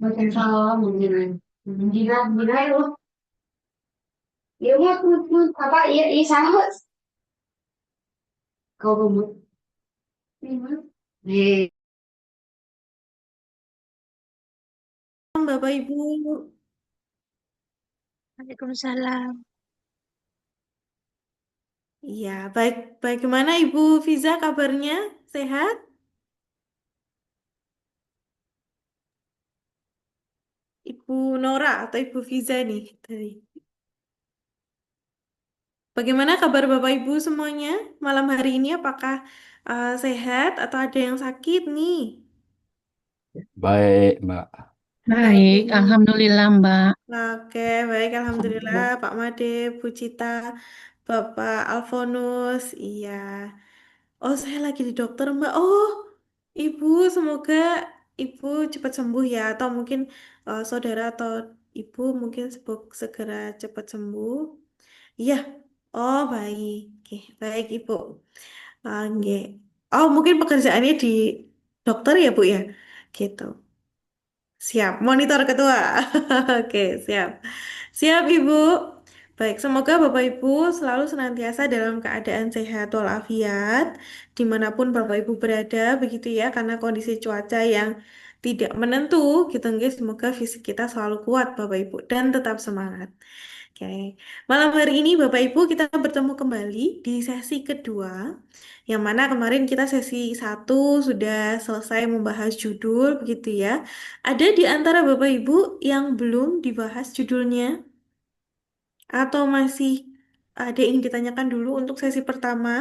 Waalaikumsalam. Gila, gila lu. Iya, iya, apa? Iya, iya, sama. Kau gemuk. Iya. Bapak Ibu, Waalaikumsalam. iya baik. Bagaimana Ibu Fiza kabarnya? Sehat? Ibu Nora atau Ibu Fiza nih tadi. Bagaimana kabar Bapak Ibu semuanya malam hari ini? Apakah sehat atau ada yang sakit nih? Baik, Mbak. Baik, Baik. Alhamdulillah Mbak. Oke, baik. Alhamdulillah Pak Made, Bu Cita, Bapak Alfonus. Iya. Oh, saya lagi di dokter, Mbak. Oh, Ibu, semoga Ibu cepat sembuh ya. Atau mungkin saudara atau Ibu mungkin segera cepat sembuh. Iya. Oh, baik. Oke, baik Ibu. Oke. Oh, mungkin pekerjaannya di dokter ya, Bu ya? Gitu. Siap, monitor ketua. Oke, siap. Siap, Ibu. Baik, semoga Bapak Ibu selalu senantiasa dalam keadaan sehat walafiat, dimanapun Bapak Ibu berada, begitu ya, karena kondisi cuaca yang tidak menentu, gitu, guys. Semoga fisik kita selalu kuat, Bapak Ibu, dan tetap semangat. Oke, malam hari ini Bapak Ibu kita bertemu kembali di sesi kedua, yang mana kemarin kita sesi satu sudah selesai membahas judul, begitu ya. Ada di antara Bapak Ibu yang belum dibahas judulnya, atau masih ada yang ditanyakan dulu untuk sesi pertama?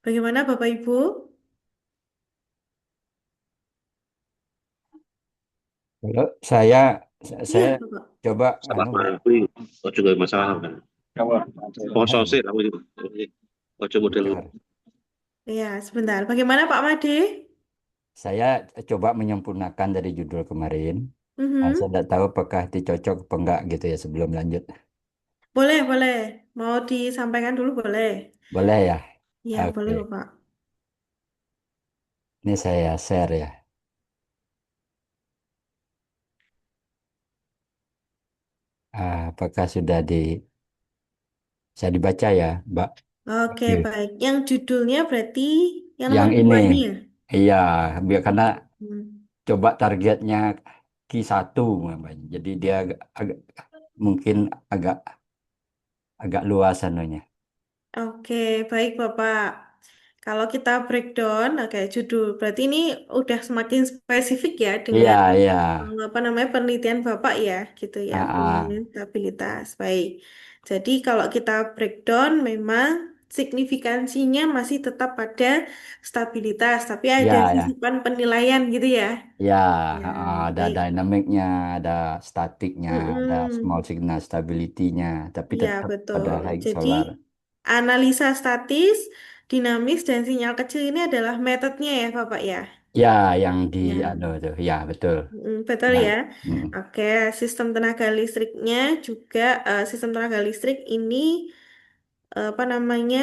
Bagaimana Bapak Ibu? Kalau saya Iya, Bapak. coba Salah aku ojo gawe masalah kan. Poso sih aku itu. Ojo model bentar. Ya, sebentar. Bagaimana Pak Made? Saya coba menyempurnakan dari judul kemarin. Nah, saya Mhm. tidak tahu apakah dicocok apa enggak gitu ya sebelum lanjut. Boleh, boleh. Mau disampaikan dulu boleh. Boleh ya? Ya, boleh Oke. Bapak. Ini saya share ya. Apakah sudah bisa dibaca ya, Mbak? Oke, Oke. baik. Yang judulnya berarti yang nomor Yang dua ini, ini ya? iya, biar karena Hmm. coba targetnya Q1 namanya. Jadi dia mungkin agak agak luas anunya. Oke, baik Bapak. Kalau kita breakdown, oke, judul. Berarti ini udah semakin spesifik ya Iya, dengan iya. apa namanya penelitian Bapak ya, gitu ya, Ah, penilaian ah. stabilitas. Baik. Jadi kalau kita breakdown, memang signifikansinya masih tetap pada stabilitas, tapi ada Ya, ya, sisipan penilaian gitu ya. ya, Ya, ada baik. dinamiknya, ada statiknya, ada small Mm-mm. signal stability-nya, tapi Iya, tetap pada betul. high Jadi, solar. analisa statis, dinamis, dan sinyal kecil ini adalah metodenya ya, Bapak ya. Ya, yang di Ya, anu tuh, ya betul. betul Ya, ya. mm, Oke, sistem tenaga listriknya juga, sistem tenaga listrik ini, apa namanya,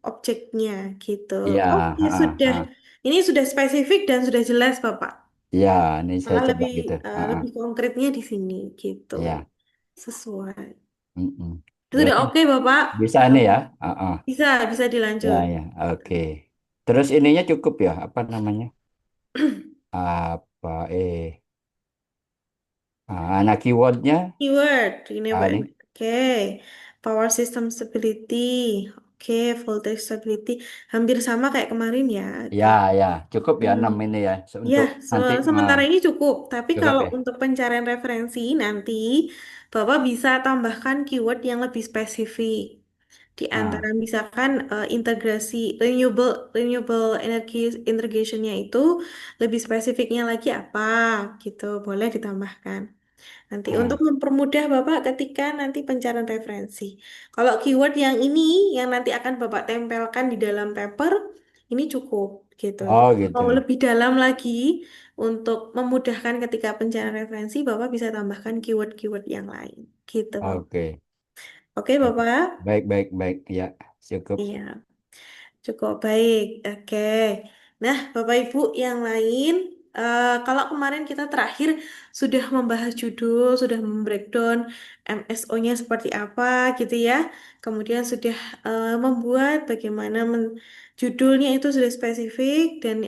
objeknya gitu. ya, Oke, ah, sudah. ah. Ini sudah spesifik dan sudah jelas, Bapak. Ya, ini saya Malah coba lebih, gitu. lebih konkretnya di sini gitu. Ya, Sesuai. mm-mm. Itu sudah Berarti oke, Bapak. bisa nih ya. Ah, ah. Bisa, bisa Ya, dilanjut. ya, oke. Terus ininya cukup ya, apa namanya? Apa anak keywordnya Keyword, ini ah, Pak. ini Oke, power system stability. Oke, voltage stability. Hampir sama kayak kemarin ya. ya, ya, cukup ya Hmm. 6 ini ya Ya, untuk nanti sementara ini cukup. Tapi cukup kalau ya. untuk pencarian referensi nanti, Bapak bisa tambahkan keyword yang lebih spesifik. Di Ah, antara misalkan integrasi renewable renewable energy integrationnya itu lebih spesifiknya lagi apa gitu. Boleh ditambahkan. Nanti untuk ah. mempermudah Bapak ketika nanti pencarian referensi. Kalau keyword yang ini yang nanti akan Bapak tempelkan di dalam paper, ini cukup gitu. Oh Tapi gitu. mau lebih dalam lagi untuk memudahkan ketika pencarian referensi, Bapak bisa tambahkan keyword-keyword yang lain. Gitu, Bapak. Oke. Oke, Bapak? Baik, baik, baik. Ya, cukup. Iya. Cukup baik, oke. Nah, Bapak Ibu yang lain, kalau kemarin kita terakhir sudah membahas judul, sudah membreakdown MSO-nya seperti apa gitu ya. Kemudian sudah membuat bagaimana judulnya itu sudah spesifik dan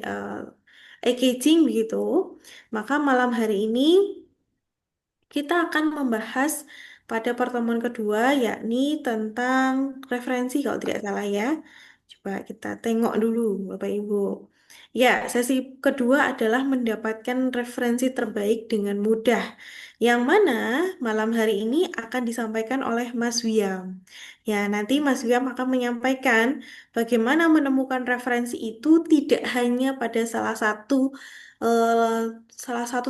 engaging begitu. Maka malam hari ini kita akan membahas pada pertemuan kedua, yakni tentang referensi kalau tidak salah ya. Coba kita tengok dulu, Bapak Ibu. Ya, sesi kedua adalah mendapatkan referensi terbaik dengan mudah. Yang mana malam hari ini akan disampaikan oleh Mas Wiam. Ya, nanti Mas Wiam akan menyampaikan bagaimana menemukan referensi itu tidak hanya pada salah satu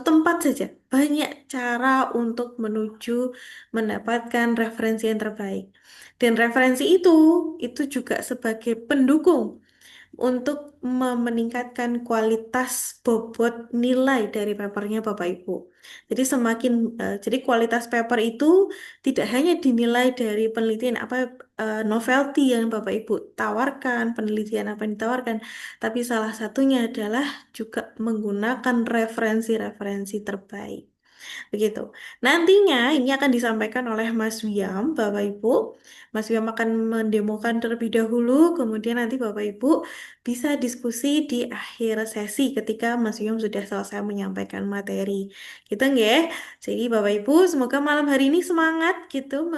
tempat saja. Banyak cara untuk menuju mendapatkan referensi yang terbaik. Dan referensi itu juga sebagai pendukung untuk meningkatkan kualitas bobot nilai dari papernya Bapak Ibu. Jadi kualitas paper itu tidak hanya dinilai dari penelitian novelty yang Bapak Ibu tawarkan, penelitian apa yang ditawarkan, tapi salah satunya adalah juga menggunakan referensi-referensi terbaik. Begitu. Nantinya ini akan disampaikan oleh Mas Wiam, Bapak Ibu. Mas Wiam akan mendemokan terlebih dahulu, kemudian nanti Bapak Ibu bisa diskusi di akhir sesi ketika Mas Wiam sudah selesai menyampaikan materi. Gitu nggih. Jadi Bapak Ibu, semoga malam hari ini semangat gitu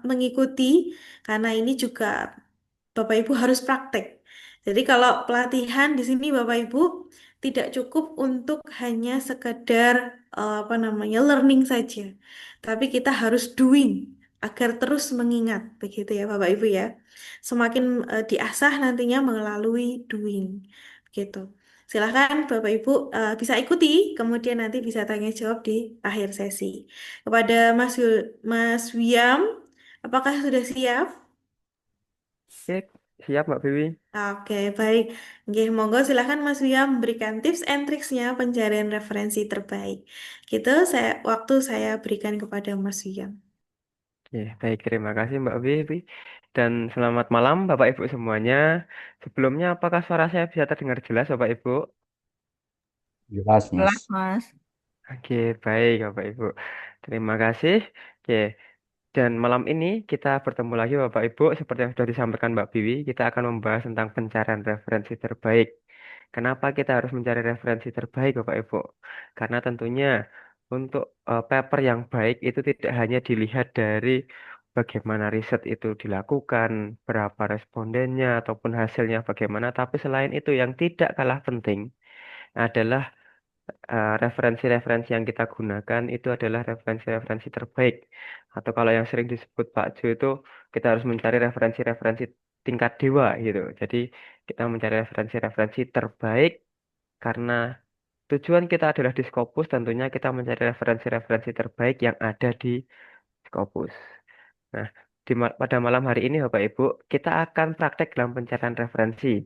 mengikuti karena ini juga Bapak Ibu harus praktek. Jadi kalau pelatihan di sini Bapak Ibu tidak cukup untuk hanya sekedar learning saja. Tapi kita harus doing agar terus mengingat begitu ya Bapak Ibu ya. Semakin diasah nantinya melalui doing gitu. Silahkan Bapak Ibu bisa ikuti, kemudian nanti bisa tanya jawab di akhir sesi. Kepada Mas Wiam, apakah sudah siap? Oke, siap Mbak Vivi. Oke, baik. Oke, monggo silahkan Mas Wia memberikan tips and triksnya pencarian referensi terbaik. Gitu, waktu saya berikan kepada Mas Wia. Oke, baik, terima kasih Mbak Vivi. Dan selamat malam Bapak Ibu semuanya. Sebelumnya, apakah suara saya bisa terdengar jelas Bapak Ibu? Jelas, Jelas, Mas. Mas. Oke, baik Bapak Ibu. Terima kasih. Oke, dan malam ini kita bertemu lagi Bapak Ibu. Seperti yang sudah disampaikan Mbak Vivi, kita akan membahas tentang pencarian referensi terbaik. Kenapa kita harus mencari referensi terbaik Bapak Ibu? Karena tentunya untuk paper yang baik itu tidak hanya dilihat dari bagaimana riset itu dilakukan, berapa respondennya, ataupun hasilnya bagaimana, tapi selain itu yang tidak kalah penting adalah referensi-referensi yang kita gunakan itu adalah referensi-referensi terbaik. Atau kalau yang sering disebut Pak Jo itu kita harus mencari referensi-referensi tingkat dewa gitu. Jadi kita mencari referensi-referensi terbaik karena tujuan kita adalah di Scopus, tentunya kita mencari referensi-referensi terbaik yang ada di Scopus. Nah, pada malam hari ini Bapak Ibu, kita akan praktek dalam pencarian referensi.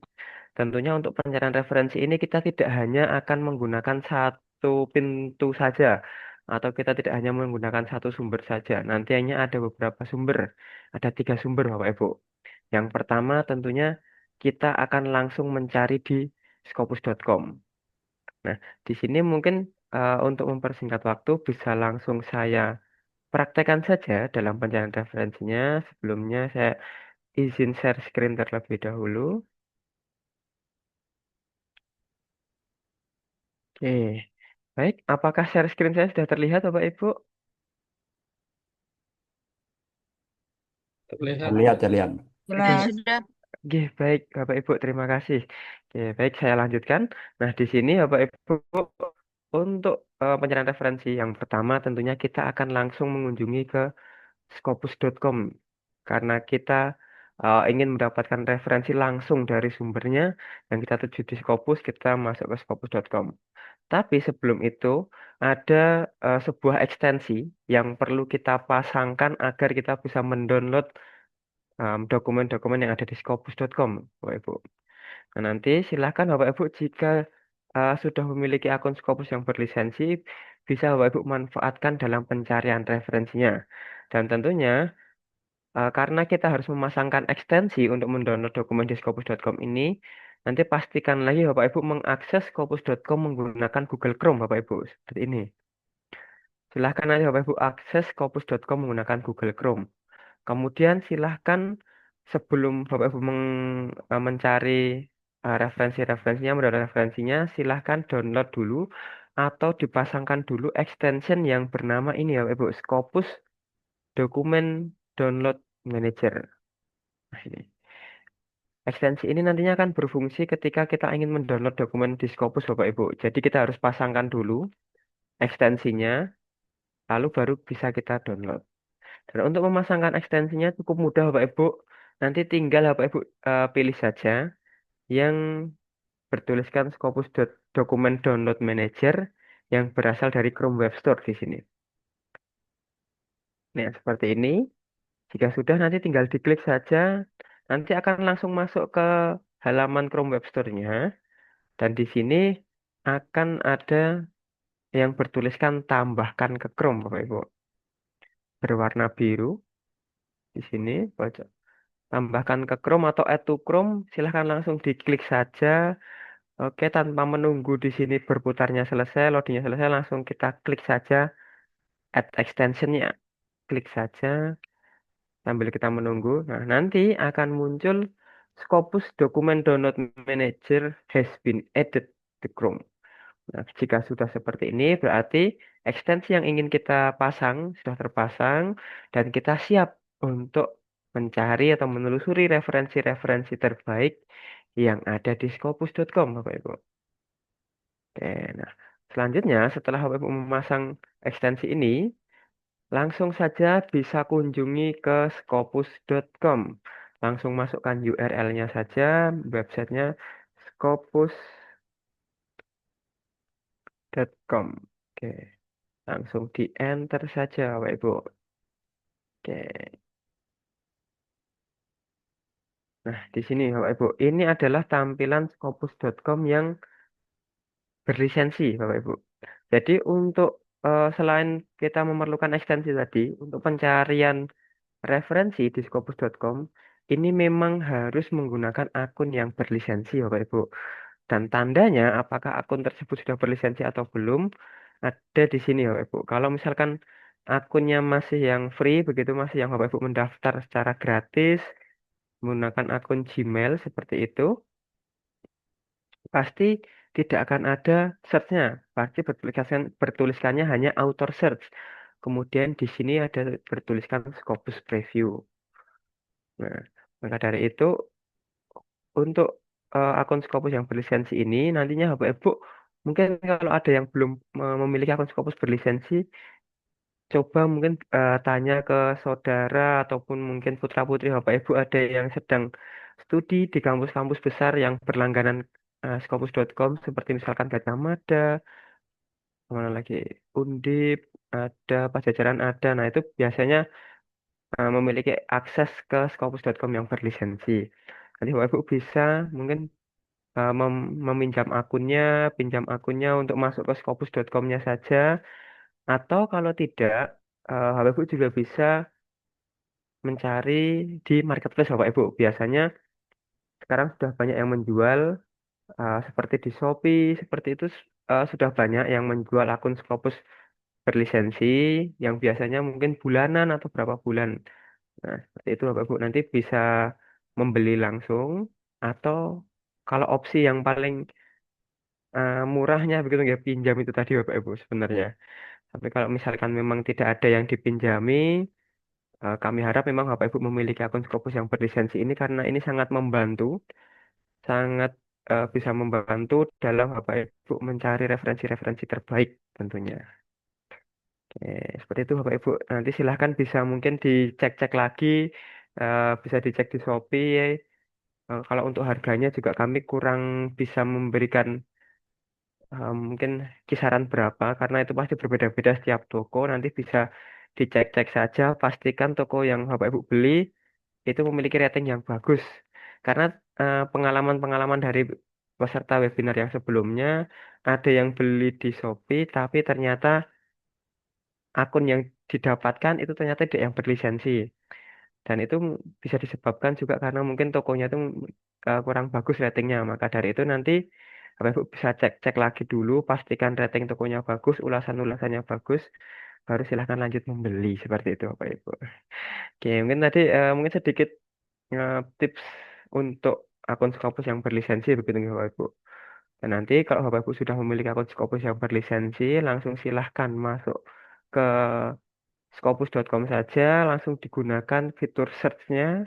Tentunya untuk pencarian referensi ini kita tidak hanya akan menggunakan satu pintu saja, atau kita tidak hanya menggunakan satu sumber saja. Nanti hanya ada beberapa sumber, ada 3 sumber Bapak Ibu. Yang pertama tentunya kita akan langsung mencari di scopus.com. Nah, di sini mungkin untuk mempersingkat waktu bisa langsung saya praktekkan saja dalam pencarian referensinya. Sebelumnya saya izin share screen terlebih dahulu. Oke, baik. Apakah share screen saya sudah terlihat, Bapak Ibu? Lihat, ya lihat. Jelas. Sudah. Oke, baik, Bapak Ibu. Terima kasih. Oke, baik. Saya lanjutkan. Nah, di sini, Bapak Ibu, untuk pencarian referensi yang pertama, tentunya kita akan langsung mengunjungi ke scopus.com karena kita ingin mendapatkan referensi langsung dari sumbernya yang kita tuju di Scopus, kita masuk ke scopus.com. Tapi sebelum itu ada sebuah ekstensi yang perlu kita pasangkan agar kita bisa mendownload dokumen-dokumen yang ada di scopus.com, Bapak Ibu. Nah, nanti silahkan Bapak Ibu jika sudah memiliki akun Scopus yang berlisensi, bisa Bapak Ibu manfaatkan dalam pencarian referensinya. Dan tentunya Karena kita harus memasangkan ekstensi untuk mendownload dokumen di scopus.com ini, nanti pastikan lagi Bapak Ibu mengakses scopus.com menggunakan Google Chrome Bapak Ibu. Seperti ini. Silahkan nanti Bapak Ibu akses scopus.com menggunakan Google Chrome. Kemudian silahkan sebelum Bapak Ibu mencari referensi-referensinya, mendownload referensinya, silahkan download dulu atau dipasangkan dulu extension yang bernama ini ya Bapak Ibu, Scopus Dokumen Download Manager. Nah, ini. Ekstensi ini nantinya akan berfungsi ketika kita ingin mendownload dokumen di Scopus Bapak Ibu. Jadi kita harus pasangkan dulu ekstensinya, lalu baru bisa kita download. Dan untuk memasangkan ekstensinya cukup mudah Bapak Ibu. Nanti tinggal Bapak Ibu pilih saja yang bertuliskan Scopus Dokumen Download Manager yang berasal dari Chrome Web Store di sini. Nah, seperti ini. Jika sudah nanti tinggal diklik saja. Nanti akan langsung masuk ke halaman Chrome Web Store-nya. Dan di sini akan ada yang bertuliskan tambahkan ke Chrome Bapak Ibu. Berwarna biru di sini. Tambahkan ke Chrome atau add to Chrome, silahkan langsung diklik saja. Oke, tanpa menunggu di sini berputarnya selesai, loadingnya selesai, langsung kita klik saja add extension-nya. Klik saja sambil kita menunggu. Nah, nanti akan muncul Scopus Document Download Manager has been added to Chrome. Nah, jika sudah seperti ini, berarti ekstensi yang ingin kita pasang sudah terpasang dan kita siap untuk mencari atau menelusuri referensi-referensi terbaik yang ada di scopus.com, Bapak Ibu. Oke, nah, selanjutnya setelah Bapak Ibu memasang ekstensi ini, langsung saja bisa kunjungi ke scopus.com. Langsung masukkan URL-nya saja, websitenya scopus.com. Oke. Langsung di enter saja Bapak Ibu. Oke. Nah, di sini Bapak Ibu, ini adalah tampilan scopus.com yang berlisensi Bapak Ibu. Jadi untuk selain kita memerlukan ekstensi tadi, untuk pencarian referensi di scopus.com, ini memang harus menggunakan akun yang berlisensi Bapak Ibu. Dan tandanya apakah akun tersebut sudah berlisensi atau belum, ada di sini Bapak Ibu. Kalau misalkan akunnya masih yang free, begitu masih yang Bapak Ibu mendaftar secara gratis, menggunakan akun Gmail seperti itu, pasti tidak akan ada search-nya. Pasti bertuliskannya hanya author search. Kemudian di sini ada bertuliskan Scopus Preview. Nah, maka dari itu untuk akun Scopus yang berlisensi ini nantinya Bapak Ibu mungkin kalau ada yang belum memiliki akun Scopus berlisensi, coba mungkin tanya ke saudara ataupun mungkin putra-putri Bapak Ibu ada yang sedang studi di kampus-kampus besar yang berlangganan scopus.com seperti misalkan Gadjah Mada, mana lagi Undip, ada Pajajaran ada. Nah, itu biasanya memiliki akses ke scopus.com yang berlisensi. Nanti Bapak Ibu bisa mungkin meminjam akunnya, pinjam akunnya untuk masuk ke scopus.com-nya saja. Atau kalau tidak, Bapak Ibu juga bisa mencari di marketplace Bapak Ibu. Biasanya sekarang sudah banyak yang menjual seperti di Shopee, seperti itu sudah banyak yang menjual akun Scopus berlisensi yang biasanya mungkin bulanan atau berapa bulan. Nah, seperti itu Bapak Ibu nanti bisa membeli langsung atau kalau opsi yang paling murahnya begitu ya pinjam itu tadi Bapak Ibu sebenarnya. Tapi kalau misalkan memang tidak ada yang dipinjami, kami harap memang Bapak Ibu memiliki akun Scopus yang berlisensi ini karena ini sangat membantu, sangat bisa membantu dalam Bapak Ibu mencari referensi-referensi terbaik tentunya. Oke, seperti itu Bapak Ibu. Nanti silahkan bisa mungkin dicek-cek lagi, bisa dicek di Shopee. Kalau untuk harganya juga kami kurang bisa memberikan mungkin kisaran berapa karena itu pasti berbeda-beda setiap toko. Nanti bisa dicek-cek saja, pastikan toko yang Bapak Ibu beli itu memiliki rating yang bagus. Karena pengalaman-pengalaman dari peserta webinar yang sebelumnya ada yang beli di Shopee tapi ternyata akun yang didapatkan itu ternyata tidak yang berlisensi. Dan itu bisa disebabkan juga karena mungkin tokonya itu kurang bagus ratingnya. Maka dari itu nanti Bapak Ibu bisa cek-cek lagi dulu, pastikan rating tokonya bagus, ulasan-ulasannya bagus, baru silahkan lanjut membeli seperti itu Bapak Ibu. Oke, mungkin tadi mungkin sedikit tips untuk akun Scopus yang berlisensi begitu ya, Bapak Ibu. Dan nanti kalau Bapak Ibu sudah memiliki akun Scopus yang berlisensi, langsung silahkan masuk ke scopus.com saja, langsung digunakan fitur search-nya.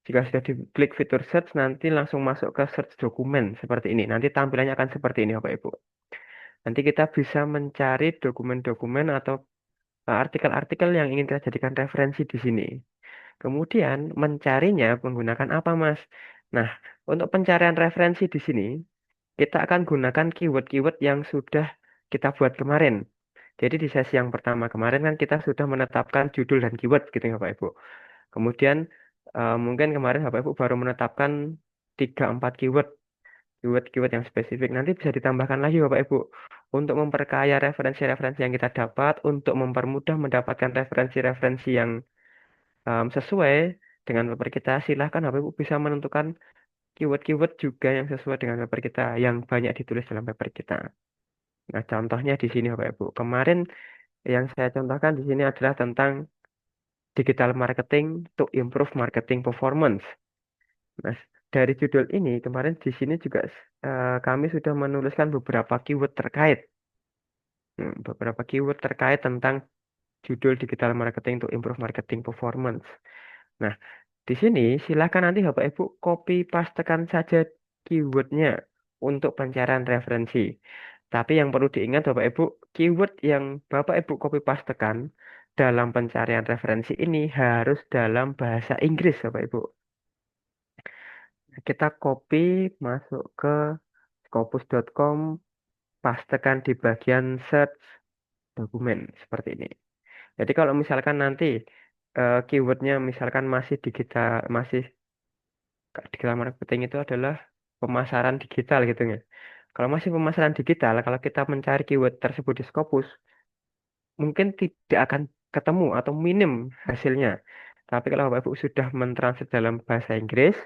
Jika sudah diklik fitur search, nanti langsung masuk ke search dokumen seperti ini. Nanti tampilannya akan seperti ini, Bapak Ibu. Nanti kita bisa mencari dokumen-dokumen atau artikel-artikel yang ingin kita jadikan referensi di sini. Kemudian mencarinya menggunakan apa, Mas? Nah, untuk pencarian referensi di sini, kita akan gunakan keyword-keyword yang sudah kita buat kemarin. Jadi di sesi yang pertama kemarin kan kita sudah menetapkan judul dan keyword gitu ya Bapak Ibu. Kemudian mungkin kemarin Bapak Ibu baru menetapkan 3-4 keyword, keyword-keyword yang spesifik. Nanti bisa ditambahkan lagi Bapak Ibu untuk memperkaya referensi-referensi yang kita dapat, untuk mempermudah mendapatkan referensi-referensi yang sesuai dengan paper kita. Silahkan Bapak Ibu bisa menentukan keyword-keyword juga yang sesuai dengan paper kita, yang banyak ditulis dalam paper kita. Nah, contohnya di sini Bapak Ibu. Kemarin yang saya contohkan di sini adalah tentang digital marketing to improve marketing performance. Nah, dari judul ini kemarin di sini juga kami sudah menuliskan beberapa keyword terkait. Beberapa keyword terkait tentang judul digital marketing to improve marketing performance. Nah, di sini silakan nanti Bapak Ibu copy pastekan saja keywordnya untuk pencarian referensi. Tapi yang perlu diingat Bapak Ibu, keyword yang Bapak Ibu copy pastekan dalam pencarian referensi ini harus dalam bahasa Inggris Bapak Ibu. Kita copy masuk ke scopus.com, pastekan di bagian search dokumen seperti ini. Jadi kalau misalkan nanti keywordnya misalkan masih digital marketing itu adalah pemasaran digital gitu ya. Kalau masih pemasaran digital, kalau kita mencari keyword tersebut di Scopus, mungkin tidak akan ketemu atau minim hasilnya. Tapi kalau Bapak Ibu sudah mentranslate dalam bahasa Inggris,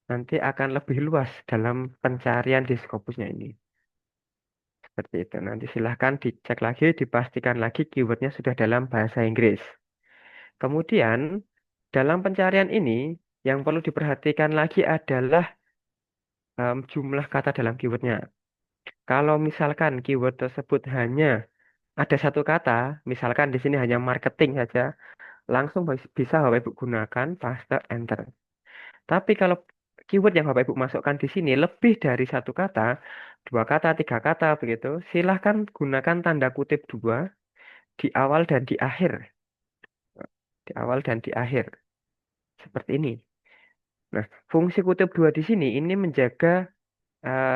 nanti akan lebih luas dalam pencarian di Scopusnya ini. Seperti itu. Nanti silahkan dicek lagi, dipastikan lagi keywordnya sudah dalam bahasa Inggris. Kemudian, dalam pencarian ini, yang perlu diperhatikan lagi adalah jumlah kata dalam keywordnya. Kalau misalkan keyword tersebut hanya ada satu kata, misalkan di sini hanya marketing saja, langsung bisa Bapak Ibu gunakan paste enter. Tapi kalau keyword yang Bapak Ibu masukkan di sini lebih dari satu kata, dua kata, tiga kata begitu, silahkan gunakan tanda kutip dua di awal dan di akhir. Di awal dan di akhir. Seperti ini. Nah, fungsi kutip dua di sini ini menjaga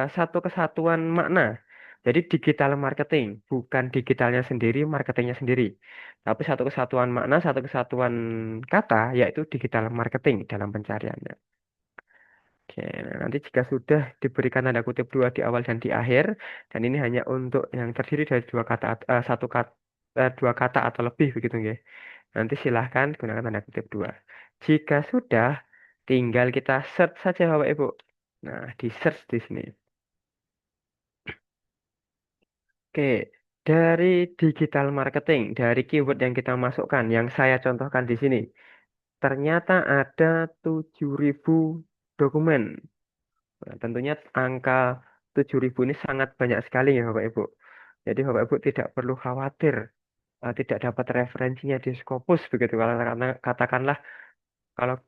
satu kesatuan makna. Jadi digital marketing, bukan digitalnya sendiri, marketingnya sendiri. Tapi satu kesatuan makna, satu kesatuan kata, yaitu digital marketing dalam pencariannya. Oke, nah nanti jika sudah diberikan tanda kutip dua di awal dan di akhir, dan ini hanya untuk yang terdiri dari dua kata, satu kata, dua kata atau lebih begitu ya. Nanti silahkan gunakan tanda kutip dua. Jika sudah, tinggal kita search saja Bapak Ibu. Nah, di search di sini. Oke, dari digital marketing, dari keyword yang kita masukkan, yang saya contohkan di sini, ternyata ada 7.000 dokumen. Nah, tentunya angka 7.000 ini sangat banyak sekali ya Bapak Ibu. Jadi Bapak Ibu tidak perlu khawatir tidak dapat referensinya di Scopus begitu. Karena katakanlah kalau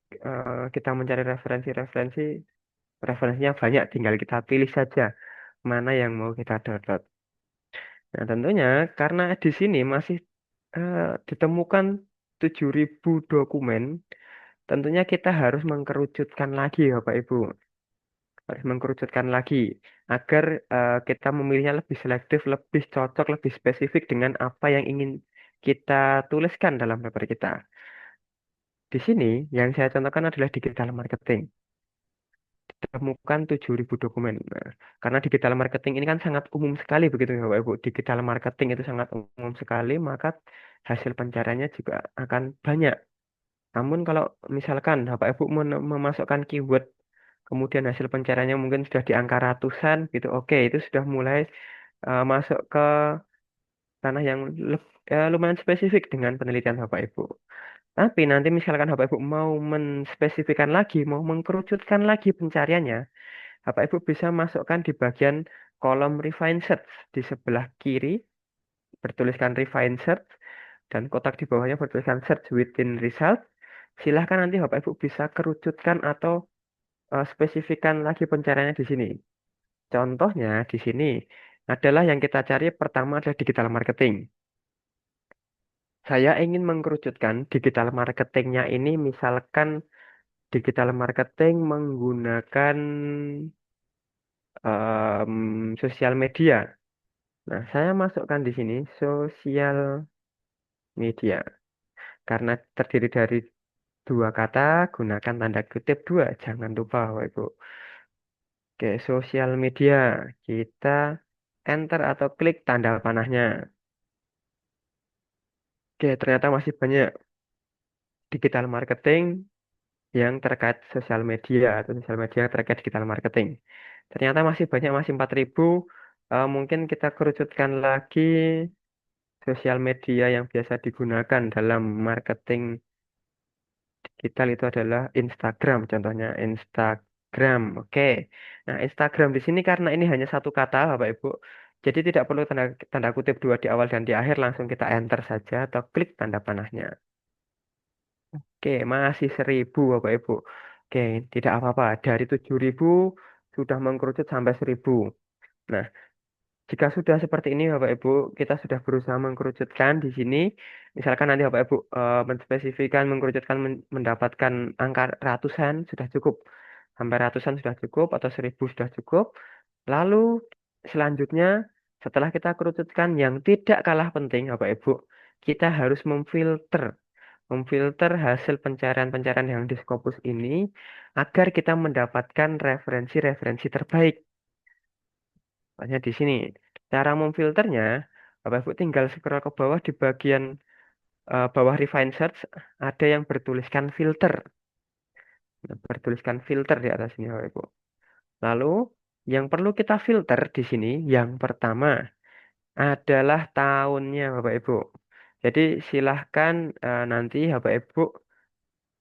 kita mencari referensinya banyak, tinggal kita pilih saja mana yang mau kita download. Nah, tentunya karena di sini masih ditemukan 7.000 dokumen, tentunya kita harus mengkerucutkan lagi ya Bapak Ibu. Harus mengkerucutkan lagi agar kita memilihnya lebih selektif, lebih cocok, lebih spesifik dengan apa yang ingin kita tuliskan dalam paper kita. Di sini yang saya contohkan adalah digital marketing. Ditemukan 7.000 dokumen. Nah, karena digital marketing ini kan sangat umum sekali begitu ya Bapak Ibu. Digital marketing itu sangat umum sekali, maka hasil pencariannya juga akan banyak. Namun kalau misalkan Bapak Ibu memasukkan keyword, kemudian hasil pencariannya mungkin sudah di angka ratusan gitu, oke, itu sudah mulai masuk ke tanah yang lumayan spesifik dengan penelitian Bapak Ibu. Tapi nanti misalkan Bapak Ibu mau menspesifikkan lagi, mau mengkerucutkan lagi pencariannya, Bapak Ibu bisa masukkan di bagian kolom refine search di sebelah kiri bertuliskan refine search dan kotak di bawahnya bertuliskan search within result. Silahkan nanti Bapak Ibu bisa kerucutkan atau spesifikkan lagi pencariannya di sini. Contohnya di sini adalah yang kita cari pertama adalah digital marketing. Saya ingin mengkerucutkan digital marketingnya ini misalkan digital marketing menggunakan sosial media. Nah, saya masukkan di sini sosial media. Karena terdiri dari dua kata, gunakan tanda kutip dua. Jangan lupa, Bapak Ibu. Oke, sosial media. Kita enter atau klik tanda panahnya. Oke, ternyata masih banyak digital marketing yang terkait sosial media atau sosial media yang terkait digital marketing. Ternyata masih banyak, masih 4.000. Mungkin kita kerucutkan lagi sosial media yang biasa digunakan dalam marketing digital itu adalah Instagram, contohnya Instagram. Oke. Nah, Instagram di sini karena ini hanya satu kata, Bapak Ibu. Jadi tidak perlu tanda kutip dua di awal dan di akhir, langsung kita enter saja atau klik tanda panahnya. Oke, masih 1.000 Bapak Ibu. Oke, tidak apa-apa. Dari 7.000 sudah mengkerucut sampai 1.000. Nah, jika sudah seperti ini Bapak Ibu, kita sudah berusaha mengkerucutkan di sini. Misalkan nanti Bapak Ibu menspesifikkan, mengkerucutkan mendapatkan angka ratusan sudah cukup. Sampai ratusan sudah cukup atau 1.000 sudah cukup. Lalu selanjutnya setelah kita kerucutkan yang tidak kalah penting Bapak Ibu, kita harus memfilter hasil pencarian-pencarian yang di Scopus ini agar kita mendapatkan referensi-referensi terbaik. Makanya di sini cara memfilternya, Bapak Ibu tinggal scroll ke bawah di bagian bawah refine search ada yang bertuliskan filter. Nah, bertuliskan filter di atas sini Bapak Ibu. Lalu yang perlu kita filter di sini yang pertama adalah tahunnya Bapak Ibu. Jadi silahkan nanti Bapak Ibu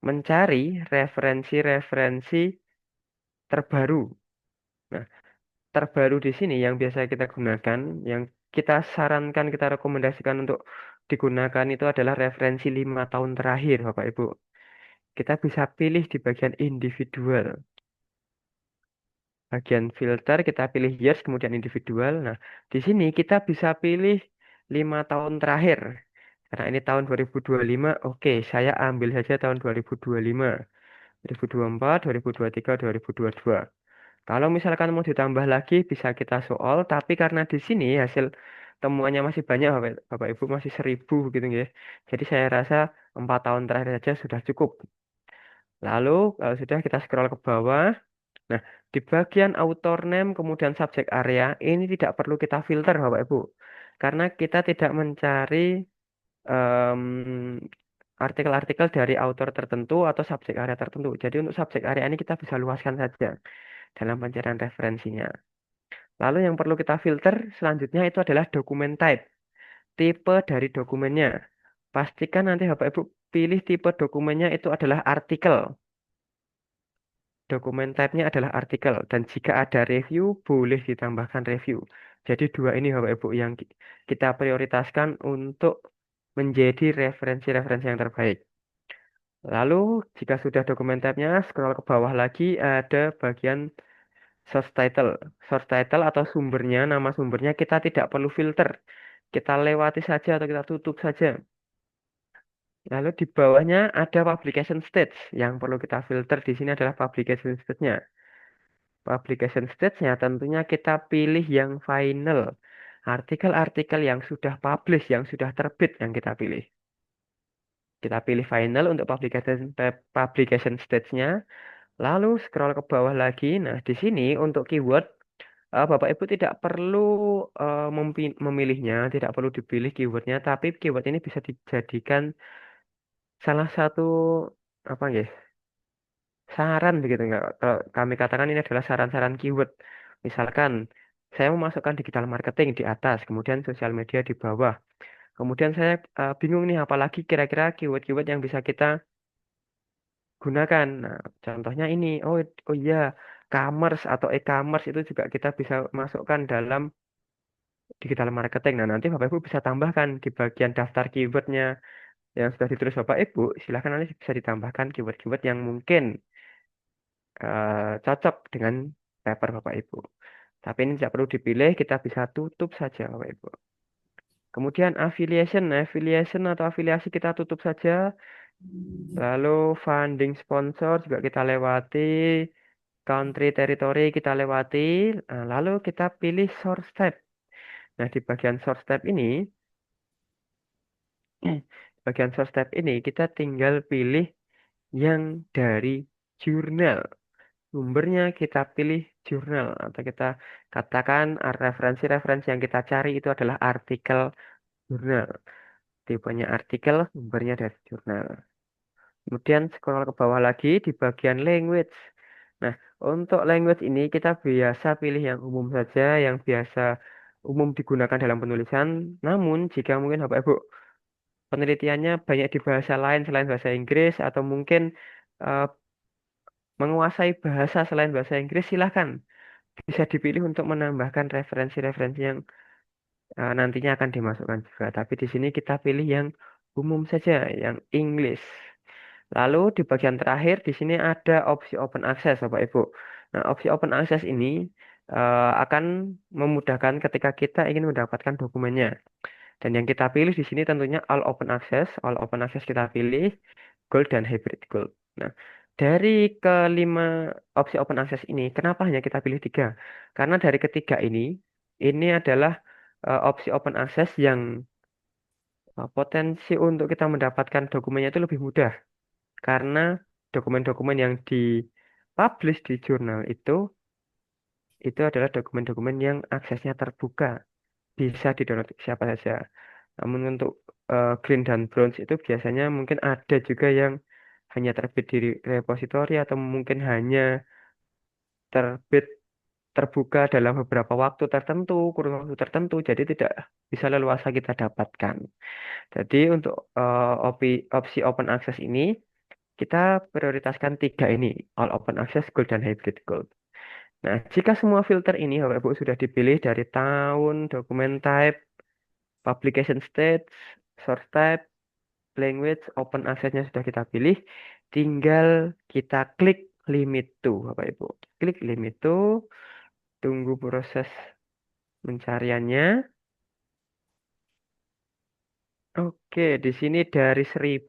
mencari referensi-referensi terbaru. Nah, terbaru di sini yang biasa kita gunakan, yang kita sarankan, kita rekomendasikan untuk digunakan itu adalah referensi 5 tahun terakhir, Bapak Ibu. Kita bisa pilih di bagian individual. Bagian filter, kita pilih yes, kemudian individual. Nah, di sini kita bisa pilih 5 tahun terakhir. Karena ini tahun 2025, oke, saya ambil saja tahun 2025, 2024, 2023, 2022. Kalau misalkan mau ditambah lagi bisa kita soal, tapi karena di sini hasil temuannya masih banyak, Bapak Ibu masih 1.000 gitu ya. Jadi saya rasa 4 tahun terakhir saja sudah cukup. Lalu kalau sudah kita scroll ke bawah, nah di bagian author name kemudian subject area ini tidak perlu kita filter Bapak Ibu, karena kita tidak mencari em, artikel-artikel dari author tertentu atau subject area tertentu. Jadi untuk subject area ini kita bisa luaskan saja dalam pencarian referensinya. Lalu yang perlu kita filter selanjutnya itu adalah dokumen type, tipe dari dokumennya. Pastikan nanti Bapak Ibu pilih tipe dokumennya itu adalah artikel. Dokumen type-nya adalah artikel dan jika ada review boleh ditambahkan review. Jadi dua ini Bapak Ibu yang kita prioritaskan untuk menjadi referensi-referensi yang terbaik. Lalu jika sudah dokumen type-nya scroll ke bawah lagi ada bagian source title. Source title atau sumbernya, nama sumbernya kita tidak perlu filter. Kita lewati saja atau kita tutup saja. Lalu di bawahnya ada publication stage. Yang perlu kita filter di sini adalah publication stage-nya. Publication stage-nya tentunya kita pilih yang final. Artikel-artikel yang sudah publish, yang sudah terbit yang kita pilih. Kita pilih final untuk publication stage-nya. Lalu scroll ke bawah lagi. Nah, di sini untuk keyword Bapak Ibu tidak perlu memilihnya, tidak perlu dipilih keywordnya, tapi keyword ini bisa dijadikan salah satu apa ya, saran begitu nggak? Kalau kami katakan ini adalah saran-saran keyword. Misalkan saya memasukkan digital marketing di atas, kemudian sosial media di bawah. Kemudian saya bingung nih, apalagi kira-kira keyword-keyword yang bisa kita gunakan. Nah, contohnya ini. Oh, oh iya, commerce atau e-commerce itu juga kita bisa masukkan dalam digital marketing. Nah, nanti Bapak Ibu bisa tambahkan di bagian daftar keywordnya yang sudah ditulis Bapak Ibu. Silahkan nanti bisa ditambahkan keyword-keyword yang mungkin cocok dengan paper Bapak Ibu. Tapi ini tidak perlu dipilih, kita bisa tutup saja Bapak Ibu. Kemudian affiliation atau afiliasi kita tutup saja. Lalu funding sponsor juga kita lewati, country territory kita lewati. Nah, lalu kita pilih source type. Nah, di bagian source type ini, bagian source type ini kita tinggal pilih yang dari jurnal. Sumbernya kita pilih jurnal atau kita katakan referensi-referensi yang kita cari itu adalah artikel jurnal. Tipenya artikel, sumbernya dari jurnal. Kemudian scroll ke bawah lagi di bagian language. Nah, untuk language ini kita biasa pilih yang umum saja, yang biasa umum digunakan dalam penulisan. Namun, jika mungkin Bapak Ibu penelitiannya banyak di bahasa lain selain bahasa Inggris atau mungkin eh, menguasai bahasa selain bahasa Inggris, silahkan bisa dipilih untuk menambahkan referensi-referensi yang nantinya akan dimasukkan juga. Tapi di sini kita pilih yang umum saja, yang English. Lalu di bagian terakhir di sini ada opsi open access, Bapak Ibu. Nah, opsi open access ini akan memudahkan ketika kita ingin mendapatkan dokumennya. Dan yang kita pilih di sini tentunya all open access. All open access kita pilih gold dan hybrid gold. Nah, dari kelima opsi open access ini, kenapa hanya kita pilih tiga? Karena dari ketiga ini adalah opsi open access yang potensi untuk kita mendapatkan dokumennya itu lebih mudah. Karena dokumen-dokumen yang dipublish di jurnal itu adalah dokumen-dokumen yang aksesnya terbuka, bisa didownload siapa saja. Namun untuk green dan bronze itu biasanya mungkin ada juga yang hanya terbit di repositori atau mungkin hanya terbit terbuka dalam beberapa waktu tertentu, kurun waktu tertentu, jadi tidak bisa leluasa kita dapatkan. Jadi untuk opsi open access ini kita prioritaskan tiga ini, all open access, gold, dan hybrid gold. Nah, jika semua filter ini Bapak Ibu sudah dipilih dari tahun, dokumen type, publication stage, source type, language, open access-nya sudah kita pilih, tinggal kita klik limit to, Bapak Ibu. Klik limit to, tunggu proses pencariannya. Oke, di sini dari 1000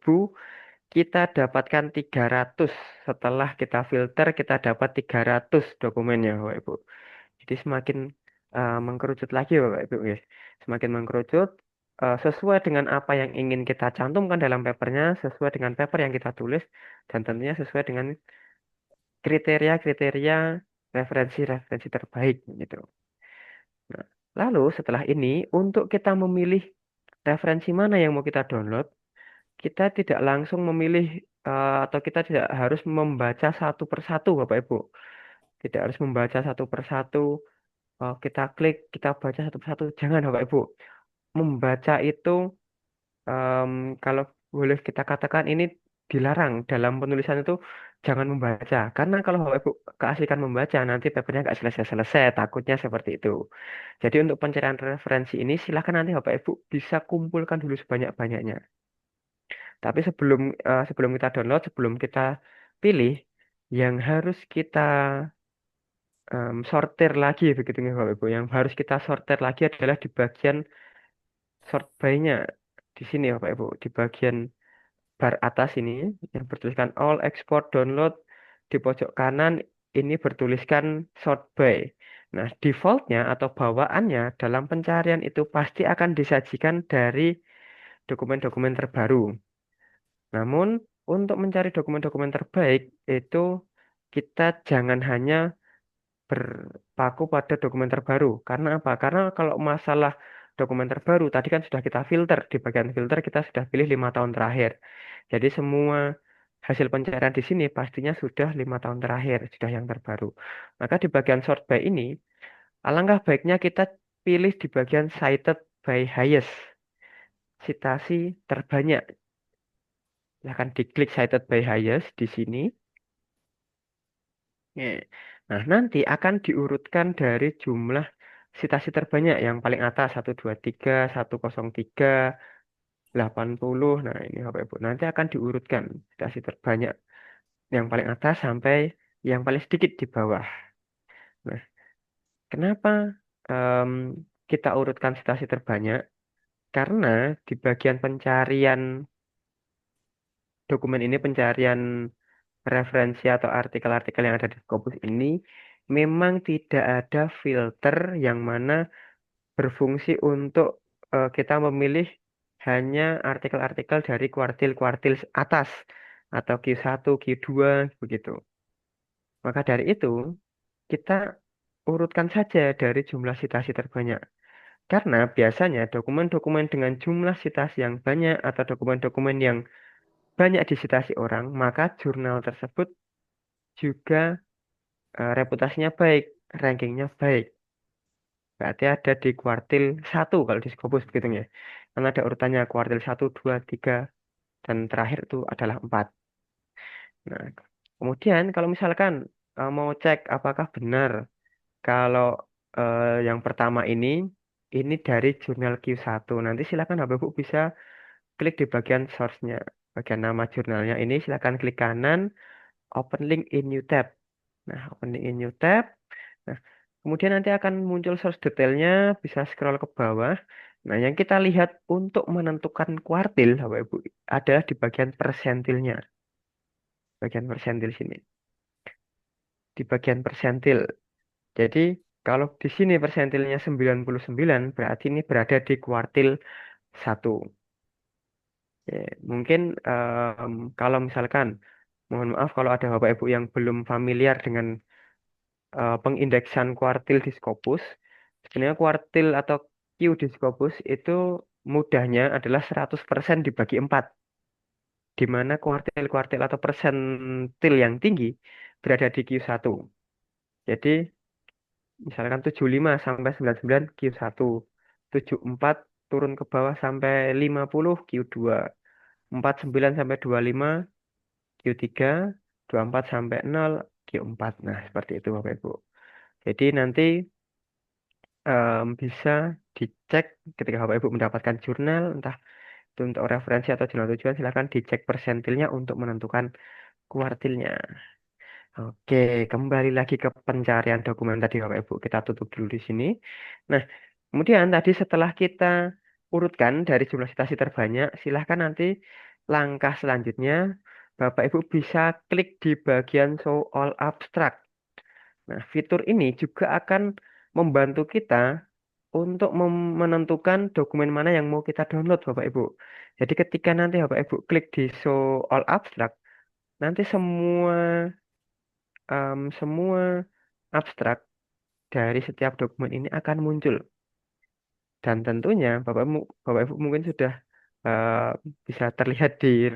kita dapatkan 300. Setelah kita filter, kita dapat 300 dokumennya, Bapak Ibu. Jadi semakin mengkerucut lagi, Bapak Ibu. Guys. Semakin mengkerucut, sesuai dengan apa yang ingin kita cantumkan dalam papernya, sesuai dengan paper yang kita tulis, dan tentunya sesuai dengan kriteria-kriteria referensi-referensi terbaik. Gitu. Nah, lalu setelah ini, untuk kita memilih referensi mana yang mau kita download, kita tidak langsung memilih atau kita tidak harus membaca satu persatu, Bapak Ibu. Tidak harus membaca satu persatu, kita klik, kita baca satu persatu. Jangan, Bapak Ibu. Membaca itu em, kalau boleh kita katakan ini dilarang dalam penulisan itu, jangan membaca. Karena kalau Bapak Ibu keasikan membaca, nanti papernya nggak selesai-selesai. Takutnya seperti itu. Jadi untuk pencarian referensi ini, silakan nanti Bapak Ibu bisa kumpulkan dulu sebanyak-banyaknya. Tapi sebelum kita download, sebelum kita pilih, yang harus kita sortir lagi begitu ya Bapak Ibu. Yang harus kita sortir lagi adalah di bagian sort by-nya. Di sini Bapak Ibu, di bagian bar atas ini yang bertuliskan all export download, di pojok kanan ini bertuliskan sort by. Nah, defaultnya atau bawaannya dalam pencarian itu pasti akan disajikan dari dokumen-dokumen terbaru. Namun, untuk mencari dokumen-dokumen terbaik itu kita jangan hanya berpaku pada dokumen terbaru. Karena apa? Karena kalau masalah dokumen terbaru tadi kan sudah kita filter. Di bagian filter kita sudah pilih 5 tahun terakhir. Jadi semua hasil pencarian di sini pastinya sudah 5 tahun terakhir, sudah yang terbaru. Maka di bagian sort by ini, alangkah baiknya kita pilih di bagian cited by highest, citasi terbanyak. Silahkan diklik cited by highest di sini. Ya. Nah, nanti akan diurutkan dari jumlah citasi terbanyak yang paling atas 123, 103, 80. Nah, ini Bapak Ibu. Nanti akan diurutkan citasi terbanyak yang paling atas sampai yang paling sedikit di bawah. Nah, kenapa em, kita urutkan citasi terbanyak? Karena di bagian pencarian dokumen ini, pencarian referensi atau artikel-artikel yang ada di Scopus ini, memang tidak ada filter yang mana berfungsi untuk kita memilih hanya artikel-artikel dari kuartil-kuartil atas atau Q1, Q2 begitu. Maka dari itu, kita urutkan saja dari jumlah citasi terbanyak. Karena biasanya dokumen-dokumen dengan jumlah citasi yang banyak atau dokumen-dokumen yang banyak disitasi orang, maka jurnal tersebut juga reputasinya baik, rankingnya baik. Berarti ada di kuartil 1 kalau di Scopus begitu ya. Karena ada urutannya kuartil 1, 2, 3, dan terakhir itu adalah 4. Nah, kemudian kalau misalkan mau cek apakah benar kalau yang pertama ini dari jurnal Q1. Nanti silakan Bapak Ibu bisa klik di bagian source-nya. Bagian nama jurnalnya ini silakan klik kanan, open link in new tab. Nah, open link in new tab. Nah, kemudian nanti akan muncul source detailnya, bisa scroll ke bawah. Nah, yang kita lihat untuk menentukan kuartil, Bapak Ibu, adalah di bagian persentilnya. Bagian persentil sini. Di bagian persentil. Jadi, kalau di sini persentilnya 99, berarti ini berada di kuartil 1. Ya, mungkin kalau misalkan, mohon maaf kalau ada Bapak Ibu yang belum familiar dengan pengindeksan kuartil di Scopus. Sebenarnya kuartil atau Q di Scopus itu mudahnya adalah 100% dibagi 4, di mana kuartil-kuartil atau persentil yang tinggi berada di Q1. Jadi, misalkan 75 sampai 99 Q1, 74 turun ke bawah sampai 50 Q2, 49 sampai 25 Q3, 24 sampai 0 Q4. Nah, seperti itu Bapak Ibu. Jadi nanti bisa dicek ketika Bapak Ibu mendapatkan jurnal, entah itu untuk referensi atau jurnal tujuan, silakan dicek persentilnya untuk menentukan kuartilnya. Oke, kembali lagi ke pencarian dokumen tadi Bapak Ibu. Kita tutup dulu di sini. Nah, kemudian tadi setelah kita urutkan dari jumlah citasi terbanyak, silahkan nanti langkah selanjutnya Bapak Ibu bisa klik di bagian Show All Abstract. Nah, fitur ini juga akan membantu kita untuk menentukan dokumen mana yang mau kita download, Bapak Ibu. Jadi ketika nanti Bapak Ibu klik di Show All Abstract, nanti semua abstrak dari setiap dokumen ini akan muncul. Dan tentunya Bapak Ibu mungkin sudah eh, bisa terlihat di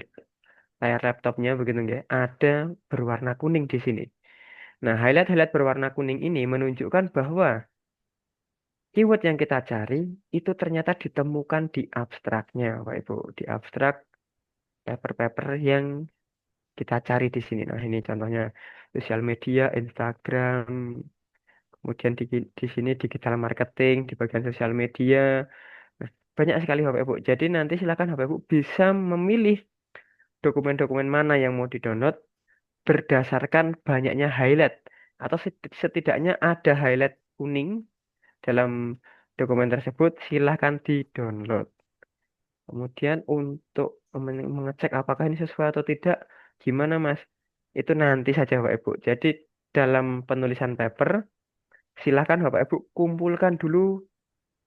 layar laptopnya begitu ya. Ada berwarna kuning di sini. Nah, highlight-highlight berwarna kuning ini menunjukkan bahwa keyword yang kita cari itu ternyata ditemukan di abstraknya, Bapak Ibu. Di abstrak paper-paper yang kita cari di sini. Nah, ini contohnya sosial media, Instagram, kemudian di sini digital marketing, di bagian sosial media. Nah, banyak sekali Bapak Ibu. Jadi nanti silakan Bapak Ibu bisa memilih dokumen-dokumen mana yang mau di-download berdasarkan banyaknya highlight atau setidaknya ada highlight kuning dalam dokumen tersebut, silahkan di-download. Kemudian untuk mengecek apakah ini sesuai atau tidak, gimana Mas? Itu nanti saja Bapak Ibu. Jadi dalam penulisan paper, silahkan Bapak Ibu kumpulkan dulu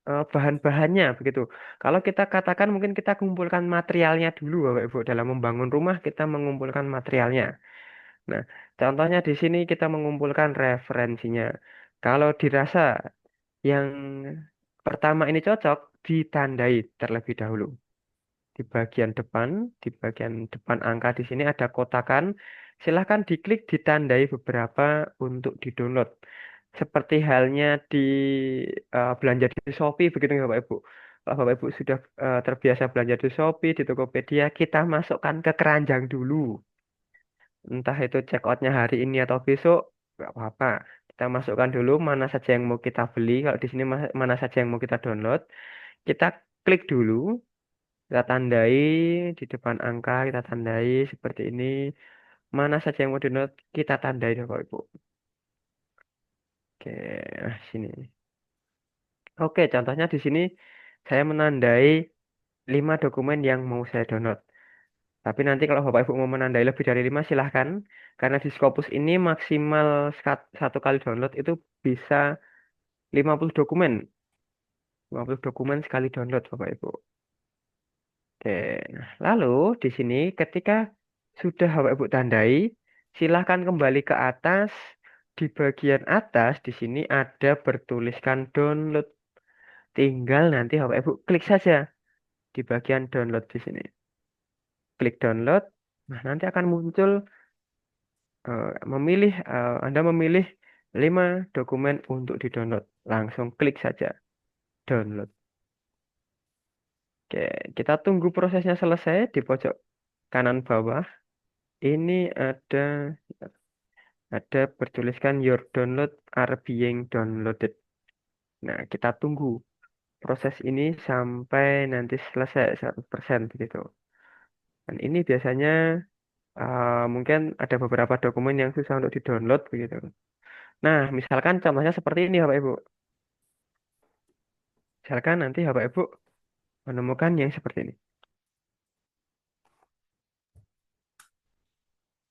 bahan-bahannya begitu. Kalau kita katakan mungkin kita kumpulkan materialnya dulu Bapak Ibu. Dalam membangun rumah kita mengumpulkan materialnya. Nah, contohnya di sini kita mengumpulkan referensinya. Kalau dirasa yang pertama ini cocok, ditandai terlebih dahulu. di bagian depan angka di sini ada kotakan. Silahkan diklik ditandai beberapa untuk di-download. Seperti halnya di belanja di Shopee begitu ya Bapak Ibu. Kalau Bapak Ibu sudah terbiasa belanja di Shopee, di Tokopedia, kita masukkan ke keranjang dulu. Entah itu check outnya hari ini atau besok, nggak apa-apa. Kita masukkan dulu mana saja yang mau kita beli. Kalau di sini mana saja yang mau kita download, kita klik dulu, kita tandai di depan angka, kita tandai seperti ini. Mana saja yang mau download, kita tandai deh Bapak Ibu. Oke, nah sini. Oke, contohnya di sini saya menandai 5 dokumen yang mau saya download. Tapi nanti kalau Bapak Ibu mau menandai lebih dari 5 silahkan. Karena di Scopus ini maksimal satu kali download itu bisa 50 dokumen. 50 dokumen sekali download Bapak Ibu. Oke, nah, lalu di sini ketika sudah Bapak Ibu tandai, silahkan kembali ke atas. Di bagian atas di sini ada bertuliskan download. Tinggal nanti Bapak Ibu klik saja di bagian download di sini. Klik download. Nah, nanti akan muncul Anda memilih 5 dokumen untuk di-download. Langsung klik saja download. Oke, kita tunggu prosesnya selesai di pojok kanan bawah. Ini ada bertuliskan your download are being downloaded. Nah, kita tunggu proses ini sampai nanti selesai 100% begitu. Dan ini biasanya mungkin ada beberapa dokumen yang susah untuk di-download begitu. Nah, misalkan contohnya seperti ini Bapak Ibu. Misalkan nanti Bapak Ibu menemukan yang seperti ini.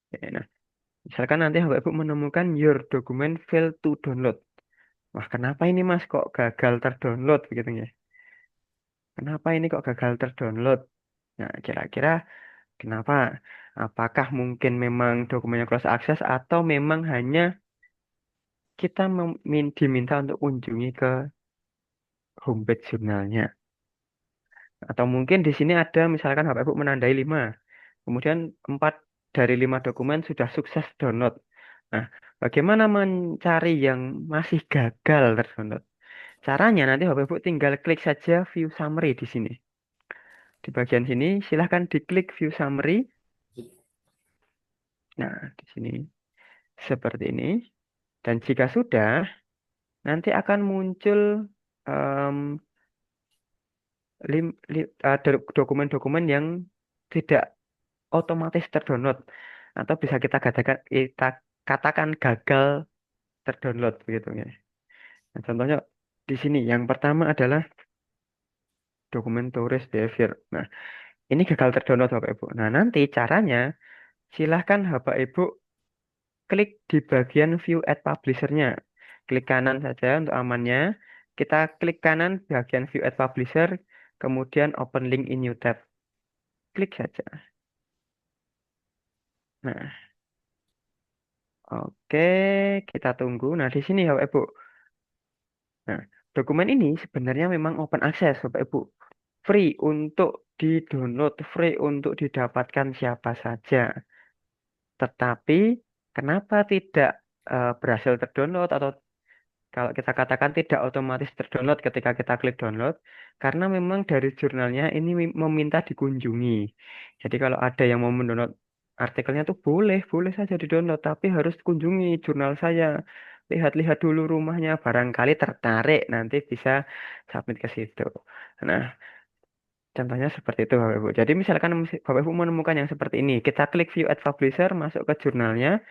Oke, nah, misalkan nanti Bapak Ibu menemukan your document failed to download. Wah, kenapa ini Mas kok gagal terdownload begitu ya? Kenapa ini kok gagal terdownload? Nah, kira-kira kenapa? Apakah mungkin memang dokumennya cross access atau memang hanya kita diminta untuk kunjungi ke homepage jurnalnya? Atau mungkin di sini ada misalkan Bapak Ibu menandai 5. Kemudian 4 dari 5 dokumen sudah sukses download. Nah, bagaimana mencari yang masih gagal terdownload? Caranya nanti Bapak Ibu tinggal klik saja view summary di sini. Di bagian sini silahkan diklik view summary. Nah, di sini seperti ini. Dan jika sudah, nanti akan muncul em, dokumen-dokumen yang tidak otomatis terdownload atau bisa kita katakan gagal terdownload begitu ya. Nah, contohnya di sini yang pertama adalah dokumen tourist behavior. Nah, ini gagal terdownload Bapak Ibu. Nah, nanti caranya silahkan Bapak Ibu klik di bagian view at publisher-nya. Klik kanan saja untuk amannya. Kita klik kanan bagian view at publisher, kemudian open link in new tab. Klik saja. Nah, oke, kita tunggu. Nah, di sini Bapak Ibu. Nah, dokumen ini sebenarnya memang open access Bapak Ibu. Free untuk di-download, free untuk didapatkan siapa saja. Tetapi kenapa tidak berhasil terdownload atau kalau kita katakan tidak otomatis terdownload ketika kita klik download, karena memang dari jurnalnya ini meminta dikunjungi. Jadi kalau ada yang mau mendownload artikelnya tuh boleh saja di-download, tapi harus kunjungi jurnal saya. Lihat-lihat dulu rumahnya, barangkali tertarik, nanti bisa submit ke situ. Nah, contohnya seperti itu Bapak Ibu. Jadi misalkan Bapak Ibu menemukan yang seperti ini, kita klik view at publisher, masuk ke jurnalnya,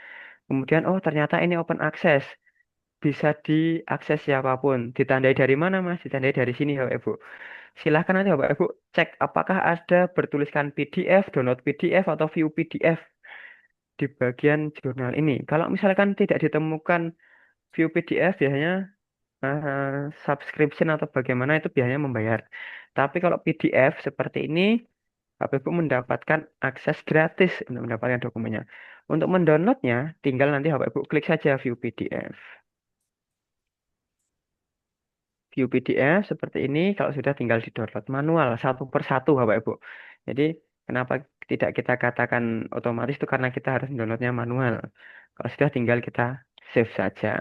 kemudian oh ternyata ini open access. Bisa diakses siapapun. Ditandai dari mana, Mas? Ditandai dari sini, Bapak Ibu. Silahkan nanti Bapak Ibu cek apakah ada bertuliskan PDF, download PDF, atau view PDF di bagian jurnal ini. Kalau misalkan tidak ditemukan view PDF, biasanya subscription atau bagaimana itu biasanya membayar. Tapi kalau PDF seperti ini, Bapak Ibu mendapatkan akses gratis untuk mendapatkan dokumennya. Untuk mendownloadnya, tinggal nanti Bapak Ibu klik saja view PDF. view PDF seperti ini. Kalau sudah tinggal di-download manual satu per satu, Bapak Ibu. Jadi kenapa tidak kita katakan otomatis itu karena kita harus downloadnya manual. Kalau sudah tinggal kita save saja.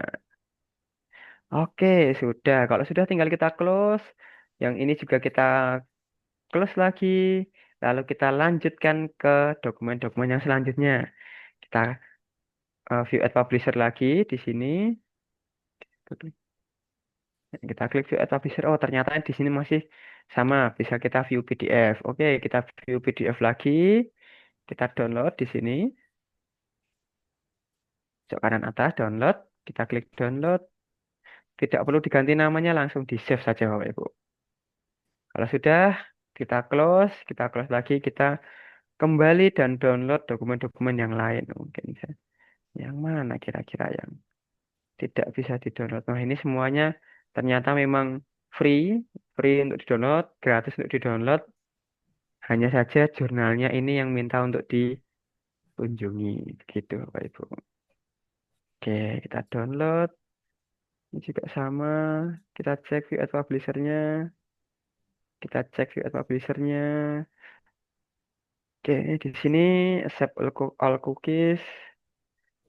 Oke, sudah. Kalau sudah tinggal kita close. Yang ini juga kita close lagi. Lalu kita lanjutkan ke dokumen-dokumen yang selanjutnya. Kita view as publisher lagi di sini. Kita klik view as publisher. Oh, ternyata di sini masih sama. Bisa kita view PDF. Oke, kita view PDF lagi. Kita download di sini. Cok kanan atas, download. Kita klik download. Tidak perlu diganti namanya, langsung di save saja Bapak Ibu. Kalau sudah, kita close lagi, kita kembali dan download dokumen-dokumen yang lain. Mungkin yang mana kira-kira yang tidak bisa di-download. Nah, ini semuanya ternyata memang free, free untuk di-download, gratis untuk di-download. Hanya saja jurnalnya ini yang minta untuk dikunjungi, gitu Bapak Ibu. Oke, kita download. Ini juga sama. Kita cek view as publisher-nya. Kita cek view as publisher-nya. Oke, di sini accept all cookies.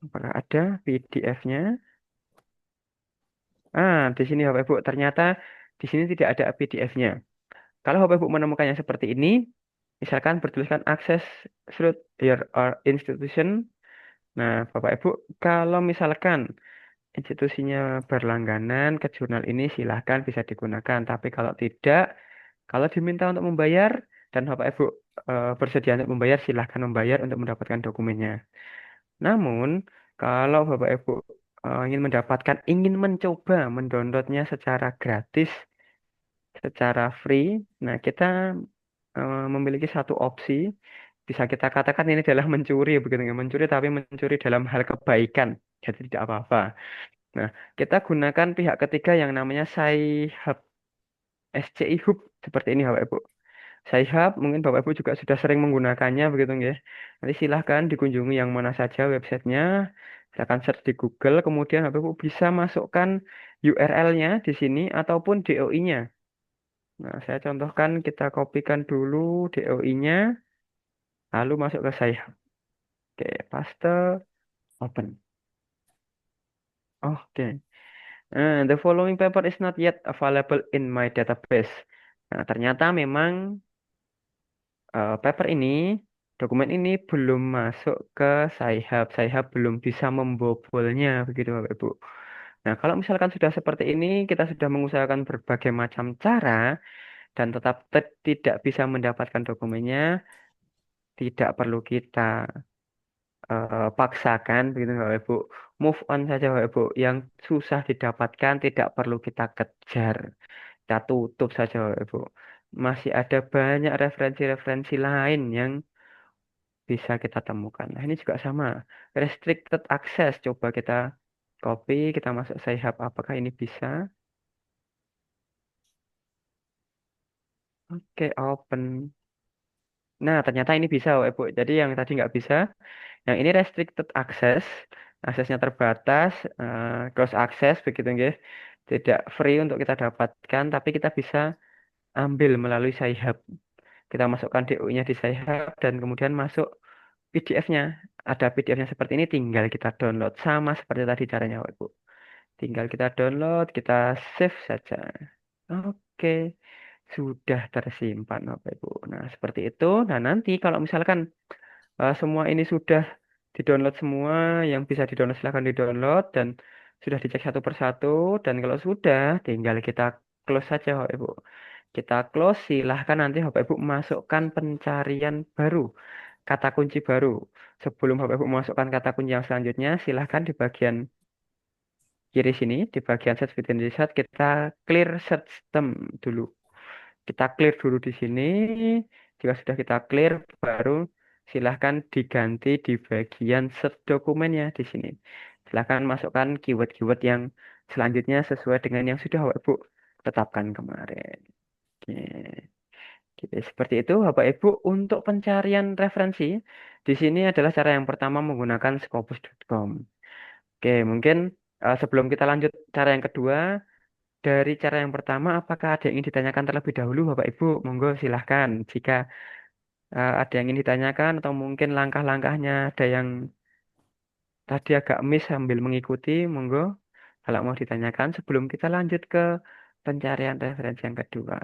Apakah ada PDF-nya? Di sini Bapak Ibu, ternyata di sini tidak ada PDF-nya. Kalau Bapak Ibu menemukannya seperti ini, misalkan bertuliskan access through your or institution. Nah, Bapak Ibu, kalau misalkan institusinya berlangganan ke jurnal ini, silahkan bisa digunakan. Tapi kalau tidak, kalau diminta untuk membayar dan Bapak Ibu bersedia untuk membayar, silahkan membayar untuk mendapatkan dokumennya. Namun, kalau Bapak Ibu ingin mencoba mendownloadnya secara gratis, secara free, nah kita memiliki satu opsi, bisa kita katakan ini adalah mencuri, begitu ya, mencuri tapi mencuri dalam hal kebaikan, jadi tidak apa-apa. Nah, kita gunakan pihak ketiga yang namanya Sci-Hub, SCI Hub, seperti ini Bapak Ibu. Sci-Hub mungkin Bapak Ibu juga sudah sering menggunakannya begitu ya. Nanti silahkan dikunjungi yang mana saja websitenya. Silahkan search di Google, kemudian Bapak Ibu bisa masukkan URL-nya di sini ataupun DOI-nya. Nah, saya contohkan kita kopikan dulu DOI-nya, lalu masuk ke Sci-Hub. Oke, paste, open. Oke. The following paper is not yet available in my database. Nah, ternyata memang paper ini, dokumen ini belum masuk ke Sci-Hub. Sci-Hub belum bisa membobolnya, begitu Bapak Ibu. Nah, kalau misalkan sudah seperti ini, kita sudah mengusahakan berbagai macam cara dan tetap tidak bisa mendapatkan dokumennya, tidak perlu kita paksakan, begitu Bapak Ibu. Move on saja Bapak Ibu. Yang susah didapatkan tidak perlu kita kejar. Kita tutup saja Bapak Ibu. Masih ada banyak referensi-referensi lain yang bisa kita temukan. Nah, ini juga sama. Restricted access. Coba kita copy, kita masuk Sci-Hub. Apakah ini bisa? Oke, open. Nah, ternyata ini bisa, Bapak Ibu. Jadi yang tadi nggak bisa, yang ini restricted access. Aksesnya terbatas, close access, begitu ya. Tidak free untuk kita dapatkan, tapi kita bisa ambil melalui Sci-Hub. Kita masukkan DO-nya di Sci-Hub dan kemudian masuk PDF-nya. Ada PDF-nya seperti ini, tinggal kita download. Sama seperti tadi caranya, Bapak Ibu. Tinggal kita download, kita save saja. Oke, sudah tersimpan, Bapak Ibu. Nah, seperti itu. Nah, nanti kalau misalkan semua ini sudah di-download semua, yang bisa di-download silahkan di-download dan sudah dicek satu persatu. Dan kalau sudah, tinggal kita close saja, Bapak Ibu. Kita close, silahkan nanti Bapak Ibu masukkan pencarian baru, kata kunci baru. Sebelum Bapak Ibu masukkan kata kunci yang selanjutnya, silahkan di bagian kiri sini, di bagian search within result, kita clear search term dulu. Kita clear dulu di sini. Jika sudah kita clear, baru silahkan diganti di bagian search dokumennya di sini. Silahkan masukkan keyword-keyword yang selanjutnya sesuai dengan yang sudah Bapak Ibu tetapkan kemarin. Oke. Gitu. Seperti itu Bapak Ibu untuk pencarian referensi. Di sini adalah cara yang pertama menggunakan scopus.com. Oke, mungkin sebelum kita lanjut cara yang kedua, dari cara yang pertama, apakah ada yang ingin ditanyakan terlebih dahulu, Bapak Ibu? Monggo silahkan. Jika ada yang ingin ditanyakan atau mungkin langkah-langkahnya ada yang tadi agak miss sambil mengikuti, monggo. Kalau mau ditanyakan sebelum kita lanjut ke pencarian referensi yang kedua.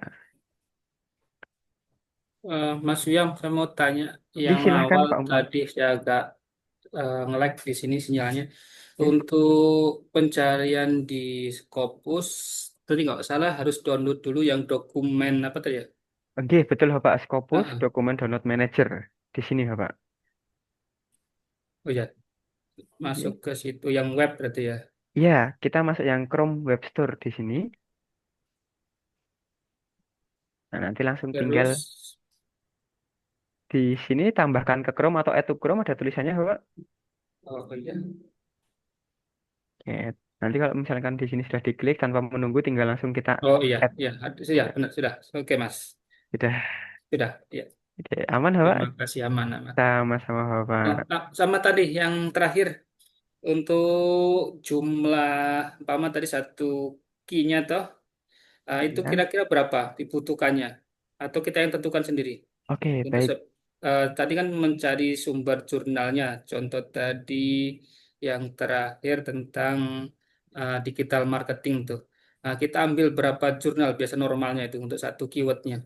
Mas Yam, saya mau tanya Oke, yang silahkan awal Pak Umar. tadi saya agak nge-lag di sini sinyalnya. Oke, Untuk pencarian di Scopus, tadi nggak salah harus download dulu yang dokumen apa tadi ya? Oke, betul Bapak. Ah, Scopus, ah. dokumen download manager. Di sini Bapak. Oh ya, masuk ke situ yang web berarti ya. Iya, kita masuk yang Chrome Web Store di sini. Nah, nanti langsung tinggal Terus, di sini tambahkan ke Chrome atau add to Chrome ada tulisannya Bapak. oh iya, Oke. Nanti kalau misalkan di sini sudah diklik tanpa menunggu tinggal langsung kita oh iya, add. iya, sudah, benar, sudah. Oke Mas, Sudah. sudah, ya. Oke, aman Terima Bapak? kasih aman, aman. Sama-sama Bapak. Sama tadi yang terakhir untuk jumlah umpama tadi satu key-nya toh. Itu Ya. kira-kira berapa dibutuhkannya? Atau kita yang tentukan sendiri? Oke, Untuk baik. tadi kan mencari sumber jurnalnya. Contoh tadi yang terakhir tentang digital marketing tuh. Kita ambil berapa jurnal biasa normalnya itu untuk satu keywordnya.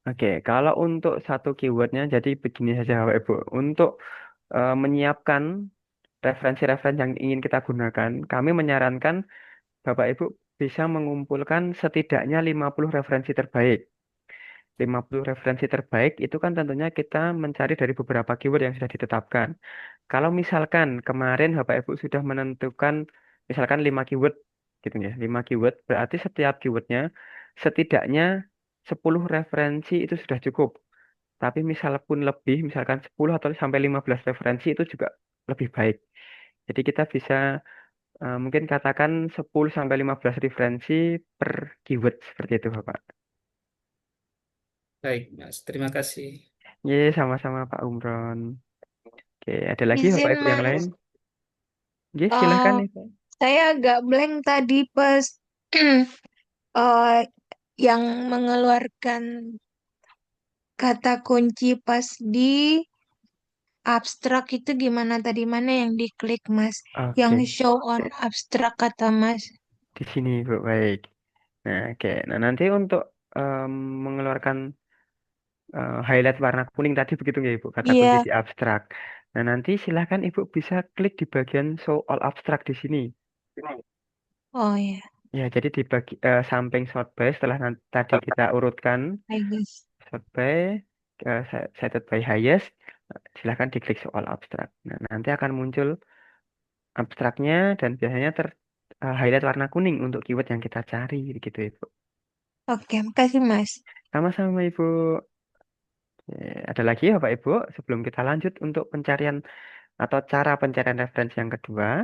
Oke, kalau untuk satu keywordnya, jadi begini saja Bapak Ibu. Untuk menyiapkan referensi-referensi yang ingin kita gunakan, kami menyarankan Bapak Ibu bisa mengumpulkan setidaknya 50 referensi terbaik. 50 referensi terbaik itu kan tentunya kita mencari dari beberapa keyword yang sudah ditetapkan. Kalau misalkan kemarin Bapak Ibu sudah menentukan misalkan 5 keyword gitu ya, 5 keyword berarti setiap keywordnya setidaknya 10 referensi itu sudah cukup. Tapi misal pun lebih, misalkan 10 atau sampai 15 referensi itu juga lebih baik. Jadi kita bisa mungkin katakan 10 sampai 15 referensi per keyword seperti itu, Bapak. Baik, Mas. Terima kasih. Ye, sama-sama Pak Umron. Oke, ada lagi Bapak Izin Ibu yang lain? Mas, Ye, silahkan eh, nih, Pak. saya agak blank tadi pas eh, yang mengeluarkan kata kunci pas di abstrak itu gimana tadi mana yang diklik Mas? Yang Oke, show on abstrak kata Mas. di sini Bu, baik. Nah, oke. Nah, nanti untuk em, mengeluarkan highlight warna kuning tadi begitu ya Ibu, kata kunci Iya, di abstrak. Nah, nanti silahkan Ibu bisa klik di bagian show all abstract di sini. oh ya, Ya, jadi di samping sort by setelah tadi kita urutkan I guess. sort by cited by highest, silahkan diklik soal abstrak. Nah, nanti akan muncul abstraknya dan biasanya highlight warna kuning untuk keyword yang kita cari gitu Ibu. Oke, makasih Mas. Sama-sama Ibu. Oke, ada lagi ya Pak Ibu sebelum kita lanjut untuk pencarian atau cara pencarian referensi yang kedua.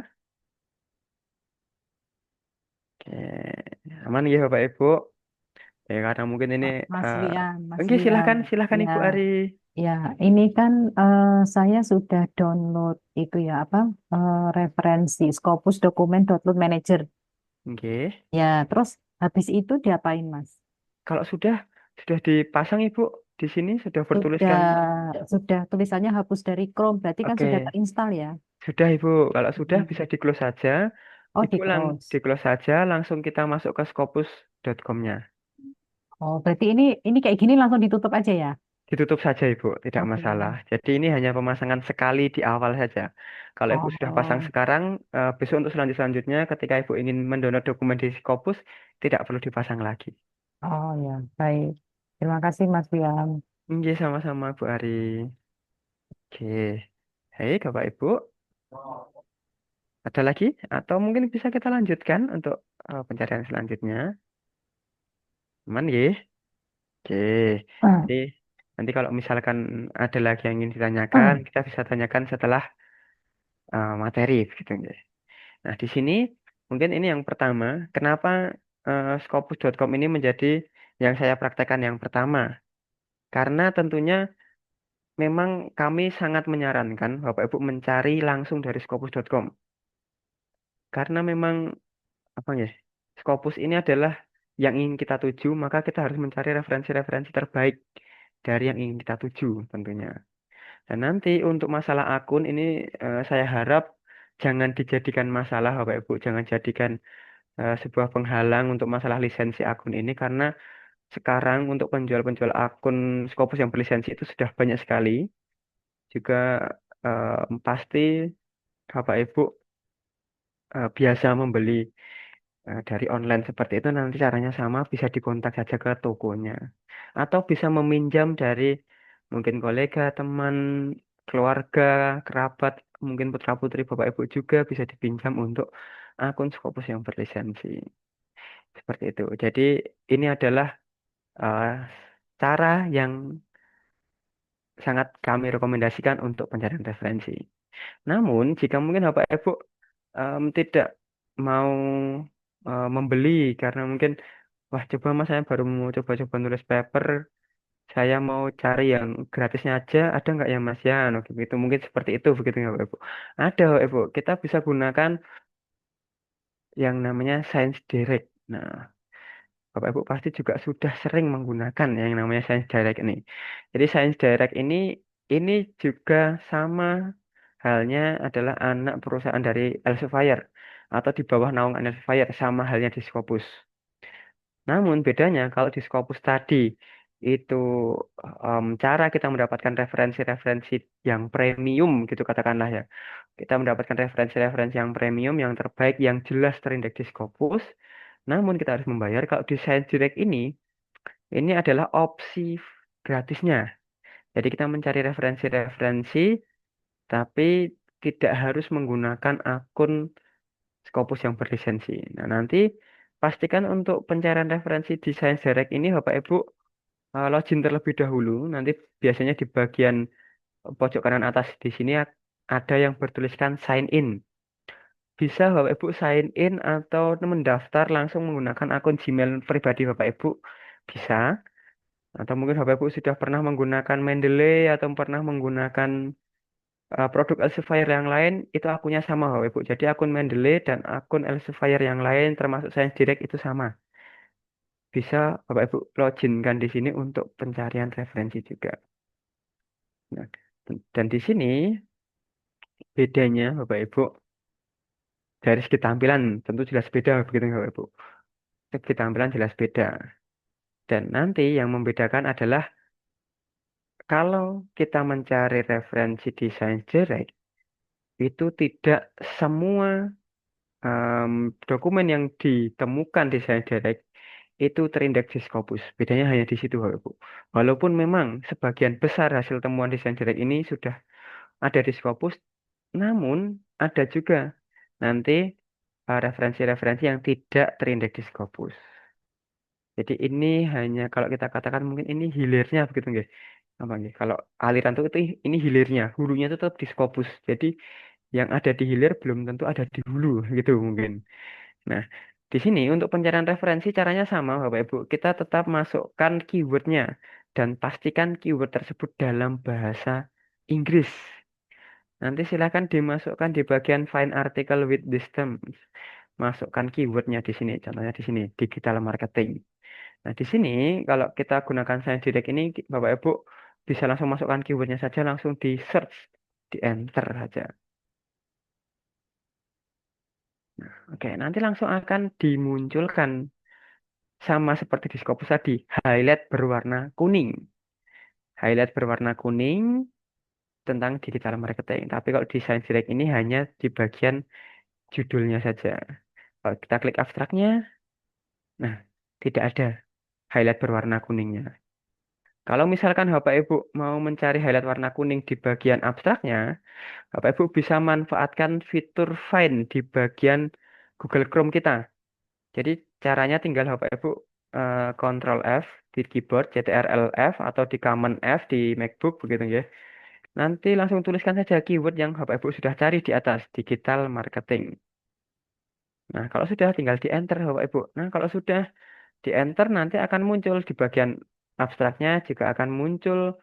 Oke, aman ya Bapak Ibu. Ya karena mungkin ini Mas eh, Rian, Mas oke Rian. silahkan silahkan Ya, Ibu Ari. ya, ini kan saya sudah download itu ya apa referensi Scopus dokumen download manager. Oke. Ya, terus habis itu diapain, Mas? Kalau sudah dipasang Ibu di sini sudah Sudah bertuliskan. sudah tulisannya hapus dari Chrome, berarti kan sudah Oke, terinstall ya? sudah Ibu. Kalau sudah Hmm. bisa di close saja. Oh, Ibu di close. di close saja langsung kita masuk ke scopus.com-nya. Oh, berarti ini kayak gini langsung ditutup aja ya? Ditutup saja Ibu, tidak Oke. masalah. Jadi ini hanya pemasangan sekali di awal saja. Kalau Ibu sudah pasang Oh, sekarang, besok untuk selanjutnya ketika Ibu ingin mendownload dokumen di Scopus, tidak perlu dipasang lagi. oh ya, baik. Terima kasih, Mas Rian. Oke, sama-sama Bu Ari. Oke. Hai Bapak Ibu, ada lagi? Atau mungkin bisa kita lanjutkan untuk pencarian selanjutnya. Aman ya? Oke. Jadi nanti kalau misalkan ada lagi yang ingin ditanyakan, kita bisa tanyakan setelah materi gitu ya. Nah, di sini mungkin ini yang pertama, kenapa Scopus.com ini menjadi yang saya praktekkan yang pertama? Karena tentunya memang kami sangat menyarankan Bapak Ibu mencari langsung dari Scopus.com. Karena memang apa ya? Scopus ini adalah yang ingin kita tuju, maka kita harus mencari referensi-referensi terbaik dari yang ingin kita tuju tentunya. Dan nanti untuk masalah akun ini saya harap jangan dijadikan masalah Bapak Ibu, jangan jadikan sebuah penghalang untuk masalah lisensi akun ini karena sekarang untuk penjual-penjual akun Scopus yang berlisensi itu sudah banyak sekali. Juga pasti Bapak Ibu biasa membeli dari online seperti itu nanti caranya sama bisa dikontak saja ke tokonya atau bisa meminjam dari mungkin kolega, teman, keluarga, kerabat, mungkin putra-putri Bapak Ibu juga bisa dipinjam untuk akun Scopus yang berlisensi. Seperti itu. Jadi ini adalah eh, cara yang sangat kami rekomendasikan untuk pencarian referensi. Namun, jika mungkin Bapak Ibu tidak mau membeli karena mungkin, wah coba mas saya baru mau coba-coba nulis paper, saya mau cari yang gratisnya aja, ada nggak ya mas ya? Nah, begitu mungkin seperti itu begitu nggak Bapak Ibu? Ada Bapak Ibu, kita bisa gunakan yang namanya Science Direct. Nah, Bapak Ibu pasti juga sudah sering menggunakan yang namanya Science Direct ini. Jadi Science Direct ini juga sama halnya adalah anak perusahaan dari Elsevier atau di bawah naungan Elsevier sama halnya di Scopus. Namun bedanya kalau di Scopus tadi itu cara kita mendapatkan referensi-referensi yang premium gitu katakanlah ya. Kita mendapatkan referensi-referensi yang premium, yang terbaik, yang jelas terindeks di Scopus. Namun kita harus membayar. Kalau di Science Direct ini adalah opsi gratisnya. Jadi kita mencari referensi-referensi, tapi tidak harus menggunakan akun Scopus yang berlisensi. Nah, nanti pastikan untuk pencarian referensi di Science Direct ini Bapak Ibu login terlebih dahulu. Nanti biasanya di bagian pojok kanan atas di sini ada yang bertuliskan sign in. Bisa Bapak Ibu sign in atau mendaftar langsung menggunakan akun Gmail pribadi Bapak Ibu. Bisa. Atau mungkin Bapak Ibu sudah pernah menggunakan Mendeley atau pernah menggunakan produk Elsevier yang lain, itu akunnya sama Bapak Ibu. Jadi akun Mendeley dan akun Elsevier yang lain termasuk Science Direct itu sama. Bisa Bapak Ibu loginkan di sini untuk pencarian referensi juga. Nah, dan di sini bedanya Bapak Ibu dari segi tampilan tentu jelas beda begitu Bapak Ibu. Segi tampilan jelas beda. Dan nanti yang membedakan adalah kalau kita mencari referensi di Science Direct itu tidak semua dokumen yang ditemukan di Science Direct itu terindeks di Scopus. Bedanya hanya di situ, Bapak Ibu. Walaupun memang sebagian besar hasil temuan di Science Direct ini sudah ada di Scopus, namun ada juga nanti referensi-referensi yang tidak terindeks di Scopus. Jadi ini hanya kalau kita katakan mungkin ini hilirnya begitu nggih. Apa nggih? Kalau aliran itu ini hilirnya, hulunya itu tetap di Scopus. Jadi yang ada di hilir belum tentu ada di hulu gitu mungkin. Nah, di sini untuk pencarian referensi caranya sama Bapak Ibu. Kita tetap masukkan keywordnya dan pastikan keyword tersebut dalam bahasa Inggris. Nanti silakan dimasukkan di bagian find article with this terms. Masukkan keywordnya di sini. Contohnya di sini digital marketing. Nah, di sini kalau kita gunakan Science Direct ini Bapak Ibu bisa langsung masukkan keywordnya saja langsung di search, di enter saja. Oke, nanti langsung akan dimunculkan sama seperti di Scopus tadi, highlight berwarna kuning. Highlight berwarna kuning tentang digital marketing. Tapi kalau di Science Direct ini hanya di bagian judulnya saja. Kalau kita klik abstraknya, nah tidak ada highlight berwarna kuningnya. Kalau misalkan Bapak Ibu mau mencari highlight warna kuning di bagian abstraknya, Bapak Ibu bisa manfaatkan fitur Find di bagian Google Chrome kita. Jadi caranya tinggal Bapak Ibu Ctrl F di keyboard, Ctrl F atau di Command F di MacBook begitu ya. Nanti langsung tuliskan saja keyword yang Bapak Ibu sudah cari di atas, digital marketing. Nah, kalau sudah tinggal di enter Bapak Ibu. Nah, kalau sudah di enter nanti akan muncul di bagian abstraknya juga akan muncul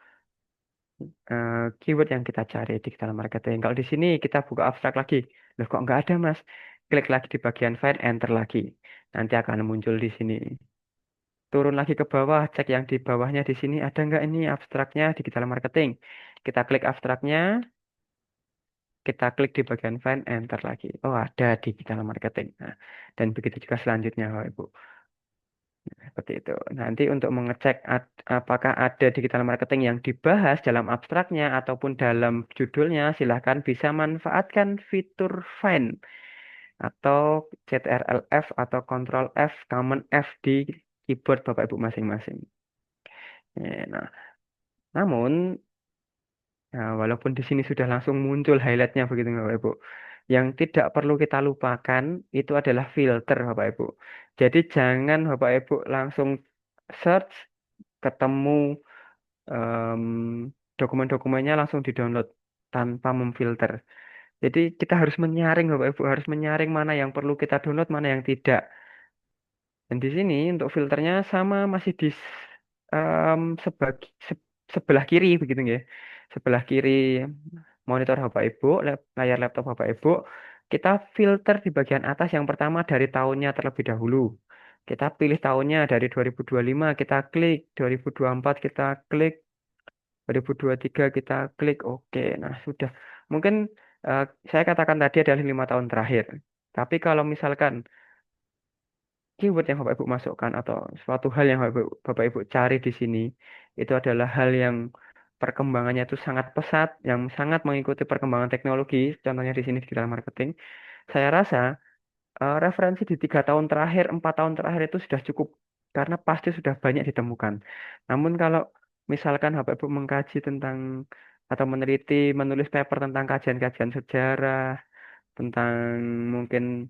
keyword yang kita cari digital marketing. Kalau di sini kita buka abstrak lagi. Loh kok nggak ada Mas? Klik lagi di bagian find, enter lagi. Nanti akan muncul di sini. Turun lagi ke bawah, cek yang di bawahnya di sini ada nggak ini abstraknya digital marketing. Kita klik abstraknya, kita klik di bagian find, enter lagi. Oh, ada digital marketing. Nah, dan begitu juga selanjutnya, Bapak Ibu. Seperti itu. Nanti untuk mengecek apakah ada digital marketing yang dibahas dalam abstraknya ataupun dalam judulnya, silahkan bisa manfaatkan fitur find atau Ctrl+F atau Ctrl F, Command F di keyboard Bapak Ibu masing-masing. Nah, namun walaupun di sini sudah langsung muncul highlightnya begitu Bapak Ibu, yang tidak perlu kita lupakan itu adalah filter Bapak Ibu. Jadi jangan Bapak Ibu langsung search ketemu em, dokumen-dokumennya langsung di-download tanpa memfilter. Jadi kita harus menyaring Bapak Ibu, harus menyaring mana yang perlu kita download, mana yang tidak. Dan di sini untuk filternya sama masih di sebelah kiri begitu ya. Sebelah kiri monitor Bapak Ibu, layar laptop Bapak Ibu, kita filter di bagian atas yang pertama dari tahunnya terlebih dahulu. Kita pilih tahunnya dari 2025, kita klik, 2024 kita klik, 2023 kita klik, oke. Nah, sudah. Mungkin eh, saya katakan tadi adalah 5 tahun terakhir. Tapi kalau misalkan keyword yang Bapak Ibu masukkan atau suatu hal yang Bapak Ibu cari di sini itu adalah hal yang perkembangannya itu sangat pesat, yang sangat mengikuti perkembangan teknologi, contohnya di sini digital marketing. Saya rasa referensi di 3 tahun terakhir, 4 tahun terakhir itu sudah cukup karena pasti sudah banyak ditemukan. Namun kalau misalkan Bapak Ibu mengkaji tentang atau meneliti, menulis paper tentang kajian-kajian sejarah, tentang mungkin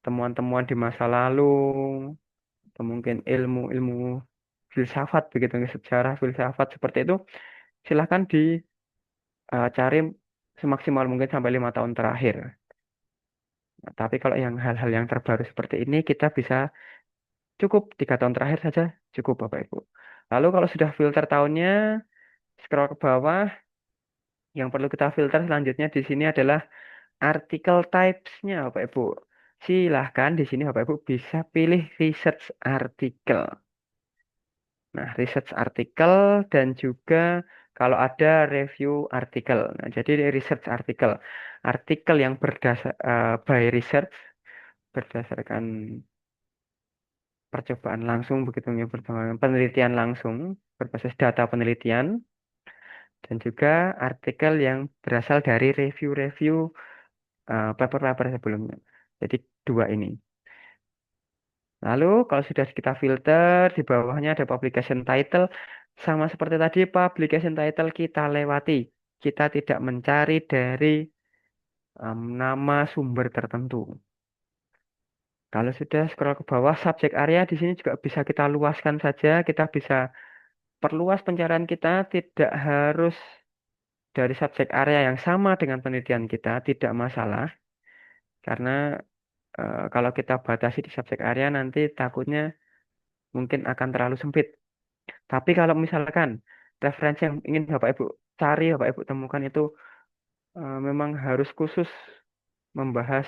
temuan-temuan di masa lalu, atau mungkin ilmu-ilmu filsafat begitu ya, sejarah filsafat seperti itu silahkan dicari semaksimal mungkin sampai 5 tahun terakhir. Nah, tapi kalau yang hal-hal yang terbaru seperti ini kita bisa cukup 3 tahun terakhir saja cukup Bapak Ibu. Lalu kalau sudah filter tahunnya, scroll ke bawah, yang perlu kita filter selanjutnya di sini adalah artikel types-nya Bapak Ibu. Silahkan di sini Bapak Ibu bisa pilih research artikel. Nah, research artikel dan juga kalau ada review artikel. Nah, jadi research artikel, artikel yang by research berdasarkan percobaan langsung begitu ya, berdasarkan penelitian langsung berbasis data penelitian dan juga artikel yang berasal dari review-review paper-paper sebelumnya. Jadi dua ini. Lalu kalau sudah kita filter, di bawahnya ada publication title. Sama seperti tadi, publication title kita lewati. Kita tidak mencari dari nama sumber tertentu. Kalau sudah scroll ke bawah, subject area di sini juga bisa kita luaskan saja. Kita bisa perluas pencarian kita, tidak harus dari subject area yang sama dengan penelitian kita, tidak masalah. Karena kalau kita batasi di subject area, nanti takutnya mungkin akan terlalu sempit. Tapi kalau misalkan referensi yang ingin Bapak Ibu cari, Bapak Ibu temukan itu memang harus khusus membahas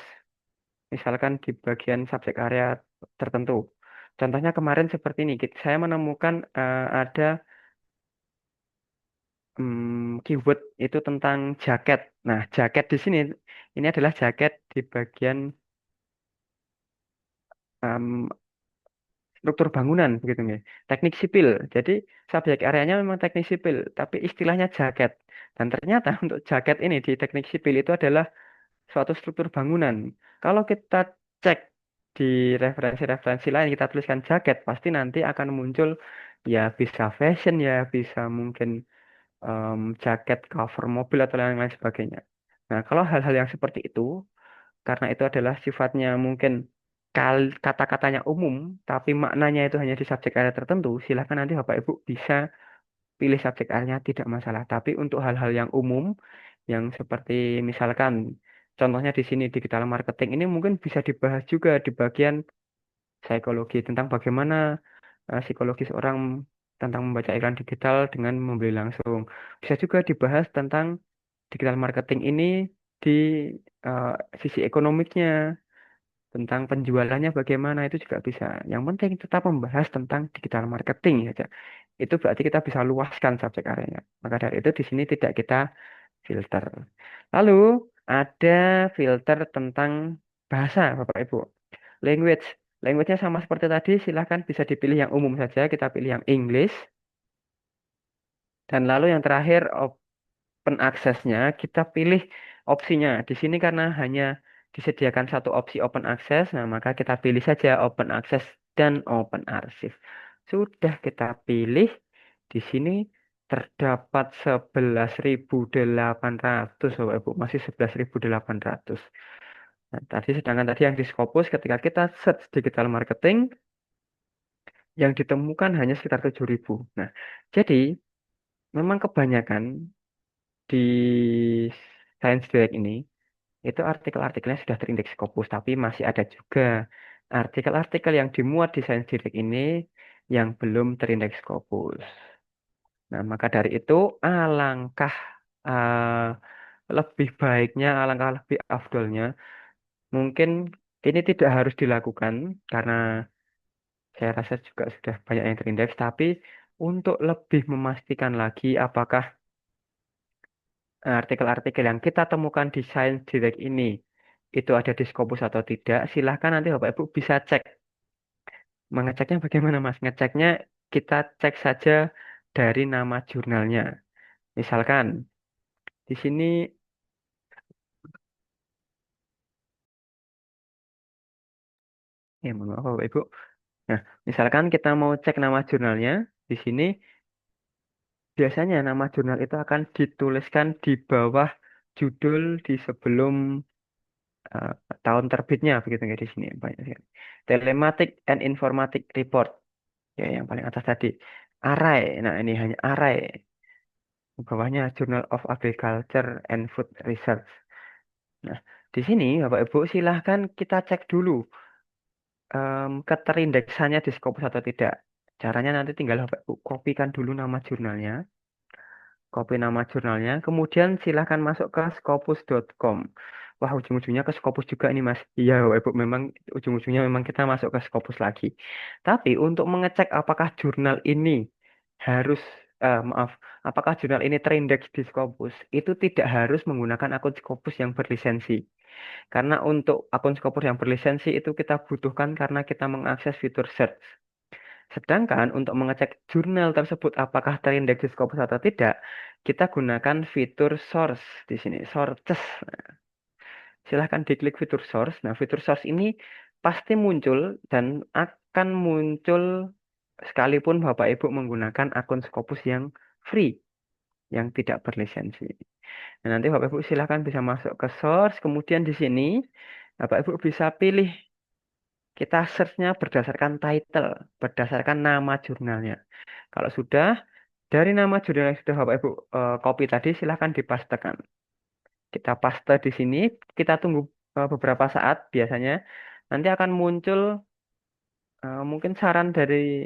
misalkan di bagian subjek area tertentu. Contohnya kemarin seperti ini, saya menemukan ada keyword itu tentang jaket. Nah, jaket di sini ini adalah jaket di bagian em, struktur bangunan begitu ya. Teknik sipil. Jadi subjek areanya memang teknik sipil, tapi istilahnya jaket. Dan ternyata untuk jaket ini di teknik sipil itu adalah suatu struktur bangunan. Kalau kita cek di referensi-referensi lain kita tuliskan jaket, pasti nanti akan muncul ya bisa fashion ya, bisa mungkin jaket cover mobil atau lain-lain sebagainya. Nah, kalau hal-hal yang seperti itu karena itu adalah sifatnya mungkin kata-katanya umum, tapi maknanya itu hanya di subjek area tertentu, silakan nanti Bapak Ibu bisa pilih subjek area tidak masalah. Tapi untuk hal-hal yang umum, yang seperti misalkan contohnya di sini digital marketing ini mungkin bisa dibahas juga di bagian psikologi tentang bagaimana psikologi seorang tentang membaca iklan digital dengan membeli langsung. Bisa juga dibahas tentang digital marketing ini di eh, sisi ekonomiknya, tentang penjualannya bagaimana itu juga bisa. Yang penting tetap membahas tentang digital marketing saja. Itu berarti kita bisa luaskan subjek areanya. Maka dari itu di sini tidak kita filter. Lalu ada filter tentang bahasa, Bapak Ibu. Language. Language-nya sama seperti tadi, silahkan bisa dipilih yang umum saja. Kita pilih yang English. Dan lalu yang terakhir open access-nya, kita pilih opsinya. Di sini karena hanya disediakan satu opsi open access, nah maka kita pilih saja open access dan open archive. Sudah kita pilih, di sini terdapat 11.800, Bapak Ibu, masih 11.800. Nah, sedangkan tadi yang di Scopus ketika kita search digital marketing, yang ditemukan hanya sekitar 7.000. Nah, jadi memang kebanyakan di Science Direct ini itu artikel-artikelnya sudah terindeks Scopus, tapi masih ada juga artikel-artikel yang dimuat di Science Direct ini yang belum terindeks Scopus. Nah, maka dari itu alangkah eh, lebih baiknya, alangkah lebih afdolnya, mungkin ini tidak harus dilakukan karena saya rasa juga sudah banyak yang terindeks, tapi untuk lebih memastikan lagi apakah artikel-artikel yang kita temukan di Science Direct ini itu ada di Scopus atau tidak, silahkan nanti Bapak Ibu bisa cek. Mengeceknya bagaimana, Mas? Ngeceknya kita cek saja dari nama jurnalnya. Misalkan di sini, ya mohon maaf Bapak Ibu. Nah, misalkan kita mau cek nama jurnalnya, di sini biasanya nama jurnal itu akan dituliskan di bawah judul di sebelum eh, tahun terbitnya, begitu nggak di sini banyak sekali. Telematic and Informatic Report, ya yang paling atas tadi. Array, nah ini hanya array. Di bawahnya Journal of Agriculture and Food Research. Nah, di sini Bapak Ibu silahkan kita cek dulu keterindeksannya di Scopus atau tidak. Caranya nanti tinggal Bapak Ibu kopikan dulu nama jurnalnya, copy nama jurnalnya, kemudian silahkan masuk ke scopus.com. Wah, ujung-ujungnya ke Scopus juga ini, Mas. Iya, Bapak Ibu, memang ujung-ujungnya memang kita masuk ke Scopus lagi. Tapi untuk mengecek apakah jurnal ini harus, maaf, apakah jurnal ini terindeks di Scopus, itu tidak harus menggunakan akun Scopus yang berlisensi. Karena untuk akun Scopus yang berlisensi itu kita butuhkan karena kita mengakses fitur search. Sedangkan untuk mengecek jurnal tersebut apakah terindeks di Scopus atau tidak, kita gunakan fitur source di sini, sources. Silahkan diklik fitur source. Nah, fitur source ini pasti muncul dan akan muncul sekalipun Bapak Ibu menggunakan akun Scopus yang free, yang tidak berlisensi. Nah, nanti Bapak Ibu silahkan bisa masuk ke source, kemudian di sini Bapak Ibu bisa pilih, kita search-nya berdasarkan title, berdasarkan nama jurnalnya. Kalau sudah, dari nama jurnal yang sudah Bapak Ibu copy tadi, silahkan dipastekan. Kita paste di sini, kita tunggu beberapa saat biasanya. Nanti akan muncul mungkin saran dari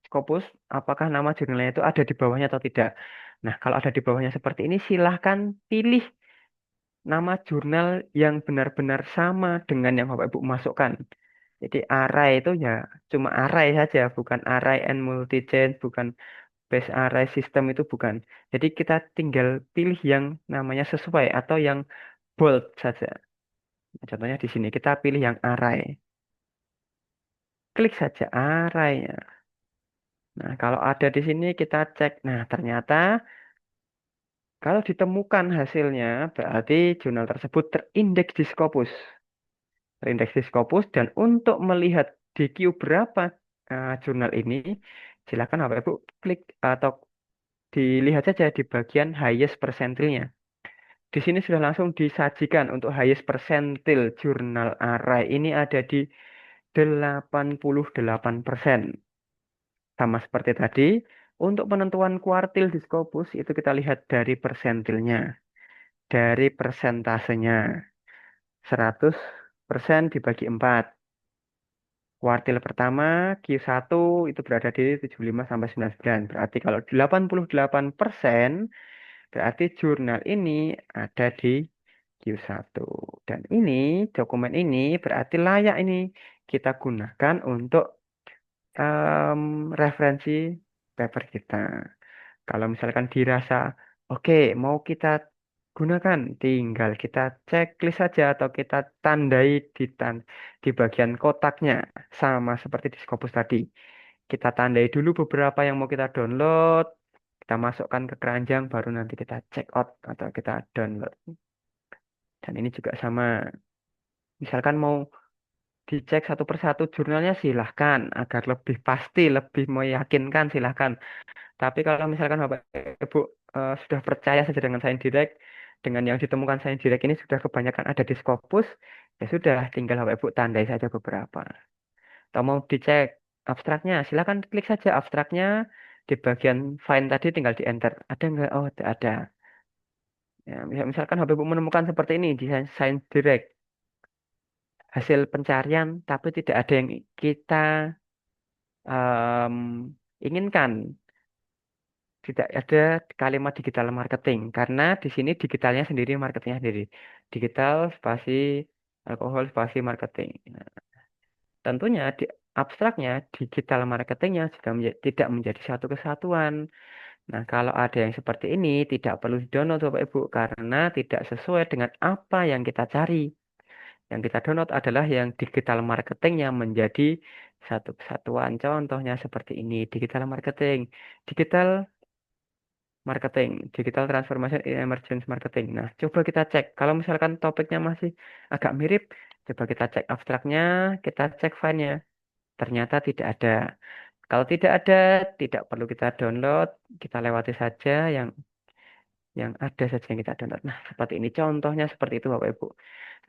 Scopus, apakah nama jurnalnya itu ada di bawahnya atau tidak. Nah, kalau ada di bawahnya seperti ini, silahkan pilih nama jurnal yang benar-benar sama dengan yang Bapak Ibu masukkan. Jadi array itu ya cuma array saja, bukan array and multi-chain, bukan base array system, itu bukan. Jadi kita tinggal pilih yang namanya sesuai atau yang bold saja. Contohnya di sini kita pilih yang array. Klik saja array-nya. Nah, kalau ada di sini kita cek. Nah, ternyata kalau ditemukan hasilnya berarti jurnal tersebut terindeks di Scopus. Terindeks di Scopus, dan untuk melihat DQ berapa jurnal ini, silakan Bapak Ibu klik atau dilihat saja di bagian highest persentilnya. Di sini sudah langsung disajikan untuk highest persentil jurnal array ini ada di 88%. Sama seperti tadi, untuk penentuan kuartil di Scopus itu kita lihat dari persentilnya, dari persentasenya. 100% dibagi 4. Kuartil pertama Q1 itu berada di 75 sampai 99. Berarti kalau 88% berarti jurnal ini ada di Q1. Dan ini, dokumen ini berarti layak ini kita gunakan untuk referensi paper kita. Kalau misalkan dirasa oke, mau kita gunakan, tinggal kita checklist saja atau kita tandai di bagian kotaknya, sama seperti di Scopus tadi. Kita tandai dulu beberapa yang mau kita download, kita masukkan ke keranjang, baru nanti kita check out atau kita download. Dan ini juga sama. Misalkan mau dicek satu persatu jurnalnya silahkan, agar lebih pasti, lebih meyakinkan silahkan. Tapi kalau misalkan Bapak Ibu sudah percaya saja dengan Sains Direct, dengan yang ditemukan Sains Direct ini sudah kebanyakan ada di Scopus, ya sudah, tinggal Bapak Ibu tandai saja beberapa. Atau mau dicek abstraknya, silahkan klik saja abstraknya di bagian find tadi, tinggal di enter. Ada nggak? Oh, tidak ada. Ya, misalkan Bapak Ibu menemukan seperti ini di Sains Direct, hasil pencarian, tapi tidak ada yang kita em, inginkan. Tidak ada kalimat digital marketing karena di sini digitalnya sendiri, marketingnya sendiri. Digital spasi alkohol spasi marketing. Nah, tentunya di abstraknya digital marketingnya sudah tidak menjadi satu kesatuan. Nah, kalau ada yang seperti ini tidak perlu di-download Bapak Ibu karena tidak sesuai dengan apa yang kita cari. Yang kita download adalah yang digital marketing yang menjadi satu kesatuan. Contohnya seperti ini, digital marketing, digital marketing, digital transformation in emergence marketing. Nah, coba kita cek. Kalau misalkan topiknya masih agak mirip, coba kita cek abstraknya, kita cek file-nya. Ternyata tidak ada. Kalau tidak ada, tidak perlu kita download, kita lewati saja yang ada saja yang kita download. Nah, seperti ini contohnya seperti itu Bapak Ibu.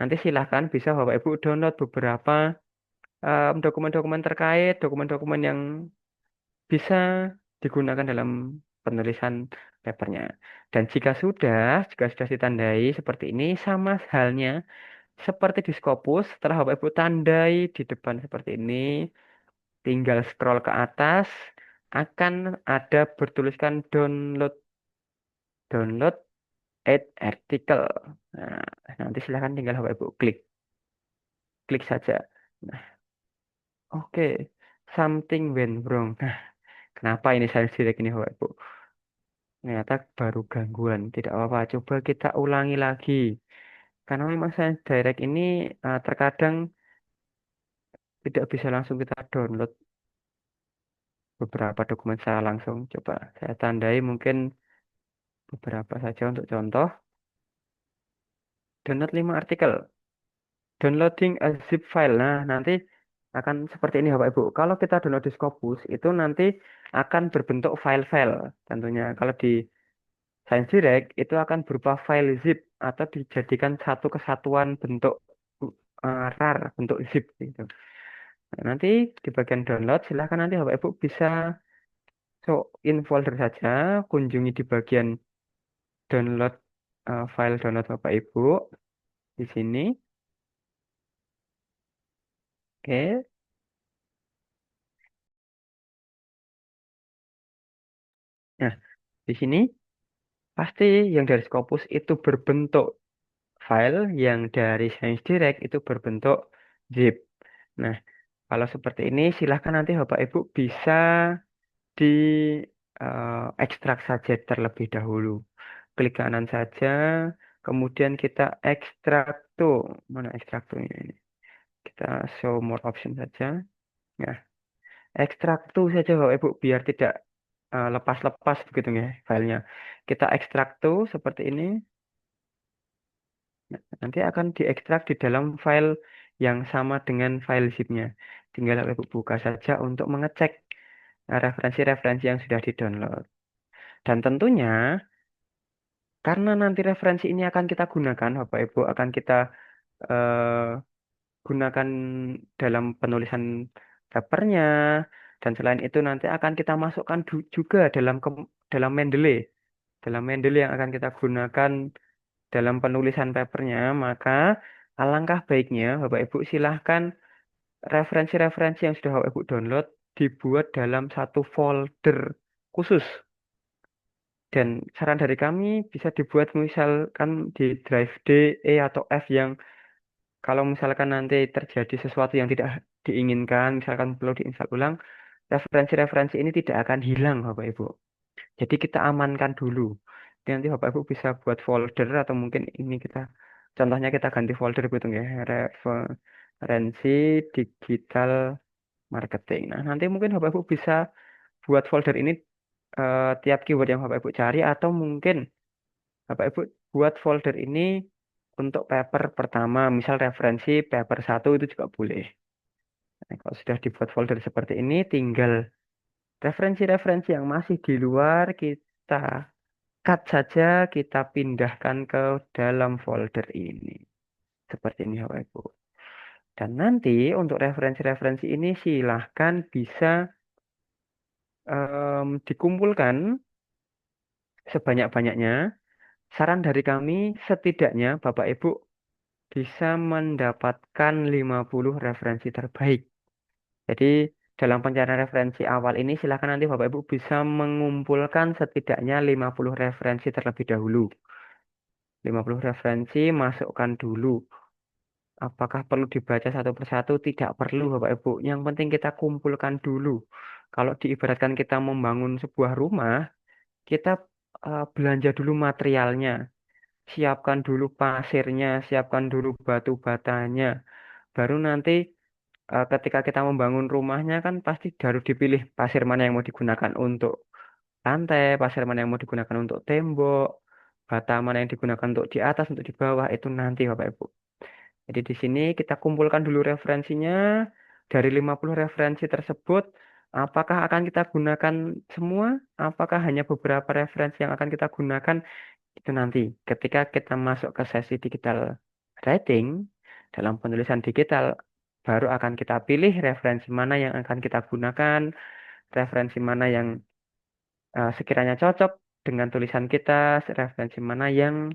Nanti silahkan bisa Bapak Ibu download beberapa dokumen-dokumen terkait, dokumen-dokumen yang bisa digunakan dalam penulisan papernya. Dan jika sudah ditandai seperti ini, sama halnya seperti di Scopus, setelah Bapak Ibu tandai di depan seperti ini, tinggal scroll ke atas, akan ada bertuliskan download, download add article. Nah, nanti silahkan tinggal Bapak Ibu klik saja. Nah, oke, something went wrong. Nah, kenapa ini saya direct ini Bapak Ibu? Ternyata baru gangguan, tidak apa-apa. Coba kita ulangi lagi. Karena memang saya direct ini terkadang tidak bisa langsung kita download beberapa dokumen secara langsung. Coba saya tandai mungkin beberapa saja untuk contoh. Download 5 artikel. Downloading a zip file. Nah, nanti akan seperti ini Bapak Ibu. Kalau kita download di Scopus, itu nanti akan berbentuk file-file. Tentunya kalau di Sains Direct itu akan berupa file zip atau dijadikan satu kesatuan bentuk RAR, bentuk zip gitu. Nah, nanti di bagian download silahkan nanti Bapak Ibu bisa show in folder saja, kunjungi di bagian download file download Bapak Ibu di sini. Oke. Nah, di sini pasti yang dari Scopus itu berbentuk file, yang dari Sains Direct itu berbentuk zip. Nah, kalau seperti ini silahkan nanti Bapak Ibu bisa di ekstrak saja terlebih dahulu. Klik kanan saja, kemudian kita ekstrak tuh. Mana ekstrak tuh ini? Kita show more option saja. Nah, ekstrak tuh saja Bapak Ibu biar tidak lepas-lepas begitu ya filenya. Kita ekstrak tuh seperti ini. Nah, nanti akan diekstrak di dalam file yang sama dengan file zipnya. Tinggal Bapak Ibu buka saja untuk mengecek referensi-referensi yang sudah di-download. Dan tentunya karena nanti referensi ini akan kita gunakan, Bapak Ibu akan kita eh, gunakan dalam penulisan papernya, dan selain itu nanti akan kita masukkan juga dalam Mendeley, yang akan kita gunakan dalam penulisan papernya. Maka alangkah baiknya Bapak Ibu silahkan referensi-referensi yang sudah Bapak Ibu download dibuat dalam satu folder khusus. Dan saran dari kami bisa dibuat misalkan di drive D, E, atau F yang kalau misalkan nanti terjadi sesuatu yang tidak diinginkan, misalkan perlu diinstal ulang, referensi-referensi ini tidak akan hilang, Bapak Ibu. Jadi kita amankan dulu. Jadi nanti Bapak Ibu bisa buat folder atau mungkin ini kita, contohnya kita ganti folder gitu ya, referensi digital marketing. Nah, nanti mungkin Bapak Ibu bisa buat folder ini tiap keyword yang Bapak Ibu cari atau mungkin Bapak Ibu buat folder ini untuk paper pertama, misal referensi paper satu itu juga boleh. Nah, kalau sudah dibuat folder seperti ini, tinggal referensi-referensi yang masih di luar kita cut saja, kita pindahkan ke dalam folder ini. Seperti ini Bapak Ibu. Dan nanti untuk referensi-referensi ini silahkan bisa dikumpulkan sebanyak-banyaknya. Saran dari kami, setidaknya Bapak Ibu bisa mendapatkan 50 referensi terbaik. Jadi dalam pencarian referensi awal ini silakan nanti Bapak Ibu bisa mengumpulkan setidaknya 50 referensi terlebih dahulu. 50 referensi masukkan dulu. Apakah perlu dibaca satu persatu? Tidak perlu Bapak Ibu. Yang penting kita kumpulkan dulu. Kalau diibaratkan kita membangun sebuah rumah, kita belanja dulu materialnya. Siapkan dulu pasirnya, siapkan dulu batu batanya. Baru nanti ketika kita membangun rumahnya kan pasti harus dipilih pasir mana yang mau digunakan untuk lantai, pasir mana yang mau digunakan untuk tembok, bata mana yang digunakan untuk di atas, untuk di bawah, itu nanti Bapak Ibu. Jadi di sini kita kumpulkan dulu referensinya. Dari 50 referensi tersebut, apakah akan kita gunakan semua? Apakah hanya beberapa referensi yang akan kita gunakan? Itu nanti ketika kita masuk ke sesi digital writing, dalam penulisan digital, baru akan kita pilih referensi mana yang akan kita gunakan, referensi mana yang sekiranya cocok dengan tulisan kita, referensi mana yang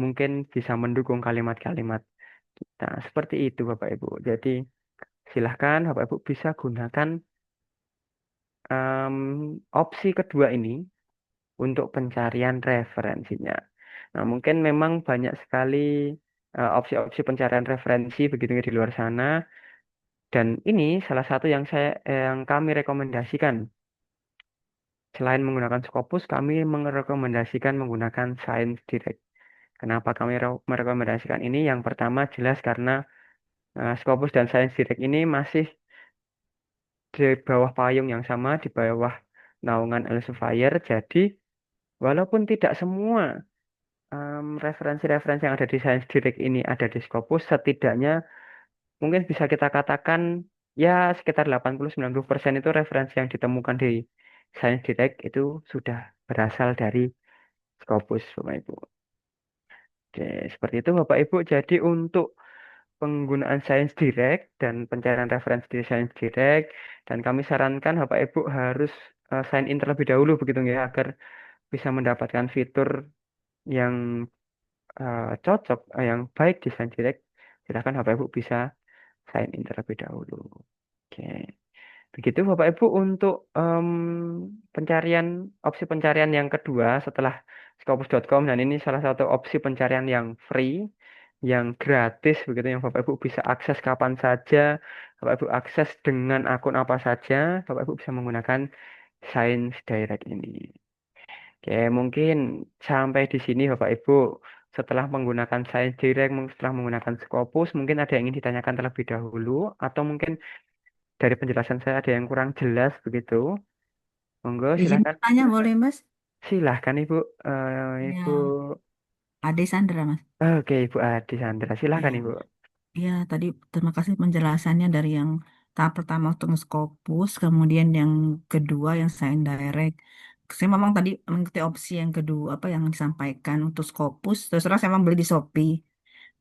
mungkin bisa mendukung kalimat-kalimat kita. Seperti itu Bapak Ibu. Jadi silahkan Bapak Ibu bisa gunakan em, opsi kedua ini untuk pencarian referensinya. Nah, mungkin memang banyak sekali opsi-opsi pencarian referensi begitu di luar sana. Dan ini salah satu yang kami rekomendasikan. Selain menggunakan Scopus, kami merekomendasikan menggunakan Science Direct. Kenapa kami merekomendasikan ini? Yang pertama jelas karena Scopus dan Science Direct ini masih di bawah payung yang sama, di bawah naungan Elsevier. Jadi, walaupun tidak semua referensi-referensi yang ada di Science Direct ini ada di Scopus, setidaknya mungkin bisa kita katakan ya sekitar 80-90% itu referensi yang ditemukan di Science Direct itu sudah berasal dari Scopus, Bapak Ibu. Oke, seperti itu Bapak Ibu. Jadi untuk penggunaan Science Direct dan pencarian referensi di Science Direct, dan kami sarankan Bapak Ibu harus sign in terlebih dahulu begitu ya, agar bisa mendapatkan fitur yang cocok, yang baik di Science Direct. Silakan Bapak Ibu bisa sign in terlebih dahulu. Oke, begitu Bapak Ibu untuk pencarian opsi pencarian yang kedua setelah Scopus.com, dan ini salah satu opsi pencarian yang free, yang gratis begitu, yang Bapak Ibu bisa akses kapan saja, Bapak Ibu akses dengan akun apa saja, Bapak Ibu bisa menggunakan Science Direct ini. Oke, mungkin sampai di sini Bapak Ibu. Setelah menggunakan Science Direct, setelah menggunakan Scopus, mungkin ada yang ingin ditanyakan terlebih dahulu, atau mungkin dari penjelasan saya ada yang kurang jelas begitu. Monggo Izin silakan. tanya boleh Mas? Silahkan Ibu. Ibu. Ya, Ade Sandra Mas. Oke, Ibu Adi Sandra. Silahkan Ya, Ibu. ya tadi terima kasih penjelasannya dari yang tahap pertama untuk Scopus, kemudian yang kedua yang Sign Direct. Saya memang tadi mengikuti opsi yang kedua apa yang disampaikan untuk Scopus. Terus terang saya memang beli di Shopee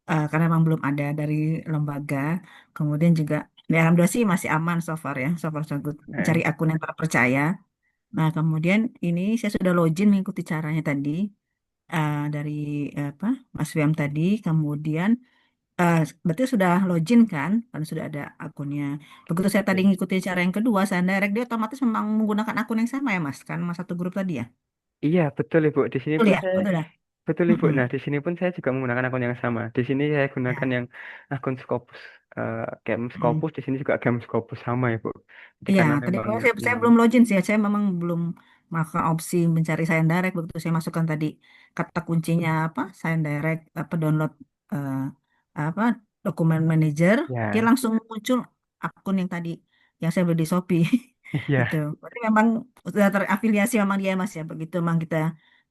karena memang belum ada dari lembaga. Kemudian juga ya alhamdulillah sih masih aman so far ya, so far so good. Cari Eh, akun yang terpercaya. Nah, kemudian ini saya sudah login mengikuti caranya tadi dari apa Mas Wiam tadi. Kemudian berarti sudah login kan sudah ada akunnya. Begitu saya tadi ngikuti cara yang kedua, saya direct dia otomatis memang menggunakan akun yang sama ya Mas, kan Mas satu grup tadi ya. Iya, betul Ibu. Di sini Betul pun ya, saya betul ya. betul Ibu. Mm-mm. Nah, di sini pun saya juga menggunakan akun yang sama. Di sini saya gunakan Ya. yang akun Scopus, game Mm. Scopus. Di sini juga game Scopus sama Ibu. Jadi Iya, karena tadi memang awalnya saya belum login sih ya. Saya memang belum melakukan opsi mencari sign direct. Begitu saya masukkan tadi kata kuncinya apa, sign direct, apa download eh, apa dokumen manager, dia ya, langsung muncul akun yang tadi yang saya beli di Shopee. Gitu. iya. Berarti memang sudah terafiliasi memang dia Mas ya. Begitu memang kita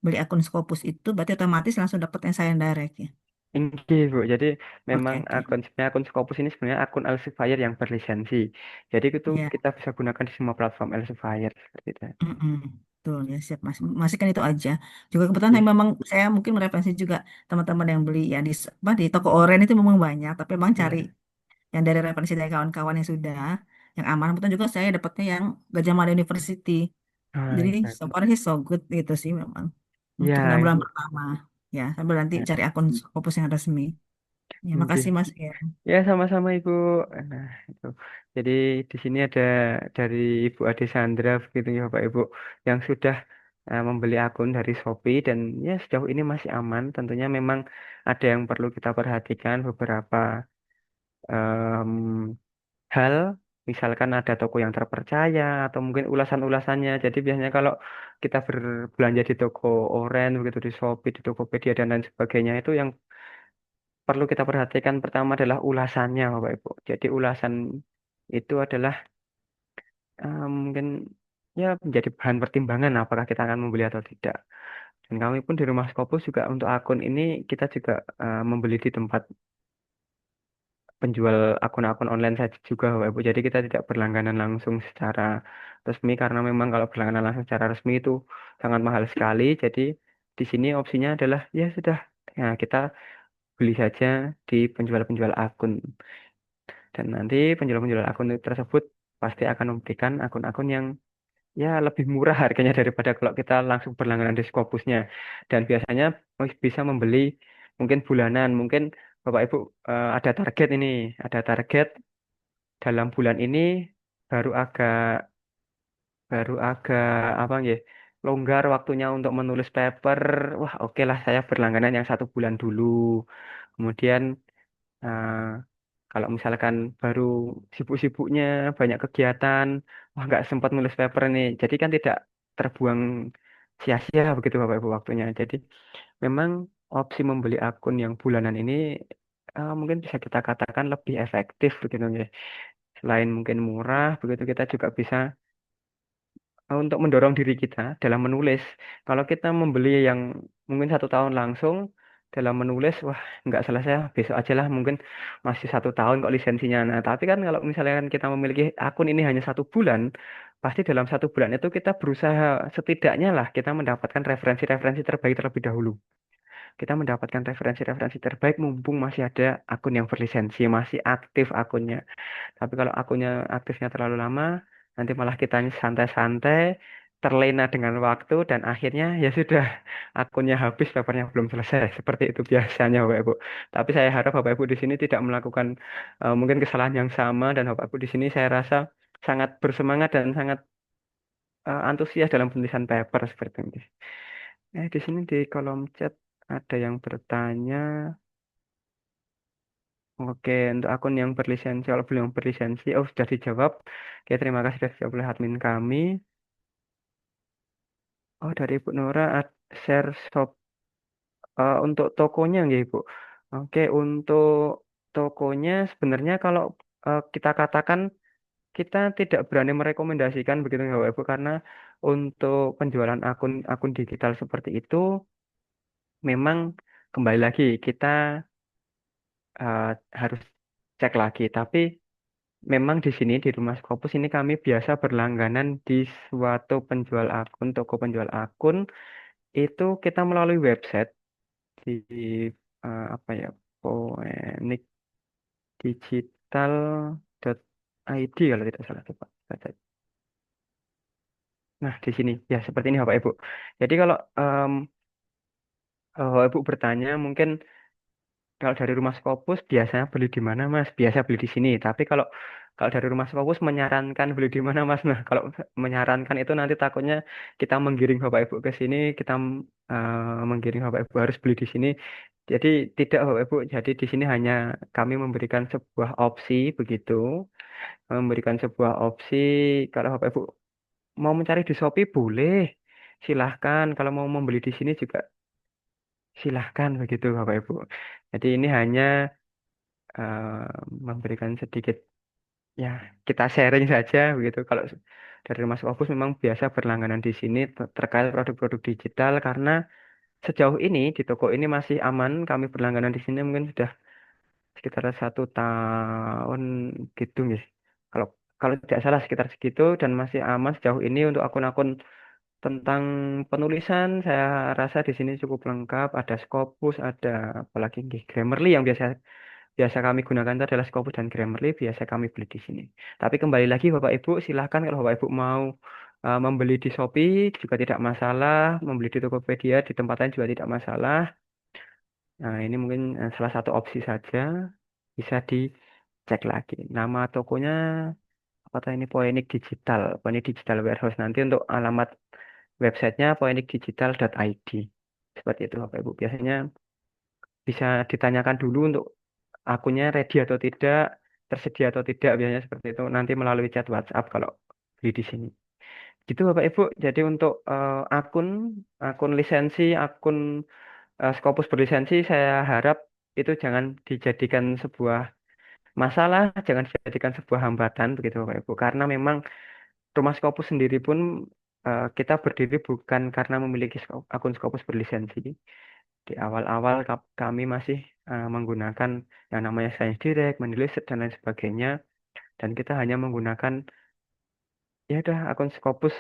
beli akun Scopus itu, berarti otomatis langsung dapat yang sign direct ya. Oke, Bu. Jadi Oke, memang oke. sebenarnya akun Scopus ini sebenarnya akun Elsevier yang berlisensi. Jadi itu Ya. kita bisa gunakan di semua platform Elsevier seperti itu. Mm-mm. Betul ya siap mas. Masih kan itu aja. Juga kebetulan Iya. saya mungkin mereferensi juga teman-teman yang beli ya di toko oren itu memang banyak. Tapi memang cari Iya. yang dari referensi dari kawan-kawan yang sudah yang aman. Kebetulan juga saya dapatnya yang Gajah Mada University. Ah, Jadi iya. so far sih so good gitu sih memang untuk Iya, 6 bulan itu. pertama. Ya sambil nanti Ya, cari akun Scopus yang resmi. Ya oke. makasih mas ya. Ya, sama-sama Ibu. Nah, itu. Jadi di sini ada dari Ibu Ade Sandra begitu ya Bapak Ibu yang sudah membeli akun dari Shopee dan ya sejauh ini masih aman. Tentunya memang ada yang perlu kita perhatikan beberapa em, hal, misalkan ada toko yang terpercaya atau mungkin ulasan-ulasannya. Jadi biasanya kalau kita berbelanja di toko oren begitu di Shopee, di Tokopedia dan lain sebagainya itu yang perlu kita perhatikan pertama adalah ulasannya, Bapak Ibu. Jadi ulasan itu adalah mungkin ya menjadi bahan pertimbangan apakah kita akan membeli atau tidak. Dan kami pun di Rumah Scopus juga untuk akun ini kita juga membeli di tempat penjual akun-akun online saja juga, Bapak Ibu. Jadi kita tidak berlangganan langsung secara resmi karena memang kalau berlangganan langsung secara resmi itu sangat mahal sekali. Jadi di sini opsinya adalah ya sudah, ya kita beli saja di penjual-penjual akun. Dan nanti penjual-penjual akun tersebut pasti akan memberikan akun-akun yang ya lebih murah harganya daripada kalau kita langsung berlangganan di Scopusnya. Dan biasanya bisa membeli mungkin bulanan, mungkin Bapak Ibu ada target ini, ada target dalam bulan ini baru agak baru agak apa ya longgar waktunya untuk menulis paper. Wah, oke lah saya berlangganan yang 1 bulan dulu. Kemudian eh, kalau misalkan baru sibuk-sibuknya banyak kegiatan, wah nggak sempat nulis paper nih. Jadi kan tidak terbuang sia-sia begitu Bapak Ibu waktunya. Jadi memang opsi membeli akun yang bulanan ini mungkin bisa kita katakan lebih efektif begitu ya. Selain mungkin murah, begitu kita juga bisa untuk mendorong diri kita dalam menulis. Kalau kita membeli yang mungkin 1 tahun langsung dalam menulis, wah nggak selesai, besok aja lah mungkin masih 1 tahun kok lisensinya. Nah, tapi kan kalau misalnya kita memiliki akun ini hanya 1 bulan, pasti dalam 1 bulan itu kita berusaha setidaknya lah kita mendapatkan referensi-referensi terbaik terlebih dahulu. Kita mendapatkan referensi-referensi terbaik mumpung masih ada akun yang berlisensi, masih aktif akunnya. Tapi kalau akunnya aktifnya terlalu lama, nanti malah kita santai-santai, terlena dengan waktu, dan akhirnya ya sudah, akunnya habis, papernya belum selesai. Seperti itu biasanya, Bapak Ibu. Tapi saya harap Bapak Ibu di sini tidak melakukan mungkin kesalahan yang sama, dan Bapak Ibu di sini saya rasa sangat bersemangat dan sangat antusias dalam penulisan paper seperti ini. Di sini di kolom chat ada yang bertanya. Oke, untuk akun yang berlisensi, kalau belum berlisensi, oh sudah dijawab. Oke, terima kasih sudah dijawab oleh admin kami. Oh, dari Ibu Nora, share shop untuk tokonya nggih, Ibu. Oke, untuk tokonya sebenarnya kalau kita katakan kita tidak berani merekomendasikan begitu ya, Bapak Ibu, karena untuk penjualan akun digital seperti itu memang kembali lagi kita eh, harus cek lagi. Tapi memang di sini di Rumah Scopus ini kami biasa berlangganan di suatu penjual akun, toko penjual akun itu kita melalui website di apa ya, poenikdigital.id kalau tidak salah coba baca. Nah, di sini ya seperti ini Bapak Ibu. Jadi kalau Ibu bertanya mungkin kalau dari rumah Scopus biasanya beli di mana Mas? Biasa beli di sini. Tapi kalau kalau dari rumah Scopus menyarankan beli di mana Mas? Nah, kalau menyarankan itu nanti takutnya kita menggiring Bapak Ibu ke sini, kita menggiring Bapak Ibu harus beli di sini. Jadi tidak Bapak Ibu. Jadi di sini hanya kami memberikan sebuah opsi begitu, memberikan sebuah opsi. Kalau Bapak Ibu mau mencari di Shopee boleh, silahkan. Kalau mau membeli di sini juga silahkan begitu Bapak Ibu. Jadi ini hanya memberikan sedikit ya kita sharing saja begitu. Kalau dari Mas Opus memang biasa berlangganan di sini terkait produk-produk digital karena sejauh ini di toko ini masih aman. Kami berlangganan di sini mungkin sudah sekitar 1 tahun gitu nih. Kalau kalau tidak salah sekitar segitu dan masih aman sejauh ini untuk akun-akun tentang penulisan saya rasa di sini cukup lengkap. Ada Scopus, ada apalagi nggih, Grammarly yang biasa biasa kami gunakan itu adalah Scopus dan Grammarly, biasa kami beli di sini. Tapi kembali lagi Bapak Ibu, silahkan kalau Bapak Ibu mau membeli di Shopee juga tidak masalah, membeli di Tokopedia di tempat lain juga tidak masalah. Nah, ini mungkin salah satu opsi saja, bisa dicek lagi. Nama tokonya apa tadi ini Poenik Digital Warehouse. Nanti untuk alamat websitenya poenikdigital.id. Seperti itu Bapak Ibu. Biasanya bisa ditanyakan dulu untuk akunnya ready atau tidak, tersedia atau tidak, biasanya seperti itu. Nanti melalui chat WhatsApp kalau beli di sini. Gitu Bapak Ibu. Jadi untuk akun akun lisensi, akun Scopus berlisensi, saya harap itu jangan dijadikan sebuah masalah, jangan dijadikan sebuah hambatan begitu Bapak Ibu. Karena memang rumah Scopus sendiri pun kita berdiri bukan karena memiliki akun Scopus berlisensi. Di awal-awal kami masih menggunakan yang namanya Science Direct, menulis dan lain sebagainya. Dan kita hanya menggunakan ya udah akun Scopus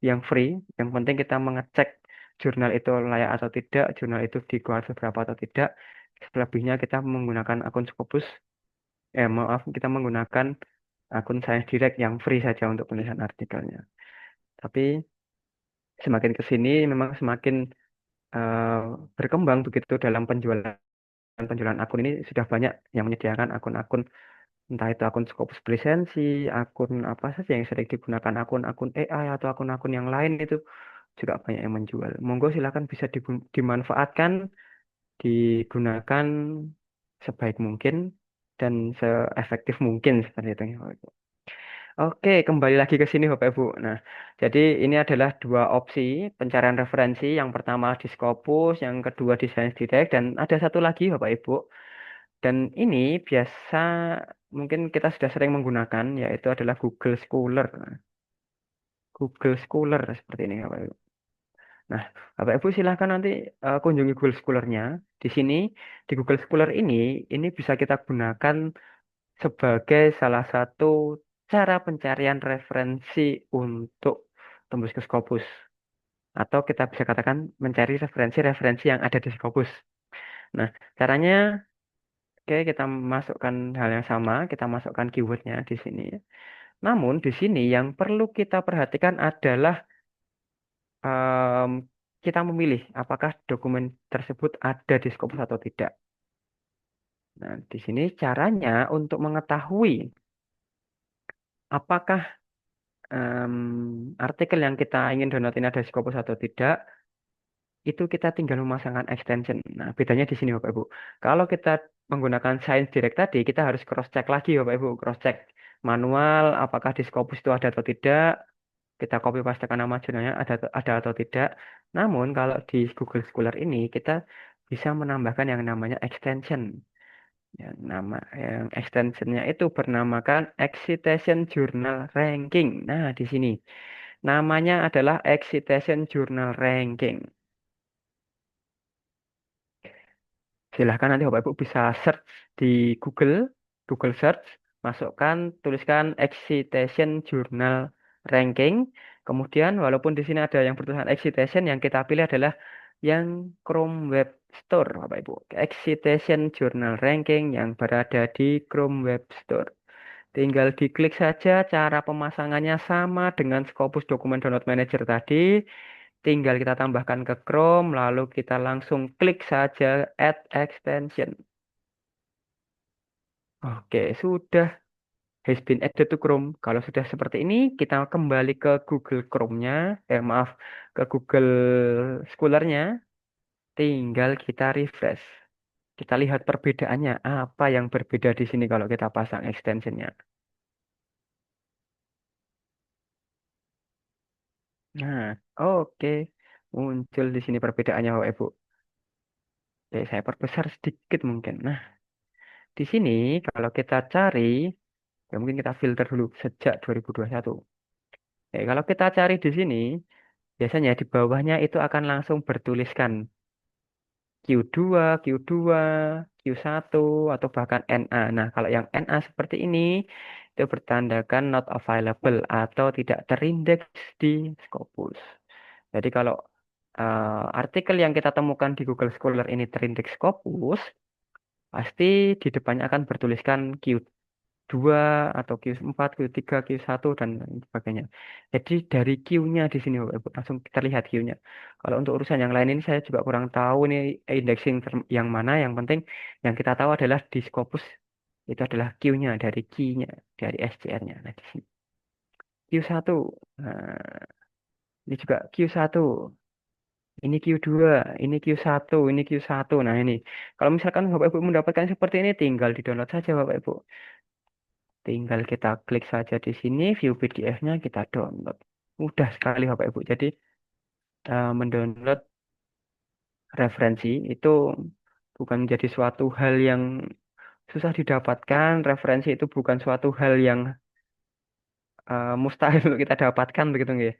yang free. Yang penting kita mengecek jurnal itu layak atau tidak, jurnal itu di kuartal berapa atau tidak. Selebihnya kita menggunakan akun Scopus, maaf kita menggunakan akun Science Direct yang free saja untuk penulisan artikelnya. Tapi semakin ke sini memang semakin eh, berkembang begitu dalam penjualan akun ini sudah banyak yang menyediakan akun-akun entah itu akun Scopus berlisensi, akun apa saja yang sering digunakan akun-akun AI atau akun-akun yang lain itu juga banyak yang menjual. Monggo silakan bisa dimanfaatkan, digunakan sebaik mungkin dan seefektif mungkin seperti itu. Oke, kembali lagi ke sini Bapak Ibu. Nah, jadi ini adalah dua opsi pencarian referensi. Yang pertama di Scopus, yang kedua di Science Direct, dan ada satu lagi Bapak Ibu. Dan ini biasa mungkin kita sudah sering menggunakan, yaitu adalah Google Scholar. Google Scholar seperti ini Bapak Ibu. Nah, Bapak Ibu silahkan nanti kunjungi Google Scholar-nya. Di sini, di Google Scholar ini bisa kita gunakan sebagai salah satu cara pencarian referensi untuk tembus ke Scopus. Atau kita bisa katakan mencari referensi-referensi yang ada di Scopus. Nah, caranya, oke, kita masukkan hal yang sama, kita masukkan keywordnya di sini. Namun, di sini yang perlu kita perhatikan adalah em, kita memilih apakah dokumen tersebut ada di Scopus atau tidak. Nah, di sini caranya untuk mengetahui apakah artikel yang kita ingin download ini ada di Scopus atau tidak, itu kita tinggal memasangkan extension. Nah, bedanya di sini Bapak Ibu. Kalau kita menggunakan Science Direct tadi, kita harus cross check lagi Bapak Ibu, cross check manual apakah di Scopus itu ada atau tidak. Kita copy pastekan nama jurnalnya ada atau tidak. Namun kalau di Google Scholar ini kita bisa menambahkan yang namanya extension. Yang extensionnya itu bernamakan Excitation Journal Ranking. Nah, di sini namanya adalah Excitation Journal Ranking. Silahkan nanti Bapak Ibu bisa search di Google, Google Search, masukkan, tuliskan Excitation Journal Ranking. Kemudian walaupun di sini ada yang bertulisan Excitation, yang kita pilih adalah yang Chrome Web Store, Bapak Ibu. Excitation Journal Ranking yang berada di Chrome Web Store. Tinggal diklik saja, cara pemasangannya sama dengan Scopus Document Download Manager tadi. Tinggal kita tambahkan ke Chrome, lalu kita langsung klik saja Add Extension. Oke, sudah has been added to Chrome. Kalau sudah seperti ini, kita kembali ke Google Chrome-nya, maaf, ke Google Scholar-nya, tinggal kita refresh. Kita lihat perbedaannya, apa yang berbeda di sini kalau kita pasang extension-nya. Nah, oke, muncul di sini perbedaannya, Bapak Ibu. Oke, saya perbesar sedikit mungkin. Nah, di sini kalau kita cari, ya mungkin kita filter dulu sejak 2021. Kalau kita cari di sini, biasanya di bawahnya itu akan langsung bertuliskan Q2, Q2, Q1, atau bahkan NA. Nah, kalau yang NA seperti ini, itu bertandakan not available atau tidak terindeks di Scopus. Jadi kalau artikel yang kita temukan di Google Scholar ini terindeks Scopus, pasti di depannya akan bertuliskan Q2 atau Q4, Q3, Q1, dan lain sebagainya. Jadi dari Q-nya di sini Bapak Ibu, langsung kita lihat Q-nya. Kalau untuk urusan yang lain ini saya juga kurang tahu nih indexing yang mana. Yang penting yang kita tahu adalah di Scopus itu adalah Q-nya, dari key-nya, dari SCR-nya. Nah, di sini Q1. Nah, ini juga Q1. Ini Q2, ini Q1, ini Q1. Nah, ini. Kalau misalkan Bapak Ibu mendapatkan seperti ini, tinggal di-download saja Bapak Ibu. Tinggal kita klik saja di sini, view PDF-nya kita download. Mudah sekali Bapak Ibu. Jadi mendownload referensi itu bukan menjadi suatu hal yang susah didapatkan. Referensi itu bukan suatu hal yang mustahil untuk kita dapatkan begitu nggih.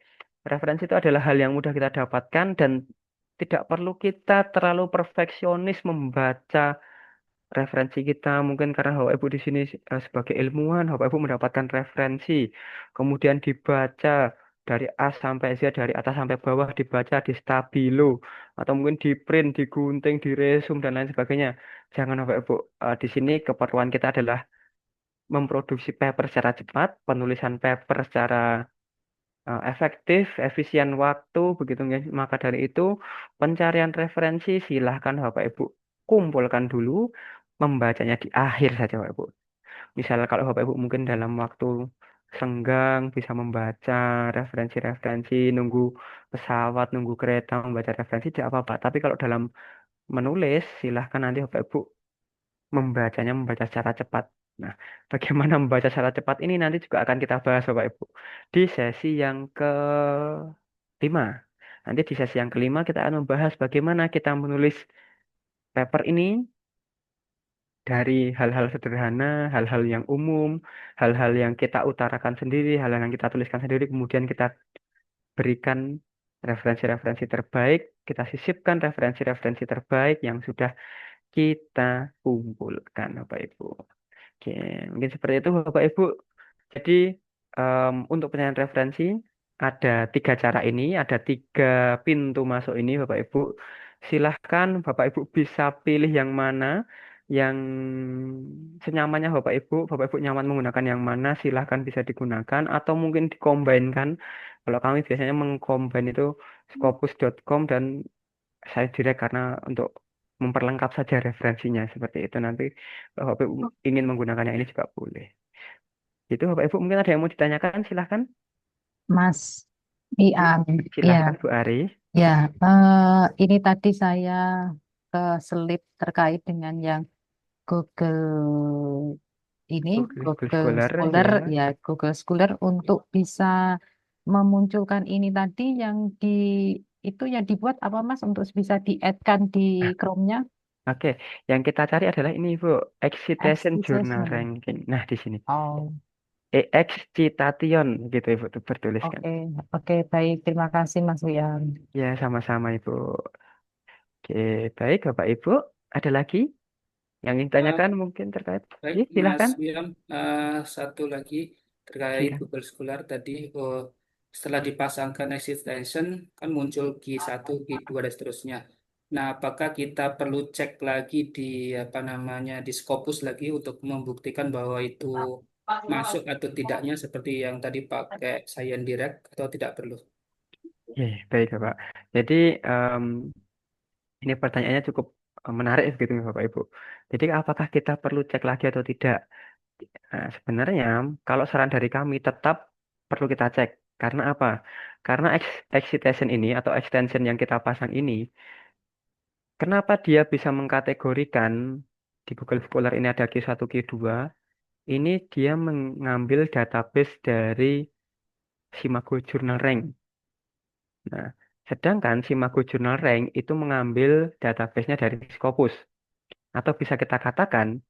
Referensi itu adalah hal yang mudah kita dapatkan dan tidak perlu kita terlalu perfeksionis membaca referensi kita. Mungkin karena Bapak Ibu di sini sebagai ilmuwan, Bapak Ibu mendapatkan referensi, kemudian dibaca dari A sampai Z, dari atas sampai bawah, dibaca di stabilo, atau mungkin di print, digunting, diresum, dan lain sebagainya. Jangan Bapak Ibu. Di sini keperluan kita adalah memproduksi paper secara cepat, penulisan paper secara efektif, efisien waktu, begitu ya. Maka dari itu, pencarian referensi silahkan Bapak Ibu kumpulkan dulu, membacanya di akhir saja Bapak Ibu. Misal kalau Bapak Ibu mungkin dalam waktu senggang bisa membaca referensi-referensi, nunggu pesawat, nunggu kereta, membaca referensi, tidak apa-apa. Tapi kalau dalam menulis, silahkan nanti Bapak Ibu membaca secara cepat. Nah, bagaimana membaca secara cepat ini nanti juga akan kita bahas Bapak Ibu di sesi yang kelima. Nanti di sesi yang kelima kita akan membahas bagaimana kita menulis paper ini dari hal-hal sederhana, hal-hal yang umum, hal-hal yang kita utarakan sendiri, hal-hal yang kita tuliskan sendiri, kemudian kita berikan referensi-referensi terbaik, kita sisipkan referensi-referensi terbaik yang sudah kita kumpulkan, Bapak Ibu. Oke, mungkin seperti itu Bapak Ibu. Jadi untuk penyelesaian referensi ada tiga cara ini, ada tiga pintu masuk ini Bapak Ibu. Silahkan Bapak Ibu bisa pilih yang mana yang senyamannya Bapak Ibu. Bapak Ibu nyaman menggunakan yang mana, silahkan bisa digunakan atau mungkin dikombinkan. Kalau kami biasanya mengcombine itu scopus.com dan saya direct karena untuk memperlengkap saja referensinya seperti itu. Nanti kalau Bapak Ibu ingin menggunakannya ini juga boleh. Itu Bapak Ibu mungkin ada yang mau ditanyakan, silahkan. Mas Ian, ya, Silahkan Bu Ari. ya. Ini tadi saya keselip terkait dengan yang Google ini, Google Google Scholar Scholar, ya. ya, Google Scholar untuk bisa memunculkan ini tadi yang di itu yang dibuat apa Mas untuk bisa di-add-kan di Chrome-nya? Oke, yang kita cari adalah ini Bu, Excitation Journal Accessation. Ranking. Nah, di sini Oh, EX Citation gitu Ibu tuh bertuliskan. oke, oke, baik. Terima kasih Mas Wian. Ya, sama-sama Ibu. Oke, baik Bapak Ibu. Ada lagi yang ingin Eh, ditanyakan mungkin terkait? Baik, Ya, Mas silahkan. William, satu lagi terkait Silakan. Google Scholar tadi, setelah dipasangkan extension kan muncul Q1, Q2 dan seterusnya. Nah, apakah kita perlu cek lagi di apa namanya di Scopus lagi untuk membuktikan bahwa itu masuk atau tidaknya seperti yang tadi pakai Science Direct atau tidak perlu? Ya, baik Bapak. Jadi ini pertanyaannya cukup menarik begitu Bapak Ibu. Jadi apakah kita perlu cek lagi atau tidak? Nah, sebenarnya kalau saran dari kami tetap perlu kita cek. Karena apa? Karena excitation ini atau extension yang kita pasang ini, kenapa dia bisa mengkategorikan di Google Scholar ini ada Q1, Q2? Ini dia mengambil database dari Simago Journal Rank. Nah, sedangkan Simago Journal Rank itu mengambil database-nya dari Scopus. Atau bisa kita katakan,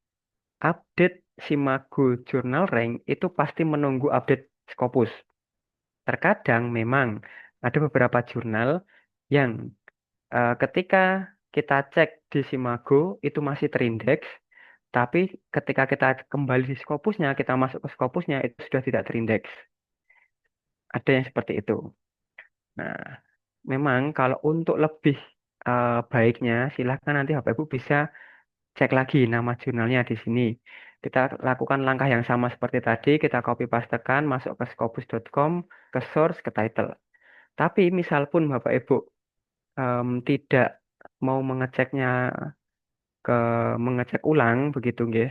update Simago Journal Rank itu pasti menunggu update Scopus. Terkadang memang ada beberapa jurnal yang ketika kita cek di Simago itu masih terindeks, tapi ketika kita kembali di Scopusnya, kita masuk ke Scopusnya itu sudah tidak terindeks. Ada yang seperti itu. Nah, memang kalau untuk lebih baiknya, silahkan nanti Bapak Ibu bisa cek lagi nama jurnalnya di sini. Kita lakukan langkah yang sama seperti tadi, kita copy pastekan, masuk ke scopus.com, ke source, ke title. Tapi misal pun Bapak Ibu tidak mau ke mengecek ulang begitu nggih,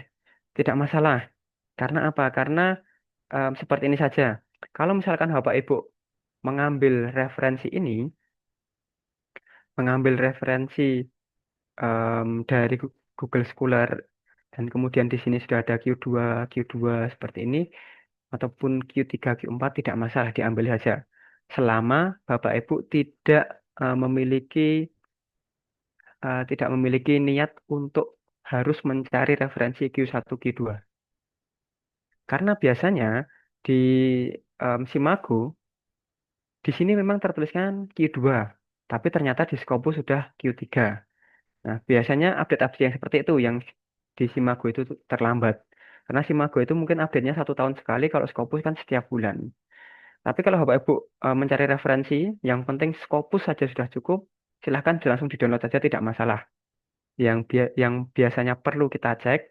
tidak masalah. Karena apa? Karena seperti ini saja. Kalau misalkan Bapak Ibu mengambil referensi ini, mengambil referensi dari Google Scholar dan kemudian di sini sudah ada Q2 seperti ini ataupun Q3 Q4 tidak masalah diambil saja selama Bapak Ibu tidak memiliki niat untuk harus mencari referensi Q1 Q2 karena biasanya di Simago di sini memang tertuliskan Q2 tapi ternyata di Scopus sudah Q3. Nah, biasanya update-update yang seperti itu yang di Simago itu terlambat. Karena Simago itu mungkin update-nya 1 tahun sekali, kalau Scopus kan setiap bulan. Tapi kalau Bapak Ibu mencari referensi, yang penting Scopus saja sudah cukup, silahkan langsung di-download saja, tidak masalah. Yang biasanya perlu kita cek,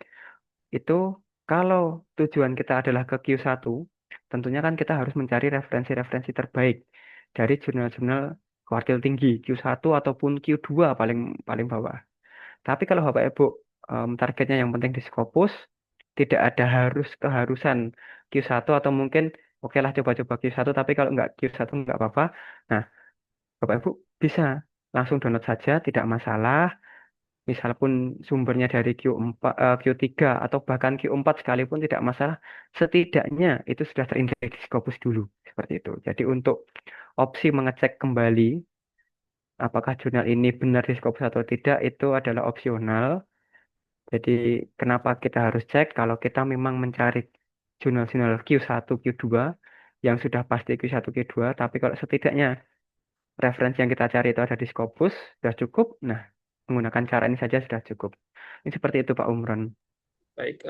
itu kalau tujuan kita adalah ke Q1, tentunya kan kita harus mencari referensi-referensi terbaik dari jurnal-jurnal kuartil tinggi, Q1 ataupun Q2 paling paling bawah. Tapi kalau Bapak Ibu targetnya yang penting di Scopus, tidak ada keharusan Q1 atau mungkin oke lah coba-coba Q1, tapi kalau nggak Q1 nggak apa-apa. Nah, Bapak Ibu bisa langsung download saja, tidak masalah. Misal pun sumbernya dari Q4, Q3 atau bahkan Q4 sekalipun tidak masalah. Setidaknya itu sudah terindeks di Scopus dulu. Seperti itu. Jadi untuk opsi mengecek kembali apakah jurnal ini benar di Scopus atau tidak, itu adalah opsional. Jadi kenapa kita harus cek kalau kita memang mencari jurnal-jurnal Q1, Q2 yang sudah pasti Q1, Q2, tapi kalau setidaknya referensi yang kita cari itu ada di Scopus, sudah cukup. Nah, menggunakan cara ini saja sudah cukup. Ini seperti itu Pak Umron. Baik,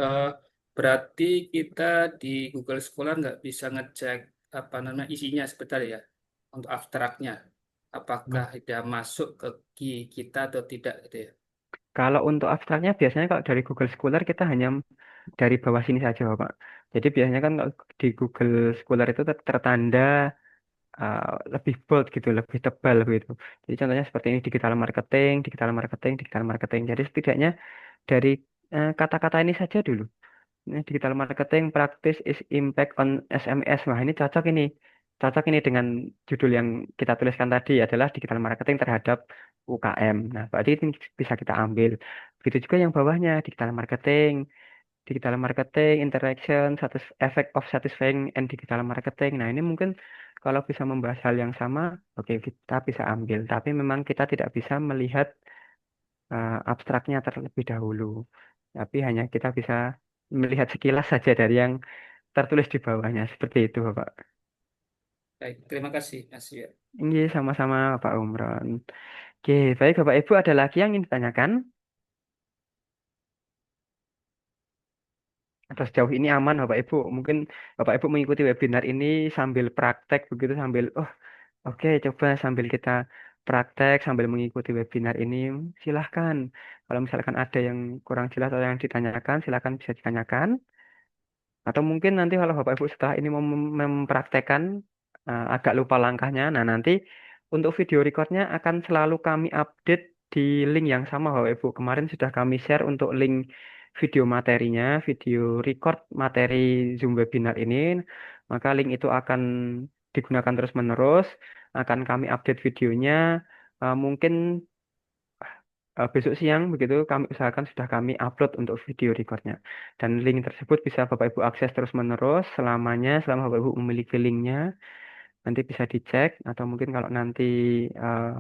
berarti kita di Google Scholar nggak bisa ngecek apa namanya isinya sebentar ya untuk abstraknya. Apakah dia masuk ke key kita atau tidak gitu ya? Kalau untuk abstraknya biasanya kalau dari Google Scholar kita hanya dari bawah sini saja Pak. Jadi biasanya kan kalau di Google Scholar itu tertanda lebih bold gitu, lebih tebal gitu. Jadi contohnya seperti ini digital marketing, digital marketing, digital marketing. Jadi setidaknya dari kata-kata ini saja dulu. Ini digital marketing practice is impact on SMS. Wah, ini cocok ini. Cocok ini dengan judul yang kita tuliskan tadi adalah digital marketing terhadap UKM. Nah, berarti ini bisa kita ambil. Begitu juga yang bawahnya, digital marketing, interaction, effect of satisfying and digital marketing. Nah, ini mungkin kalau bisa membahas hal yang sama, oke, kita bisa ambil. Tapi memang kita tidak bisa melihat abstraknya terlebih dahulu. Tapi hanya kita bisa melihat sekilas saja dari yang tertulis di bawahnya. Seperti itu, Bapak. Baik, terima kasih Mas Yuda. Ini sama-sama, Pak Umron. Oke, baik Bapak Ibu, ada lagi yang ingin ditanyakan? Atau sejauh ini aman Bapak Ibu? Mungkin Bapak Ibu mengikuti webinar ini sambil praktek begitu, sambil, oh oke, coba sambil kita praktek, sambil mengikuti webinar ini, silahkan. Kalau misalkan ada yang kurang jelas atau yang ditanyakan, silahkan bisa ditanyakan. Atau mungkin nanti kalau Bapak Ibu setelah ini mau mempraktekkan agak lupa langkahnya, nah nanti untuk video recordnya akan selalu kami update di link yang sama Bapak Ibu. Kemarin sudah kami share untuk link video materinya, video record materi Zoom webinar ini. Maka link itu akan digunakan terus-menerus, akan kami update videonya. Mungkin besok siang begitu kami usahakan sudah kami upload untuk video recordnya. Dan link tersebut bisa Bapak Ibu akses terus-menerus selamanya, selama Bapak Ibu memiliki linknya. Nanti bisa dicek atau mungkin kalau nanti eh,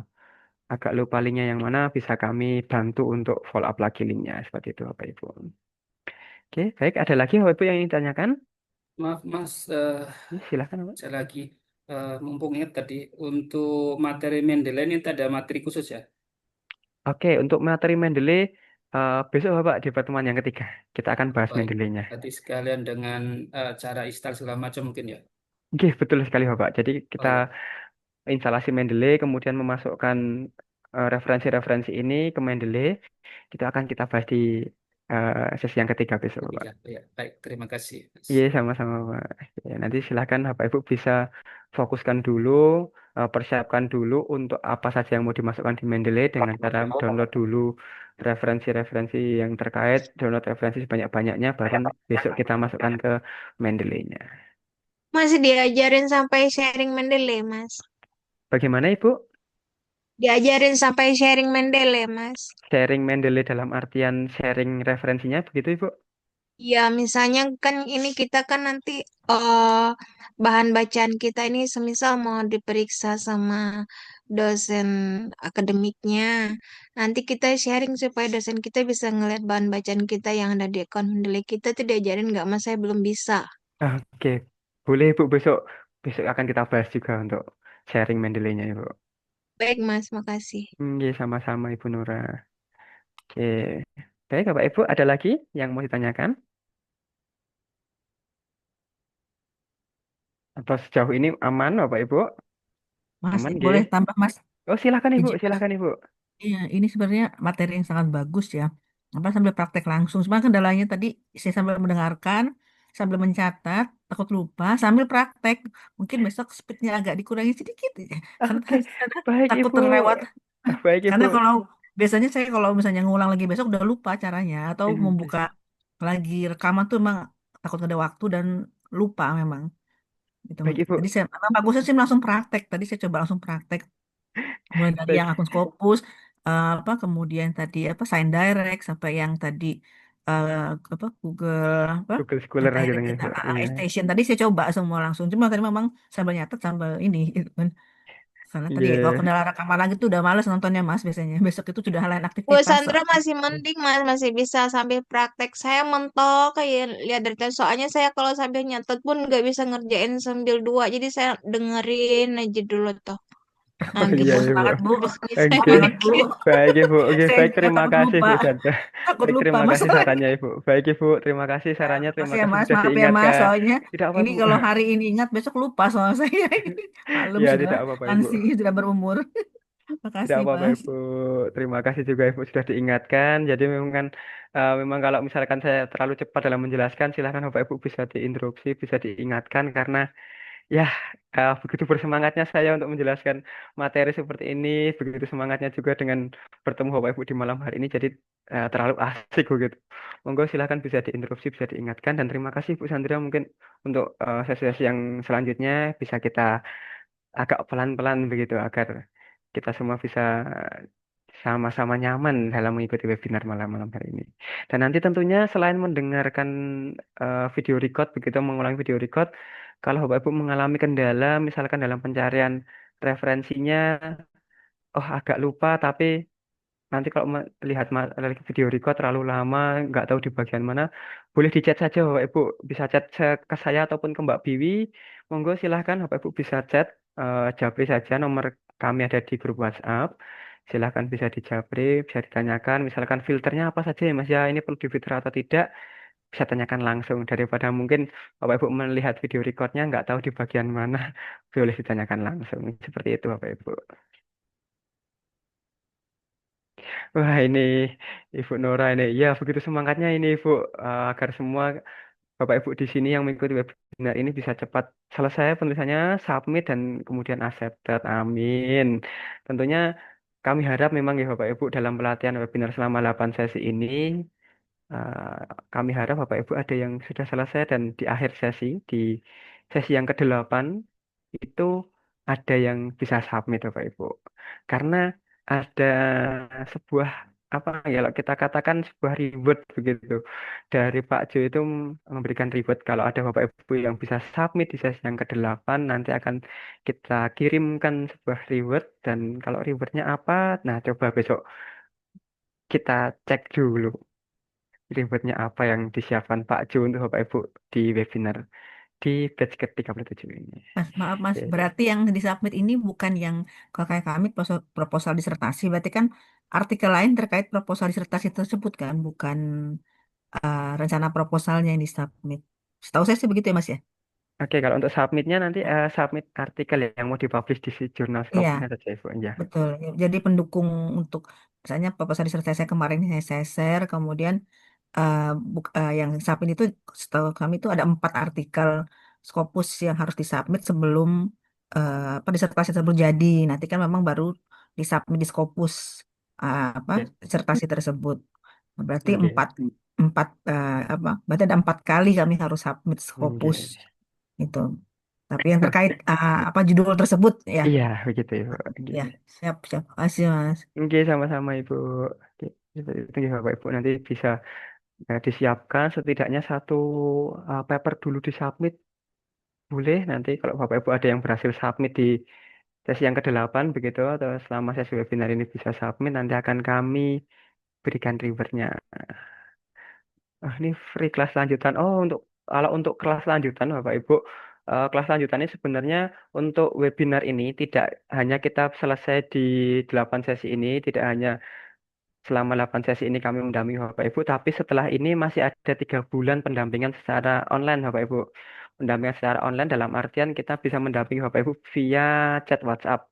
agak lupa linknya yang mana bisa kami bantu untuk follow up lagi linknya seperti itu Bapak Ibu. Oke, baik. Ada lagi Bapak Ibu yang ingin ditanyakan? Maaf Mas, Ya, silakan Pak. saya lagi mumpung ingat tadi untuk materi Mendeley ini ada materi khusus ya. Oke, untuk materi Mendeley besok Bapak di pertemuan yang ketiga kita akan bahas Baik, Mendeley-nya. berarti sekalian dengan cara install segala macam mungkin ya. Oke, betul sekali Bapak. Jadi Oh kita ya, instalasi Mendeley kemudian memasukkan referensi-referensi ini ke Mendeley. Itu akan kita bahas di sesi yang ketiga besok Bapak. ketiga. Ya, baik, terima kasih Mas. Iya, sama-sama, Pak. Ya, nanti silakan Bapak Ibu bisa fokuskan dulu, persiapkan dulu untuk apa saja yang mau dimasukkan di Mendeley dengan cara download dulu referensi-referensi yang terkait, download referensi sebanyak-banyaknya, baru besok kita masukkan ke Mendeley-nya. Masih diajarin sampai sharing Mendeley, Mas. Bagaimana Ibu? Diajarin sampai sharing Mendeley, Mas. Sharing Mendeley dalam artian sharing referensinya, begitu Ibu? Ya, misalnya kan ini kita kan nanti eh bahan bacaan kita ini semisal mau diperiksa sama dosen akademiknya. Nanti kita sharing supaya dosen kita bisa ngeliat bahan bacaan kita yang ada di akun Mendeley kita tuh diajarin nggak, Mas? Saya belum bisa. Oke, boleh Ibu besok. Besok akan kita bahas juga untuk sharing Mendeley-nya Ibu. Baik, Mas. Makasih. Iya, sama-sama Ibu Nura. Oke. Baik, Bapak Ibu, ada lagi yang mau ditanyakan? Atau sejauh ini aman, Bapak Ibu? Masih Aman, boleh nggih? tambah Mas Oh, silakan Ibu, izin Mas. silakan Ibu. Iya, ini sebenarnya materi yang sangat bagus ya. Apa sambil praktek langsung. Cuma kendalanya tadi saya sambil mendengarkan, sambil mencatat, takut lupa, sambil praktek. Mungkin besok speednya agak dikurangi sedikit ya. Karena Oke, baik takut Ibu. terlewat. Baik Ibu. Karena kalau biasanya saya kalau misalnya ngulang lagi besok udah lupa caranya atau Oke, membuka lagi rekaman tuh emang takut ada waktu dan lupa memang. Gitu. baik Ibu. Tadi saya memang bagusnya sih langsung praktek. Tadi saya coba langsung praktek mulai dari Baik, yang akun Scopus apa kemudian tadi apa Sign Direct sampai yang tadi eh, apa Google apa Google yang Scholar aja akhirnya dong kita Ibu. Iya. Station tadi saya coba semua langsung cuma tadi memang sambil nyatet sambil ini gitu kan karena tadi kalau Iya. kendala rekaman lagi tuh udah males nontonnya Mas biasanya besok itu sudah hal lain Bu aktivitas Sandra soalnya. masih mending, Mas. Masih bisa sambil praktek. Saya mentok kayak lihat dari tes. Soalnya saya kalau sambil nyatet pun nggak bisa ngerjain sambil dua. Jadi saya dengerin aja dulu tuh. Nah, Oh iya gitu. Ibu. Semangat Bu Habis ini saya Oke, semangat Bu bikin. baik Ibu. Oke, saya baik juga terima takut kasih lupa Bu Sandra. takut Baik, lupa terima kasih masalahnya. sarannya Ibu. Baik Ibu, terima kasih Ya, sarannya, terima makasih ya kasih Mas, sudah maaf ya Mas, diingatkan. soalnya Tidak apa ini Bu. kalau hari ini ingat besok lupa soal saya ini. Maklum Ya, sudah tidak apa-apa Ibu. lansi sudah berumur. Tidak Makasih apa-apa Mas. Ibu. Terima kasih juga Ibu sudah diingatkan. Jadi memang kan memang kalau misalkan saya terlalu cepat dalam menjelaskan, silakan Bapak Ibu bisa diinterupsi, bisa diingatkan karena ya begitu bersemangatnya saya untuk menjelaskan materi seperti ini, begitu semangatnya juga dengan bertemu Bapak Ibu di malam hari ini. Jadi terlalu asik begitu. Monggo silakan bisa diinterupsi, bisa diingatkan dan terima kasih Bu Sandra mungkin untuk sesi-sesi yang selanjutnya bisa kita agak pelan-pelan begitu agar kita semua bisa sama-sama nyaman dalam mengikuti webinar malam-malam hari ini. Dan nanti tentunya selain mendengarkan video record, begitu mengulangi video record, kalau Bapak Ibu mengalami kendala, misalkan dalam pencarian referensinya, oh agak lupa, tapi nanti kalau melihat video record terlalu lama, nggak tahu di bagian mana, boleh di chat saja Bapak Ibu. Bisa chat ke saya ataupun ke Mbak Biwi. Monggo silahkan Bapak Ibu bisa chat, japri saja nomor kami ada di grup WhatsApp. Silahkan bisa dijapri, bisa ditanyakan, misalkan filternya apa saja ya Mas ya, ini perlu difilter atau tidak, bisa tanyakan langsung. Daripada mungkin Bapak Ibu melihat video recordnya nggak tahu di bagian mana, boleh ditanyakan langsung. Seperti itu Bapak Ibu. Wah ini Ibu Nora ini, ya begitu semangatnya ini Ibu agar semua Bapak Ibu di sini yang mengikuti webinar ini bisa cepat selesai penulisannya, submit dan kemudian accepted. Amin. Tentunya kami harap memang ya Bapak Ibu dalam pelatihan webinar selama 8 sesi ini, eh, kami harap Bapak Ibu ada yang sudah selesai dan di akhir sesi, di sesi yang ke-8 itu ada yang bisa submit Bapak Ibu. Karena ada sebuah apa ya kalau kita katakan sebuah reward begitu dari Pak Jo itu memberikan reward kalau ada Bapak Ibu yang bisa submit di sesi yang ke-8 nanti akan kita kirimkan sebuah reward dan kalau rewardnya apa nah coba besok kita cek dulu rewardnya apa yang disiapkan Pak Jo untuk Bapak Ibu di webinar di batch ke-37 ini. Mas, maaf Mas, Oke. berarti yang disubmit ini bukan yang kalau kayak kami proposal disertasi, berarti kan artikel lain terkait proposal disertasi tersebut kan, bukan rencana proposalnya yang disubmit. Setahu saya sih begitu ya Mas ya? Oke, kalau untuk submitnya nanti submit artikel yang mau dipublish di jurnal Iya, Scopusnya saja Ibu. Ya. betul. Jadi pendukung untuk misalnya proposal disertasi saya kemarin saya share, kemudian eh, yang submit itu setahu kami itu ada 4 artikel Scopus yang harus disubmit sebelum apa disertasi tersebut jadi. Nanti kan memang baru disubmit di Scopus apa Oke. disertasi tersebut. Berarti Oke. empat empat apa? Berarti ada 4 kali kami harus submit Scopus Oke. itu. Tapi yang terkait apa judul tersebut ya. Iya, begitu Ibu. Ya, Oke. siap, siap. Makasih, Mas. Oke, sama-sama Ibu. Oke, itu ya Bapak Ibu nanti bisa disiapkan setidaknya satu paper dulu disubmit. Boleh nanti kalau Bapak Ibu ada yang berhasil submit di sesi yang ke-8 begitu atau selama sesi webinar ini bisa submit nanti akan kami berikan rewardnya. Ini free kelas lanjutan. Oh, kalau untuk kelas lanjutan, Bapak Ibu, kelas lanjutan ini sebenarnya untuk webinar ini tidak hanya kita selesai di 8 sesi ini, tidak hanya selama 8 sesi ini kami mendampingi Bapak Ibu, tapi setelah ini masih ada 3 bulan pendampingan secara online, Bapak Ibu. Pendampingan secara online dalam artian kita bisa mendampingi Bapak Ibu via chat WhatsApp.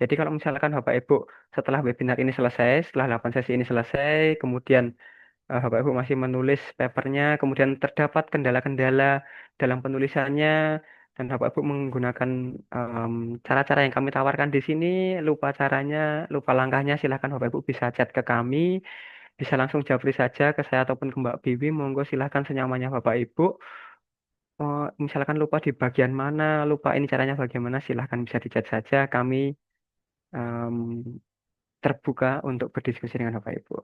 Jadi kalau misalkan Bapak Ibu setelah webinar ini selesai, setelah 8 sesi ini selesai, kemudian Bapak Ibu masih menulis papernya, kemudian terdapat kendala-kendala dalam penulisannya, dan Bapak Ibu menggunakan em, cara-cara yang kami tawarkan di sini, lupa caranya, lupa langkahnya, silahkan Bapak Ibu bisa chat ke kami, bisa langsung japri saja ke saya ataupun ke Mbak Bibi, monggo silahkan senyamannya Bapak Ibu. Oh, misalkan lupa di bagian mana, lupa ini caranya bagaimana, silahkan bisa di chat saja, kami em, terbuka untuk berdiskusi dengan Bapak Ibu.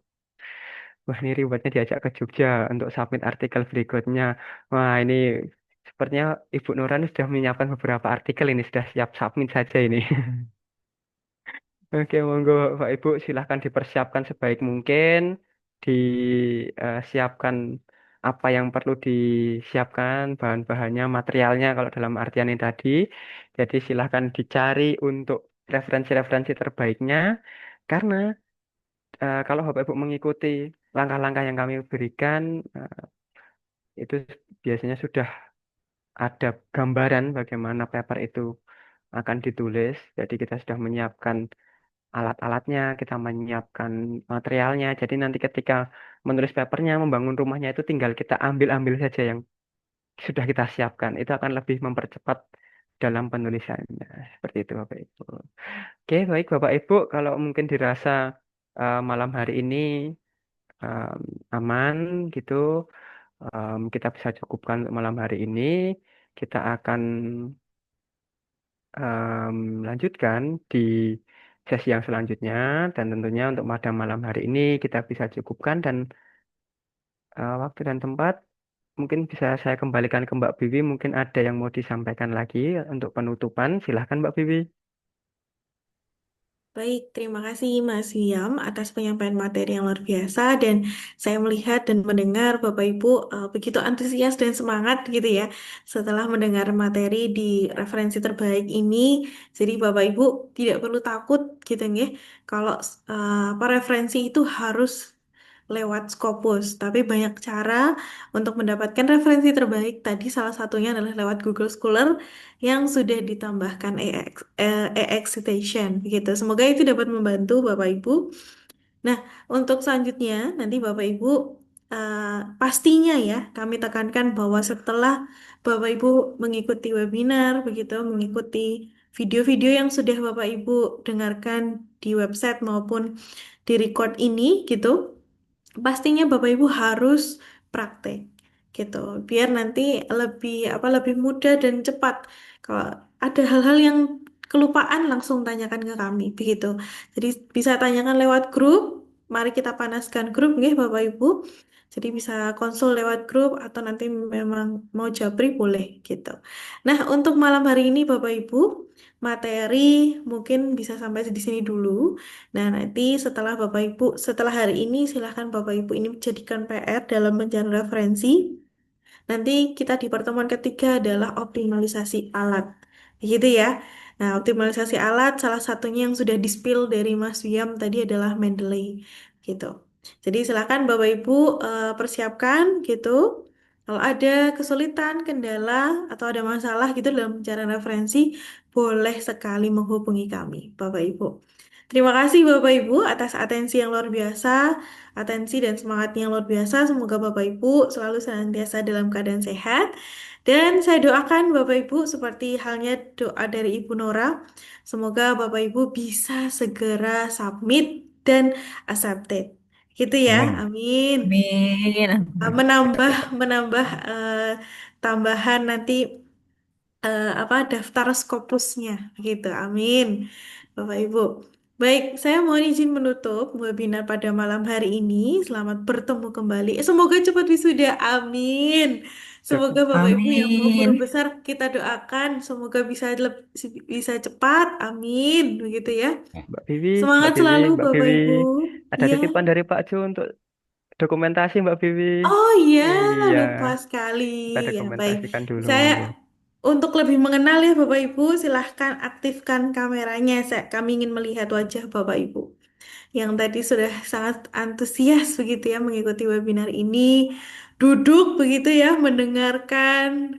Wah, ini rewardnya diajak ke Jogja untuk submit artikel berikutnya. Wah, ini sepertinya Ibu Nurani sudah menyiapkan beberapa artikel ini, sudah siap submit saja ini. Oke, monggo Pak Ibu silahkan dipersiapkan sebaik mungkin, disiapkan apa yang perlu disiapkan, bahan-bahannya, materialnya kalau dalam artian ini tadi. Jadi silahkan dicari untuk referensi-referensi terbaiknya, karena kalau Bapak Ibu mengikuti langkah-langkah yang kami berikan, itu biasanya sudah ada gambaran bagaimana paper itu akan ditulis. Jadi kita sudah menyiapkan alat-alatnya, kita menyiapkan materialnya. Jadi nanti ketika menulis papernya, membangun rumahnya itu tinggal kita ambil-ambil saja yang sudah kita siapkan. Itu akan lebih mempercepat dalam penulisannya. Seperti itu Bapak Ibu. Oke, baik Bapak Ibu, kalau mungkin dirasa malam hari ini em, aman gitu, kita bisa cukupkan untuk malam hari ini. Kita akan lanjutkan di sesi yang selanjutnya dan tentunya untuk pada malam hari ini kita bisa cukupkan dan waktu dan tempat mungkin bisa saya kembalikan ke Mbak Bibi. Mungkin ada yang mau disampaikan lagi untuk penutupan. Silahkan Mbak Bibi. Baik, terima kasih Mas Wiam atas penyampaian materi yang luar biasa dan saya melihat dan mendengar Bapak Ibu begitu antusias dan semangat gitu ya setelah mendengar materi di referensi terbaik ini. Jadi Bapak Ibu tidak perlu takut gitu ya kalau apa referensi itu harus lewat Scopus, tapi banyak cara untuk mendapatkan referensi terbaik. Tadi salah satunya adalah lewat Google Scholar yang sudah ditambahkan EX Citation begitu. Semoga itu dapat membantu Bapak Ibu. Nah, untuk selanjutnya nanti Bapak Ibu pastinya ya kami tekankan bahwa setelah Bapak Ibu mengikuti webinar begitu, mengikuti video-video yang sudah Bapak Ibu dengarkan di website maupun di record ini gitu, pastinya Bapak Ibu harus praktek gitu. Biar nanti lebih mudah dan cepat. Kalau ada hal-hal yang kelupaan langsung tanyakan ke kami begitu. Jadi bisa tanyakan lewat grup. Mari kita panaskan grup nih Bapak Ibu. Jadi bisa konsul lewat grup atau nanti memang mau japri boleh gitu. Nah, untuk malam hari ini Bapak Ibu, materi mungkin bisa sampai di sini dulu. Nah, nanti setelah hari ini silahkan Bapak Ibu ini jadikan PR dalam pencarian referensi. Nanti kita di pertemuan ketiga adalah optimalisasi alat. Begitu ya. Nah, optimalisasi alat salah satunya yang sudah di-spill dari Mas Wiam tadi adalah Mendeley gitu. Jadi silakan Bapak Ibu persiapkan gitu. Kalau ada kesulitan, kendala, atau ada masalah gitu dalam pencarian referensi, boleh sekali menghubungi kami, Bapak Ibu. Terima kasih Bapak Ibu atas atensi yang luar biasa, atensi dan semangatnya yang luar biasa. Semoga Bapak Ibu selalu senantiasa dalam keadaan sehat. Dan saya doakan Bapak Ibu seperti halnya doa dari Ibu Nora. Semoga Bapak Ibu bisa segera submit dan accepted. Gitu ya, Amin. amin. Amin. Menambah menambah tambahan nanti daftar Scopusnya gitu. Amin. Bapak Ibu. Baik, saya mohon izin menutup webinar pada malam hari ini. Selamat bertemu kembali. Semoga cepat wisuda. Amin. Semoga Bapak Ibu yang mau guru Amin. besar kita doakan semoga bisa cepat. Amin. Begitu ya. Mbak Vivi, Semangat selalu Mbak Bapak Vivi. Ibu. Ada Ya. titipan dari Pak Jo untuk dokumentasi Mbak Vivi. Oh iya, Iya, lupa sekali. kita Ya, baik. dokumentasikan dulu Saya monggo. untuk lebih mengenal ya Bapak Ibu, silahkan aktifkan kameranya. Kami ingin melihat wajah Bapak Ibu yang tadi sudah sangat antusias begitu ya mengikuti webinar ini, duduk begitu ya mendengarkan,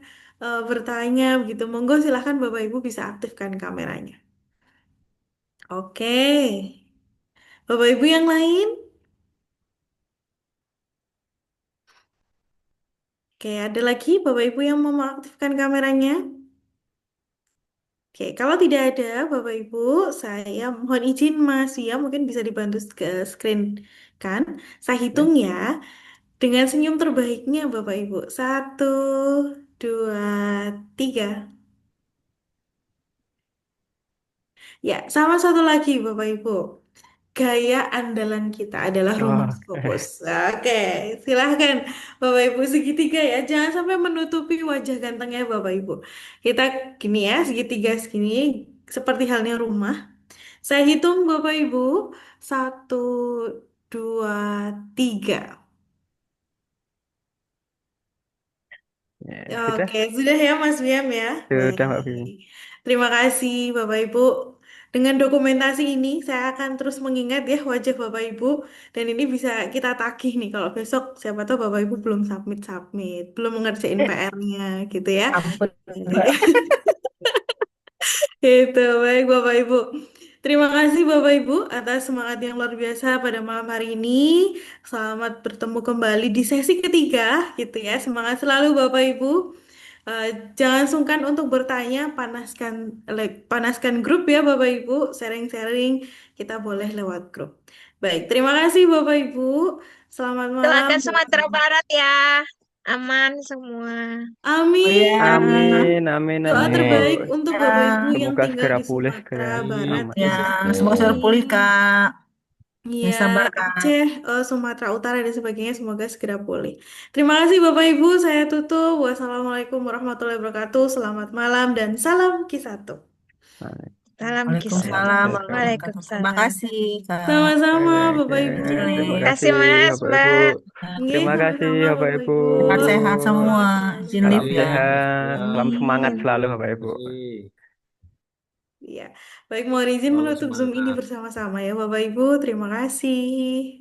bertanya begitu. Monggo silahkan Bapak Ibu bisa aktifkan kameranya. Oke, Bapak Ibu yang lain? Oke, ada lagi Bapak Ibu yang mau mengaktifkan kameranya? Oke, kalau tidak ada Bapak Ibu, saya mohon izin Mas Sia mungkin bisa dibantu ke screen kan? Saya hitung Ya. ya dengan senyum terbaiknya Bapak Ibu. Satu, dua, tiga. Ya, sama satu lagi Bapak Ibu. Gaya andalan kita adalah rumah Oh, Scopus. Oke, silahkan Bapak Ibu segitiga ya. Jangan sampai menutupi wajah gantengnya Bapak Ibu. Kita gini ya, segitiga segini seperti halnya rumah. Saya hitung Bapak Ibu. Satu, dua, tiga. ya, sudah, Oke, sudah ya Mas Wiam ya. sudah Mbak Vivi. Baik. Terima kasih Bapak Ibu. Dengan dokumentasi ini saya akan terus mengingat ya wajah Bapak Ibu. Dan ini bisa kita tagih nih kalau besok siapa tahu Bapak Ibu belum submit, belum ngerjain PR-nya gitu ya. Ampun, Baik. Mbak. Itu baik Bapak Ibu. Terima kasih Bapak Ibu atas semangat yang luar biasa pada malam hari ini. Selamat bertemu kembali di sesi ketiga gitu ya. Semangat selalu Bapak Ibu. Eh, jangan sungkan untuk bertanya, panaskan grup ya Bapak Ibu. Sharing-sharing kita boleh lewat grup. Baik, terima kasih Bapak Ibu. Selamat malam. Doakan Sumatera Barat ya. Aman semua. Amin, Ya, amin. Amin, amin, Doa amin. terbaik untuk Bapak Ibu ya, yang Semoga tinggal segera di pulih Sumatera segera Barat aman. ya. khususnya. Semoga segera pulih, Amin. Kak. Iya, Ya, sabar, Kak. Aceh, Sumatera Utara dan sebagainya semoga segera pulih. Terima kasih Bapak Ibu, saya tutup. Wassalamualaikum warahmatullahi wabarakatuh. Selamat malam dan salam Kisatu. Salam kisah. Waalaikumsalam warahmatullahi wabarakatuh. Terima Waalaikumsalam. kasih, Kak. Sama-sama Oke, Bapak Ibu. terima Cilik. kasih Kasih Mas, Bapak Ibu. Mbak. Nggih, Terima kasih sama-sama Bapak Bapak Ibu. Ibu. Sehat-sehat semua. Selamat Izin Salam live ya. sehat, salam semangat Amin. selalu Bapak Ibu. Iya. Baik, mohon izin Selalu menutup Zoom ini semangat. bersama-sama ya Bapak Ibu. Terima kasih.